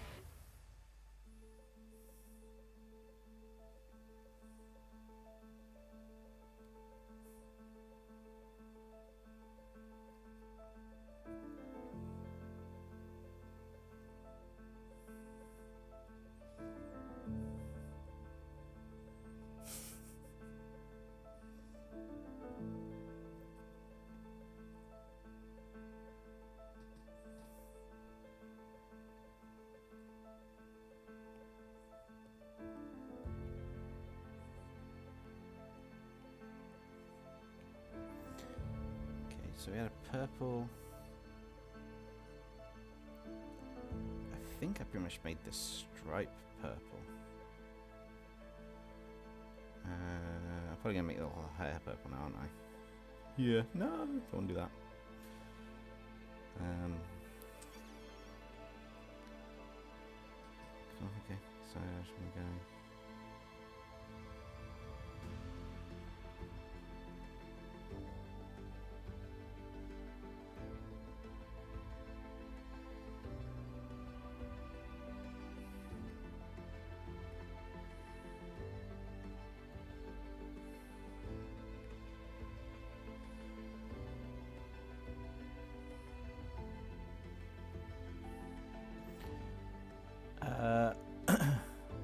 So we had a purple. I think I pretty much made the stripe purple. I'm probably gonna make the whole hair purple now, aren't I? Yeah. No, I don't want to do that. Okay. So I'm just gonna go.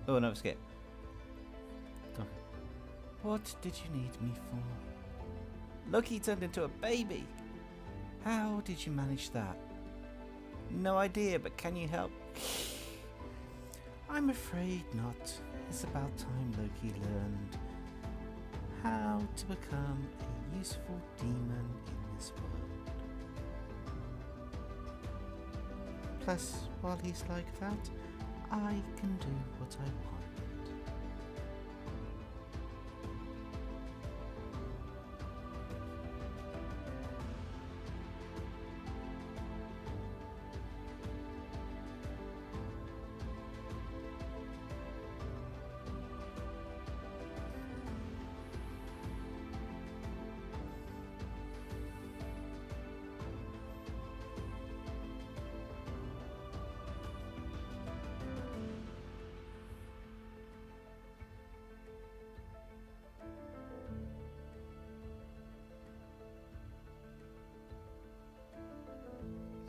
Oh, no, skip. Okay. What did you need me for? Look, he turned into a baby. How did you manage that? No idea, but can you help? I'm afraid not. It's about time Loki learned how to become a useful demon in this world. Plus, while he's like that, I can do what I want.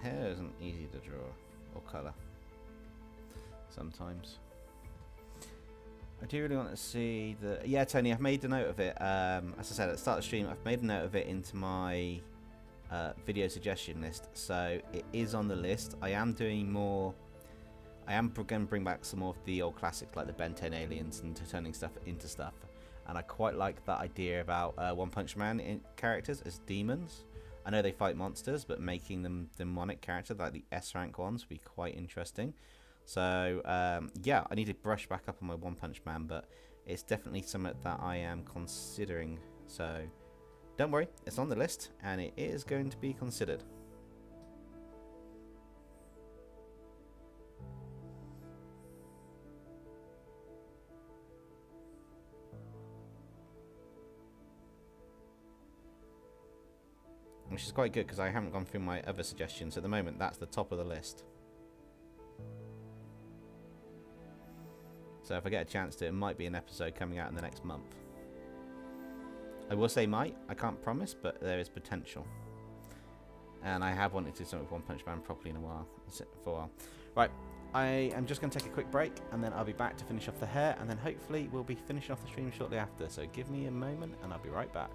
Hair isn't easy to draw or colour sometimes. I do really want to see the... Yeah, Tony, I've made a note of it. As I said at the start of the stream, I've made a note of it into my video suggestion list. So it is on the list. I am doing more... I am going to bring back some more of the old classics like the Ben 10 aliens and turning stuff into stuff. And I quite like that idea about One Punch Man characters as demons. I know they fight monsters, but making them demonic characters like the S rank ones would be quite interesting. So yeah, I need to brush back up on my One Punch Man, but it's definitely something that I am considering. So don't worry, it's on the list and it is going to be considered. Which is quite good because I haven't gone through my other suggestions. At the moment, that's the top of the list. So if I get a chance to, it might be an episode coming out in the next month. I will say might. I can't promise, but there is potential. And I have wanted to do something with One Punch Man properly in a while. For a while. Right, I am just going to take a quick break, and then I'll be back to finish off the hair, and then hopefully we'll be finishing off the stream shortly after. So give me a moment, and I'll be right back.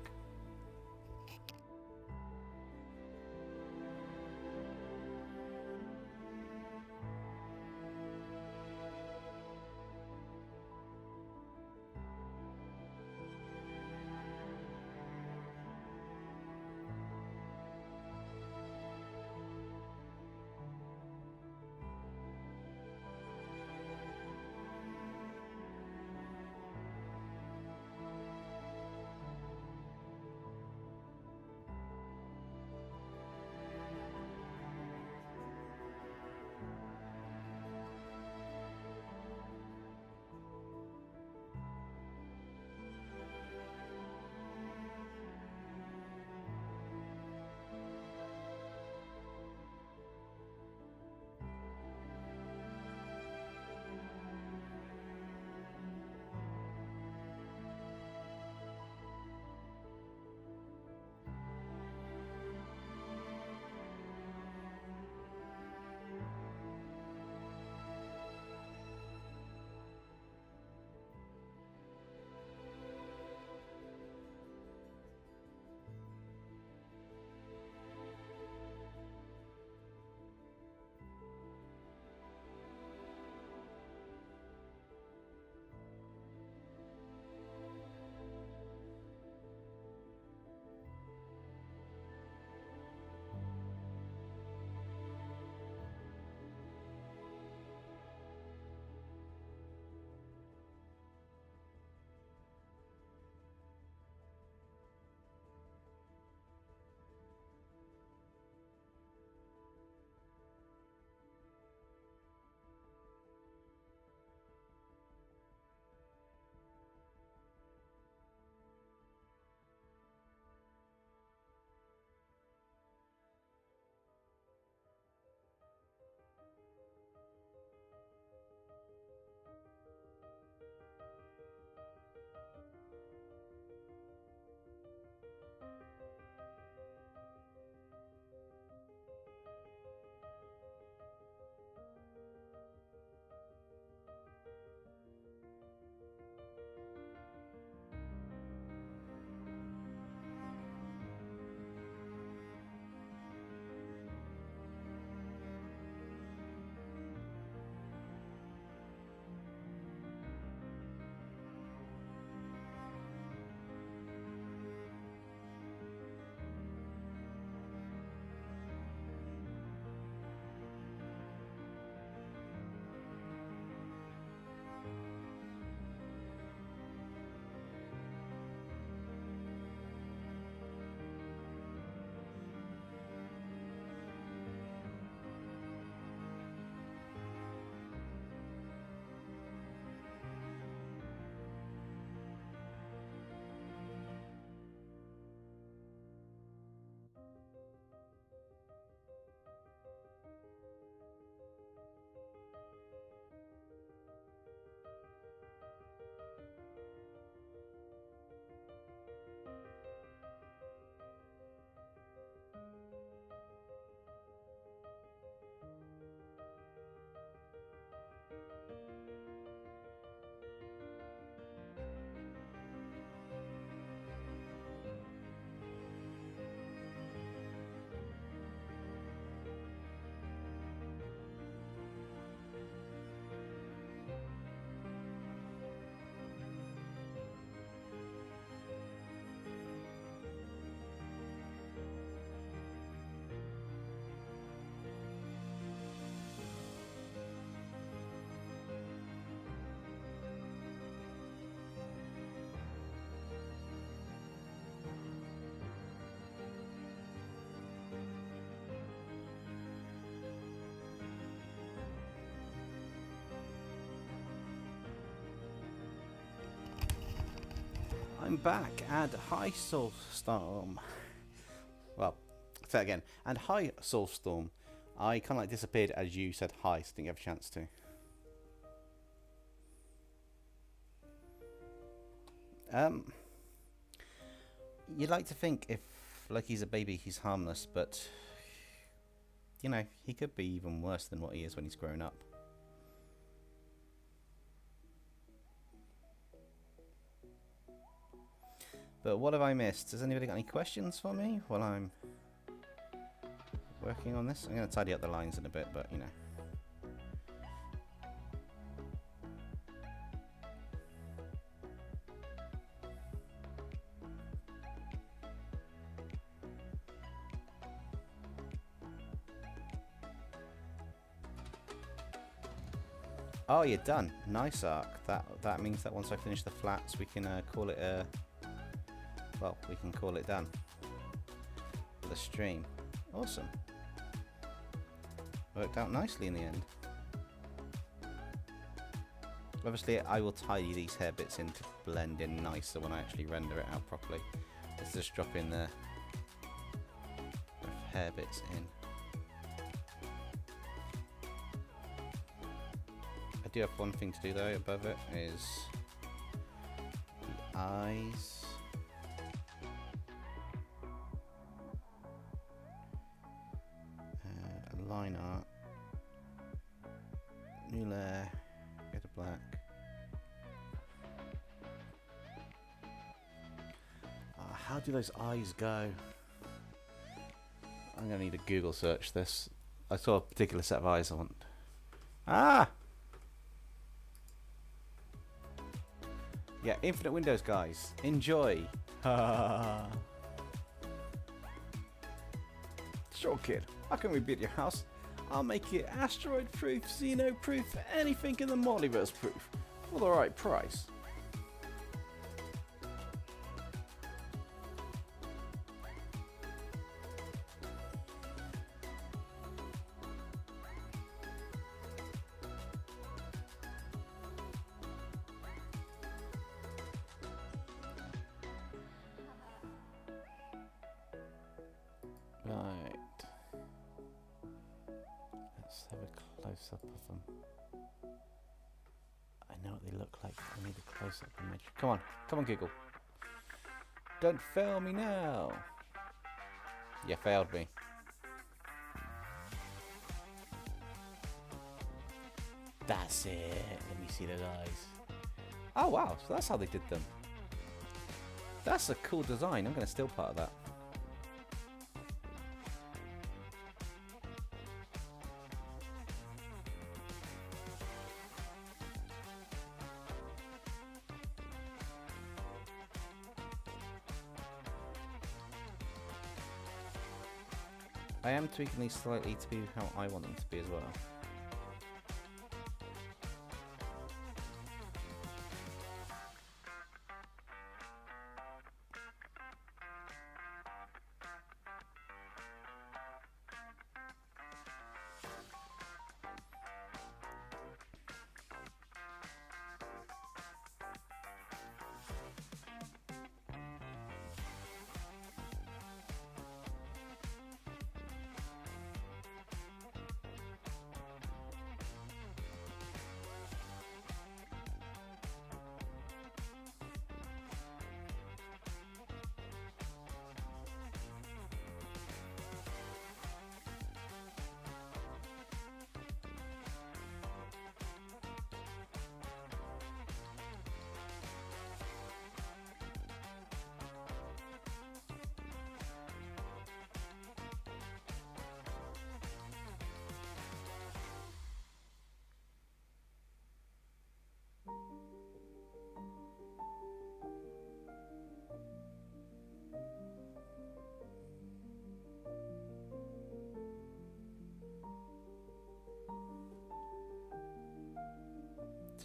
I'm back, and hi Soulstorm. Well, say it again. And hi Soulstorm. I kind of like disappeared as you said hi, so didn't have a chance to. You'd like to think if Loki's a baby, he's harmless, but you know, he could be even worse than what he is when he's grown up. But what have I missed? Has anybody got any questions for me while I'm working on this? I'm going to tidy up the lines in a bit, but you know. Oh, you're done. Nice arc. That means that once I finish the flats, we can call it a. Well, we can call it done. The stream. Awesome. Worked out nicely in the end. Obviously, I will tidy these hair bits in to blend in nicer when I actually render it out properly. Let's just drop in the hair bits in. I do have one thing to do though above it, is the eyes. Line art. New layer. Get a black. How do those eyes go? I'm gonna need to Google search this. I saw a particular set of eyes I want. Ah! Yeah, infinite windows, guys. Enjoy. Sure, kid. How can we beat your house? I'll make it asteroid proof, Xeno proof, anything in the multiverse proof, for the right price. Right. Let's have a close up of them. I know what they look like. I need a close up image. Come on Google. Don't fail me now. You failed me. That's it. Let me see those eyes. Oh wow, so that's how they did them. That's a cool design. I'm going to steal part of that. I am tweaking these slightly to be how I want them to be as well.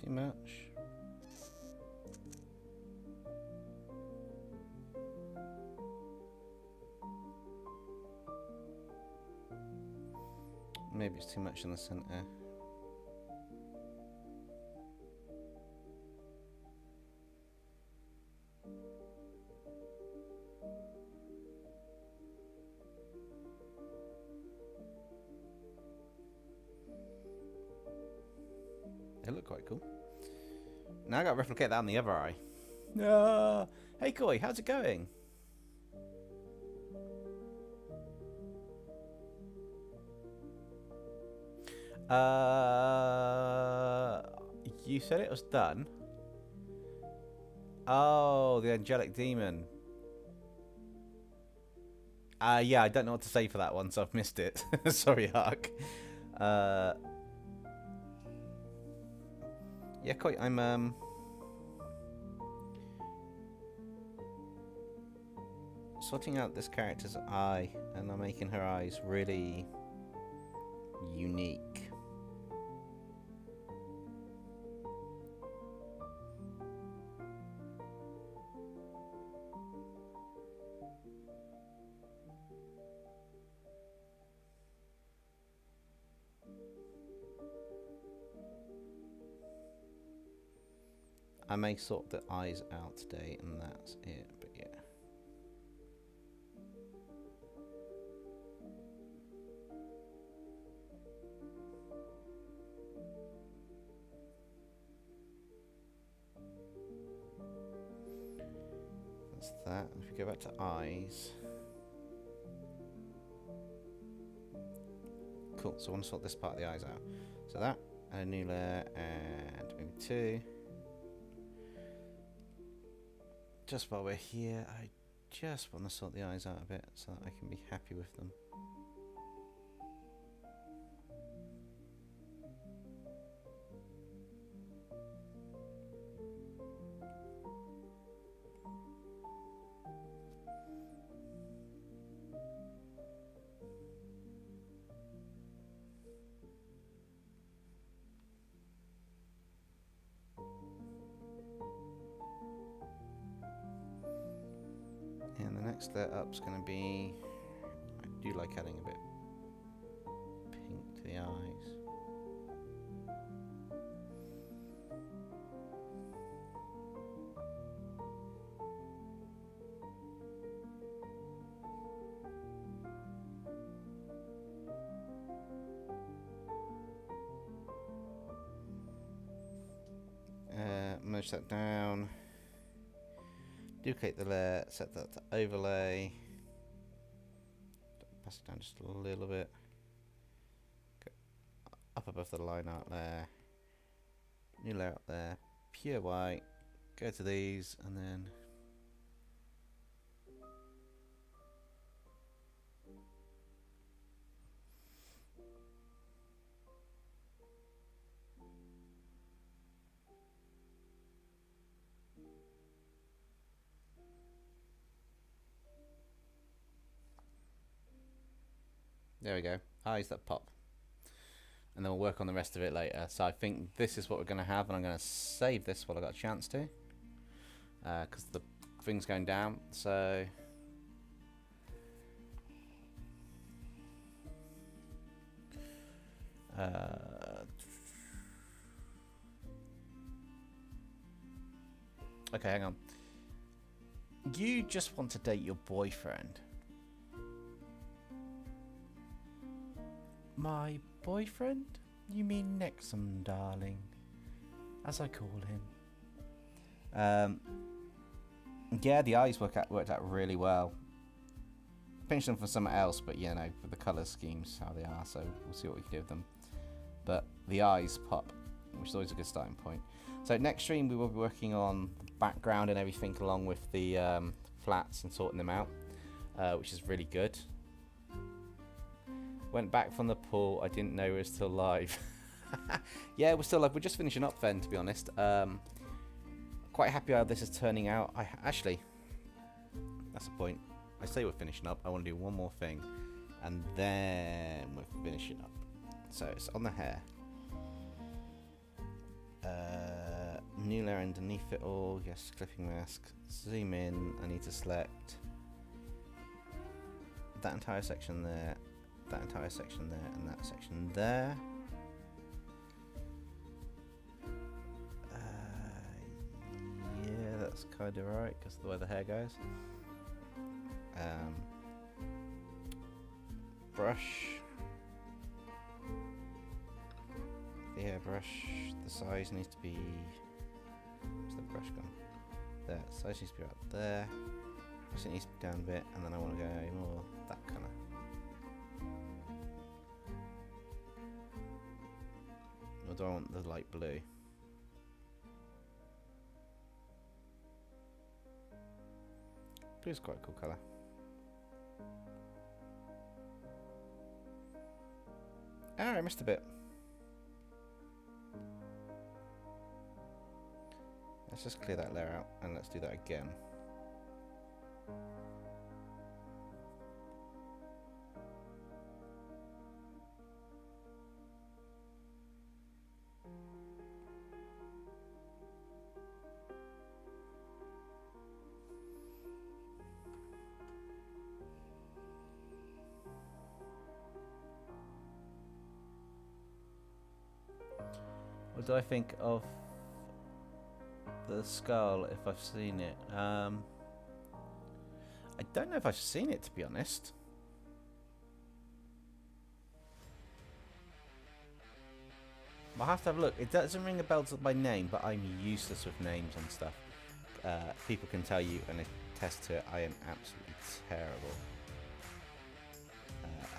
Too much. Maybe it's too much in the center. They look quite cool. Now I got to replicate that on the other eye. No. Hey Koi, how's it going? You said it was done. Oh, the angelic demon. Yeah, I don't know what to say for that one, so I've missed it. Sorry, Hark. Yeah, Koi, I'm sorting out this character's eye, and I'm making her eyes really unique. I may sort the eyes out today, and that's it, but yeah. That's that. If we go back to eyes. Cool, so I want to sort this part of the eyes out. So that, and a new layer, and maybe two. Just while we're here, I just want to sort the eyes out a bit so that I can be happy with them. And the next layer up's going to be, I do like adding a bit pink to the eyes. Merge that down. Duplicate the layer, set that to overlay. Pass it down just a little bit. Go up above the line art layer. New layer up there. Pure white. Go to these and then there we go. Eyes that pop. And then we'll work on the rest of it later. So I think this is what we're going to have, and I'm going to save this while I got a chance to. Because the thing's going down. So okay, hang on. You just want to date your boyfriend. My boyfriend? You mean Nexum, darling, as I call him. Yeah, the eyes worked out really well. Pinched them for something else, but you know, for the colour schemes how they are, so we'll see what we can do with them. But the eyes pop, which is always a good starting point. So next stream we will be working on the background and everything along with the flats and sorting them out, which is really good. Went back from the pool. I didn't know we were still live. Yeah, we're still live. We're just finishing up then, to be honest. Quite happy how this is turning out. Actually, that's the point. I say we're finishing up. I want to do one more thing, and then we're finishing up. So it's on the hair. New layer underneath it all. Yes, clipping mask. Zoom in. I need to select that entire section there. That entire section there and that section there. Yeah, that's kind of right because of the way the hair goes. Brush. the airbrush. The size needs to be... Where's the brush gone? There, the size needs to be up there. It needs to be down a bit, and then I want to go more that colour. Or do I want the light blue? Blue's quite a cool colour. Ah, I missed a bit. Let's just clear that layer out and let's do that again. What do I think of the skull if I've seen it? I don't know if I've seen it, to be honest. I'll have to have a look. It doesn't ring a bell by name, but I'm useless with names and stuff. People can tell you and attest to it. I am absolutely terrible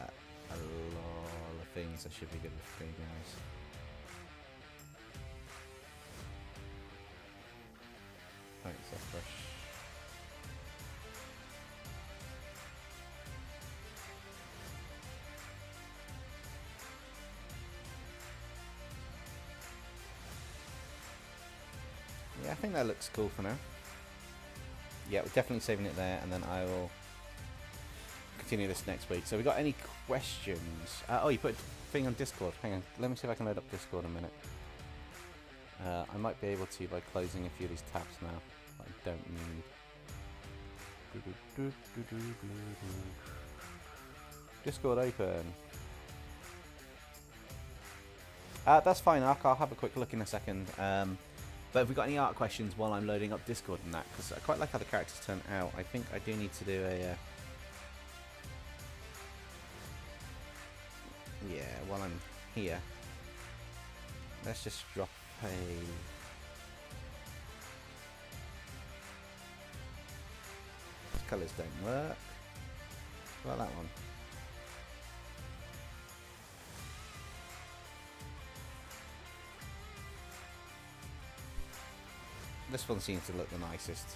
at a lot of things. I should be good with green guys. Thanks, soft brush. Yeah, I think that looks cool for now. Yeah, we're definitely saving it there, and then I will continue this next week. So we got any questions? Oh, you put a thing on Discord. Hang on, let me see if I can load up Discord in a minute. I might be able to by closing a few of these tabs now. I don't need. Discord open. That's fine, Ark. I'll have a quick look in a second. But have we got any art questions while I'm loading up Discord and that? Because I quite like how the characters turn out. I think I do need to do a... yeah, while I'm here. Let's just drop a... These colours don't work. What about that one? This one seems to look the nicest.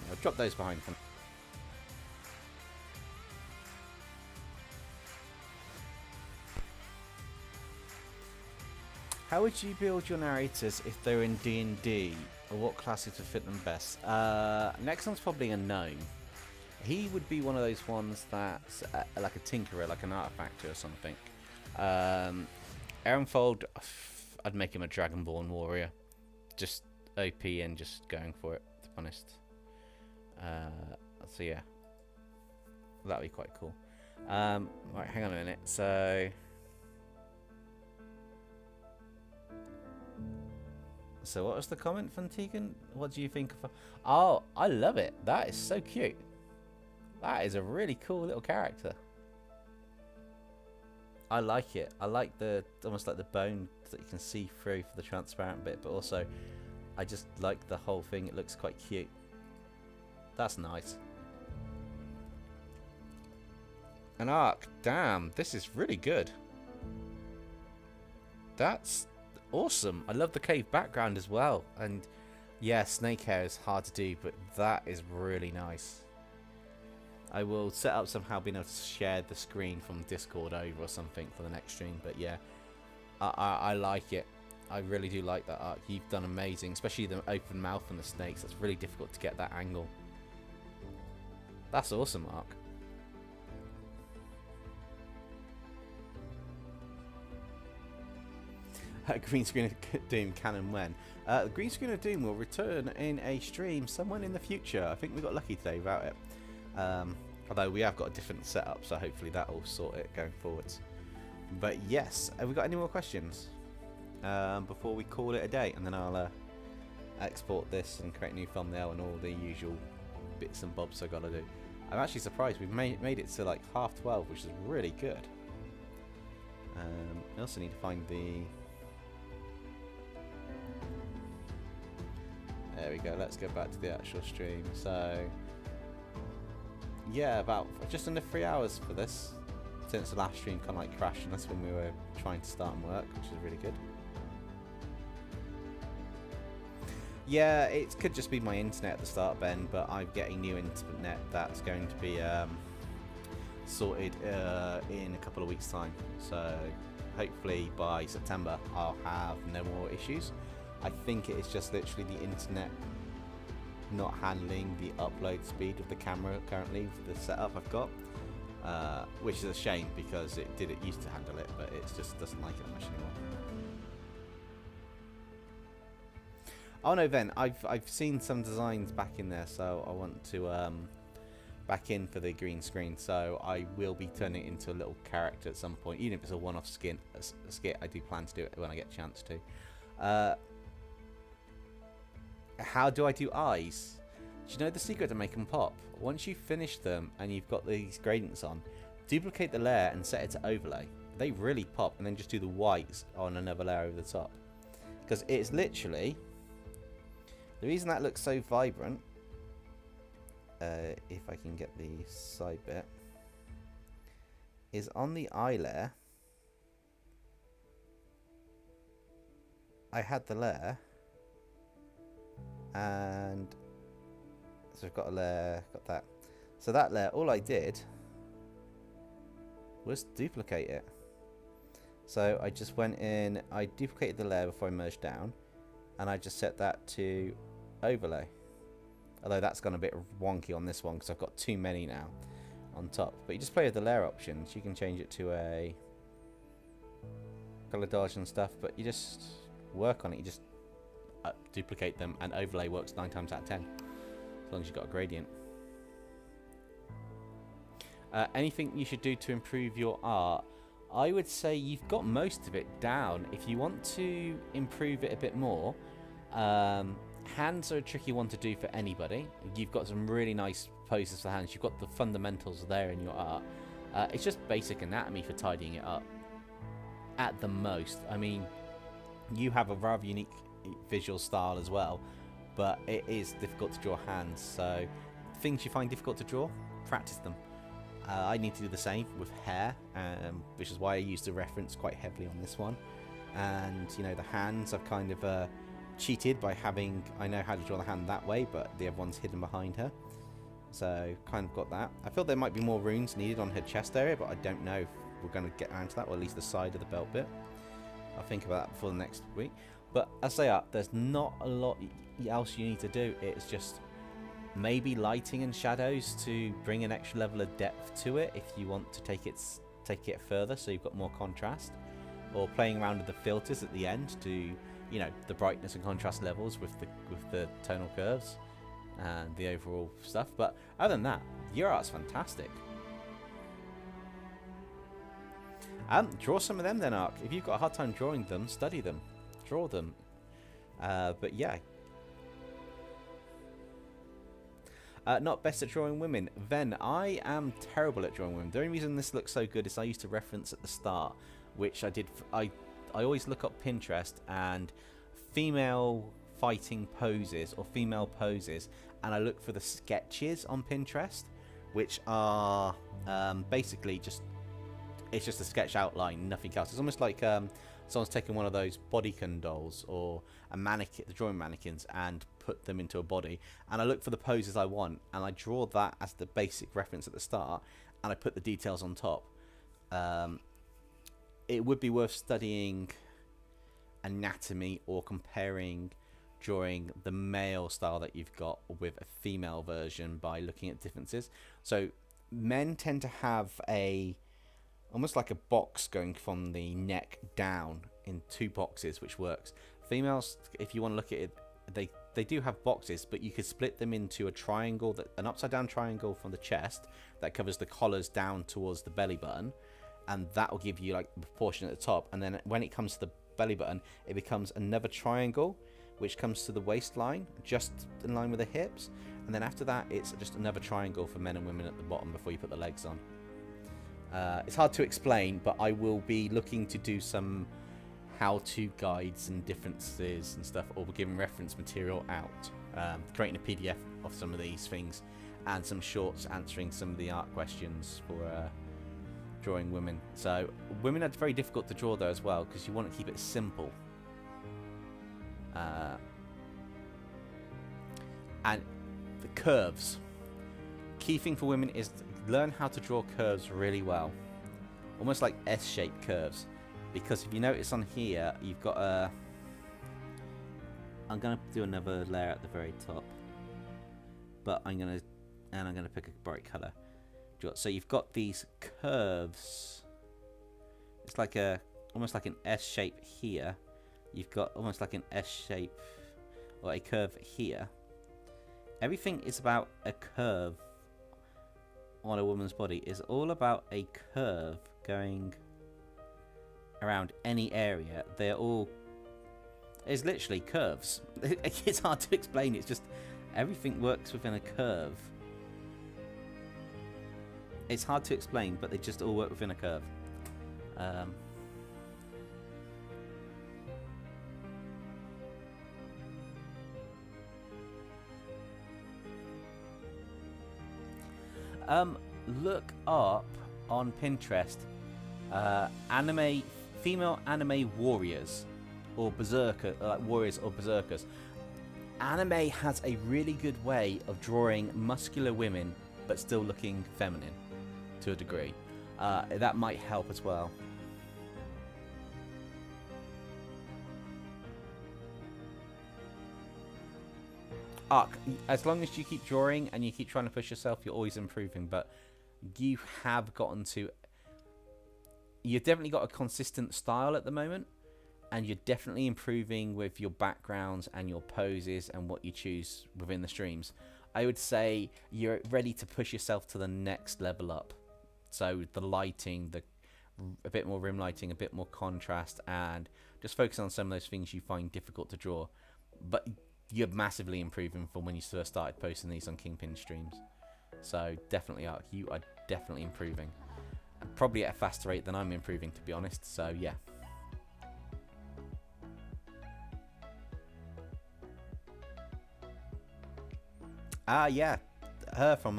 I'll drop those behind for now. How would you build your narrators if they're in D&D? Or what classes would fit them best? Next one's probably a gnome. He would be one of those ones that's like a tinkerer, like an artifactor or something. Aaronfold, I'd make him a Dragonborn warrior. Just OP and just going for it, to be honest. So yeah. That'd be quite cool. Right, hang on a minute. So what was the comment from Tegan? What do you think of... Oh, I love it. That is so cute. That is a really cool little character. I like it. I like the almost like the bone that you can see through for the transparent bit, but also I just like the whole thing. It looks quite cute. That's nice. An arc. Damn, this is really good. That's awesome. I love the cave background as well. And yeah, snake hair is hard to do, but that is really nice. I will set up somehow being able to share the screen from Discord over or something for the next stream. But yeah, I like it. I really do like that arc. You've done amazing, especially the open mouth and the snakes. That's really difficult to get that angle. That's awesome, Arc. Green Screen of Doom canon when? The Green Screen of Doom will return in a stream somewhere in the future. I think we got lucky today without it. Although we have got a different setup, so hopefully that will sort it going forwards. But yes, have we got any more questions before we call it a day? And then I'll export this and create a new thumbnail and all the usual bits and bobs I gotta do. I'm actually surprised we've made it to like 12:30, which is really good. else. I need to find the... There we go. Let's go back to the actual stream. So, yeah, about just under 3 hours for this. Since the last stream kind of like crashed, and that's when we were trying to start and work, which is really good. Yeah, it could just be my internet at the start, Ben, but I'm getting new internet that's going to be sorted in a couple of weeks' time. So hopefully by September I'll have no more issues. I think it is just literally the internet not handling the upload speed of the camera currently for the setup I've got, which is a shame because it used to handle it, but it just doesn't like it much anymore. Oh no, Ben, I've seen some designs back in there, so I want to back in for the green screen, so I will be turning it into a little character at some point, even if it's a one-off skit. I do plan to do it when I get a chance to. How do I do eyes? Do you know the secret to make them pop? Once you finish them and you've got these gradients on, duplicate the layer and set it to overlay. They really pop, and then just do the whites on another layer over the top. Because it's literally... The reason that looks so vibrant, if I can get the side bit, is on the eye layer, I had the layer, and so I've got a layer, got that. So that layer, all I did was duplicate it. So I just went in, I duplicated the layer before I merged down, and I just set that to overlay. Although that's gone a bit wonky on this one because I've got too many now on top. But you just play with the layer options. You can change it to a color dodge and stuff, but you just work on it. You just duplicate them, and overlay works 9 times out of 10 as long as you've got a gradient. Anything you should do to improve your art? I would say you've got most of it down. If you want to improve it a bit more, hands are a tricky one to do for anybody. You've got some really nice poses for hands. You've got the fundamentals there in your art. It's just basic anatomy for tidying it up at the most. I mean, you have a rather unique visual style as well, but it is difficult to draw hands. So things you find difficult to draw, practice them. I need to do the same with hair, which is why I used the reference quite heavily on this one. And you know, the hands I've kind of cheated by having, I know how to draw the hand that way, but the other one's hidden behind her. So kind of got that. I feel there might be more runes needed on her chest area, but I don't know if we're going to get around to that, or at least the side of the belt bit. I'll think about that before the next week. But as I say, there's not a lot else you need to do. It's just maybe lighting and shadows to bring an extra level of depth to it if you want to take it further, so you've got more contrast, or playing around with the filters at the end to, you know, the brightness and contrast levels with the tonal curves and the overall stuff. But other than that, your art's fantastic. Draw some of them then, Ark. If you've got a hard time drawing them, study them, draw them. But yeah. Not best at drawing women. Ven, I am terrible at drawing women. The only reason this looks so good is I used to reference at the start, which I did. I always look up Pinterest and female fighting poses or female poses, and I look for the sketches on Pinterest, which are basically just, it's just a sketch outline, nothing else. It's almost like someone's taken one of those bodycon dolls or a mannequin, the drawing mannequins, and put them into a body, and I look for the poses I want, and I draw that as the basic reference at the start, and I put the details on top. It would be worth studying anatomy or comparing drawing the male style that you've got with a female version by looking at differences. So men tend to have almost like a box going from the neck down in 2 boxes, which works. Females, if you want to look at it, they do have boxes, but you could split them into a triangle, an upside down triangle from the chest that covers the collars down towards the belly button, and that will give you like the proportion at the top. And then when it comes to the belly button, it becomes another triangle which comes to the waistline, just in line with the hips, and then after that it's just another triangle for men and women at the bottom before you put the legs on. It's hard to explain, but I will be looking to do some how-to guides and differences and stuff, or giving reference material out, creating a PDF of some of these things, and some shorts answering some of the art questions for drawing women. So women are very difficult to draw though as well, because you want to keep it simple. And the curves. Key thing for women is learn how to draw curves really well, almost like S-shaped curves. Because if you notice on here, you've got a... I'm gonna do another layer at the very top, but I'm gonna pick a bright color. So you've got these curves. It's like almost like an S shape here. You've got almost like an S shape or a curve here. Everything is about a curve on a woman's body. It's all about a curve going around any area. They're all... It's literally curves. It's hard to explain. It's just everything works within a curve. It's hard to explain, but they just all work within a curve. Look up on Pinterest female anime warriors or berserker, warriors or berserkers. Anime has a really good way of drawing muscular women but still looking feminine to a degree. That might help as well. As long as you keep drawing and you keep trying to push yourself, you're always improving. But you have gotten to... You've definitely got a consistent style at the moment, and you're definitely improving with your backgrounds and your poses and what you choose within the streams. I would say you're ready to push yourself to the next level up. So the lighting, a bit more rim lighting, a bit more contrast, and just focus on some of those things you find difficult to draw. But you're massively improving from when you first started posting these on Kingpin streams. So definitely you are definitely improving. And probably at a faster rate than I'm improving, to be honest. So yeah. Yeah. Her from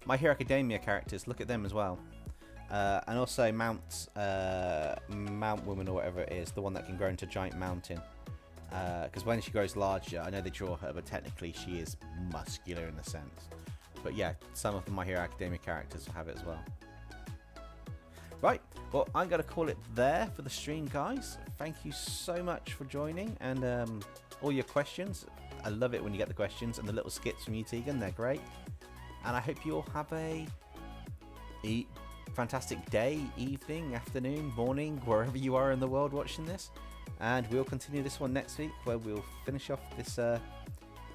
My Hero Academia characters. Look at them as well. And also Mount Woman or whatever it is. The one that can grow into a giant mountain. Because when she grows larger, I know they draw her, but technically she is muscular in a sense. But yeah, some of the My Hero Academia characters have it as well. Right, well, I'm going to call it there for the stream, guys. Thank you so much for joining and all your questions. I love it when you get the questions and the little skits from you, Tegan. They're great. And I hope you all have a fantastic day, evening, afternoon, morning, wherever you are in the world watching this. And we'll continue this one next week where we'll finish off this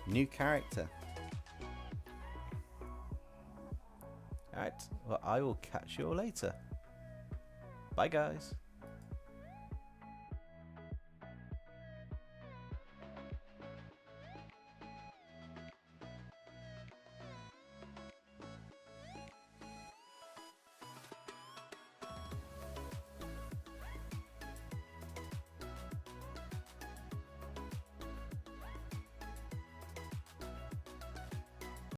new character. Alright, well, I will catch you all later. Bye, guys.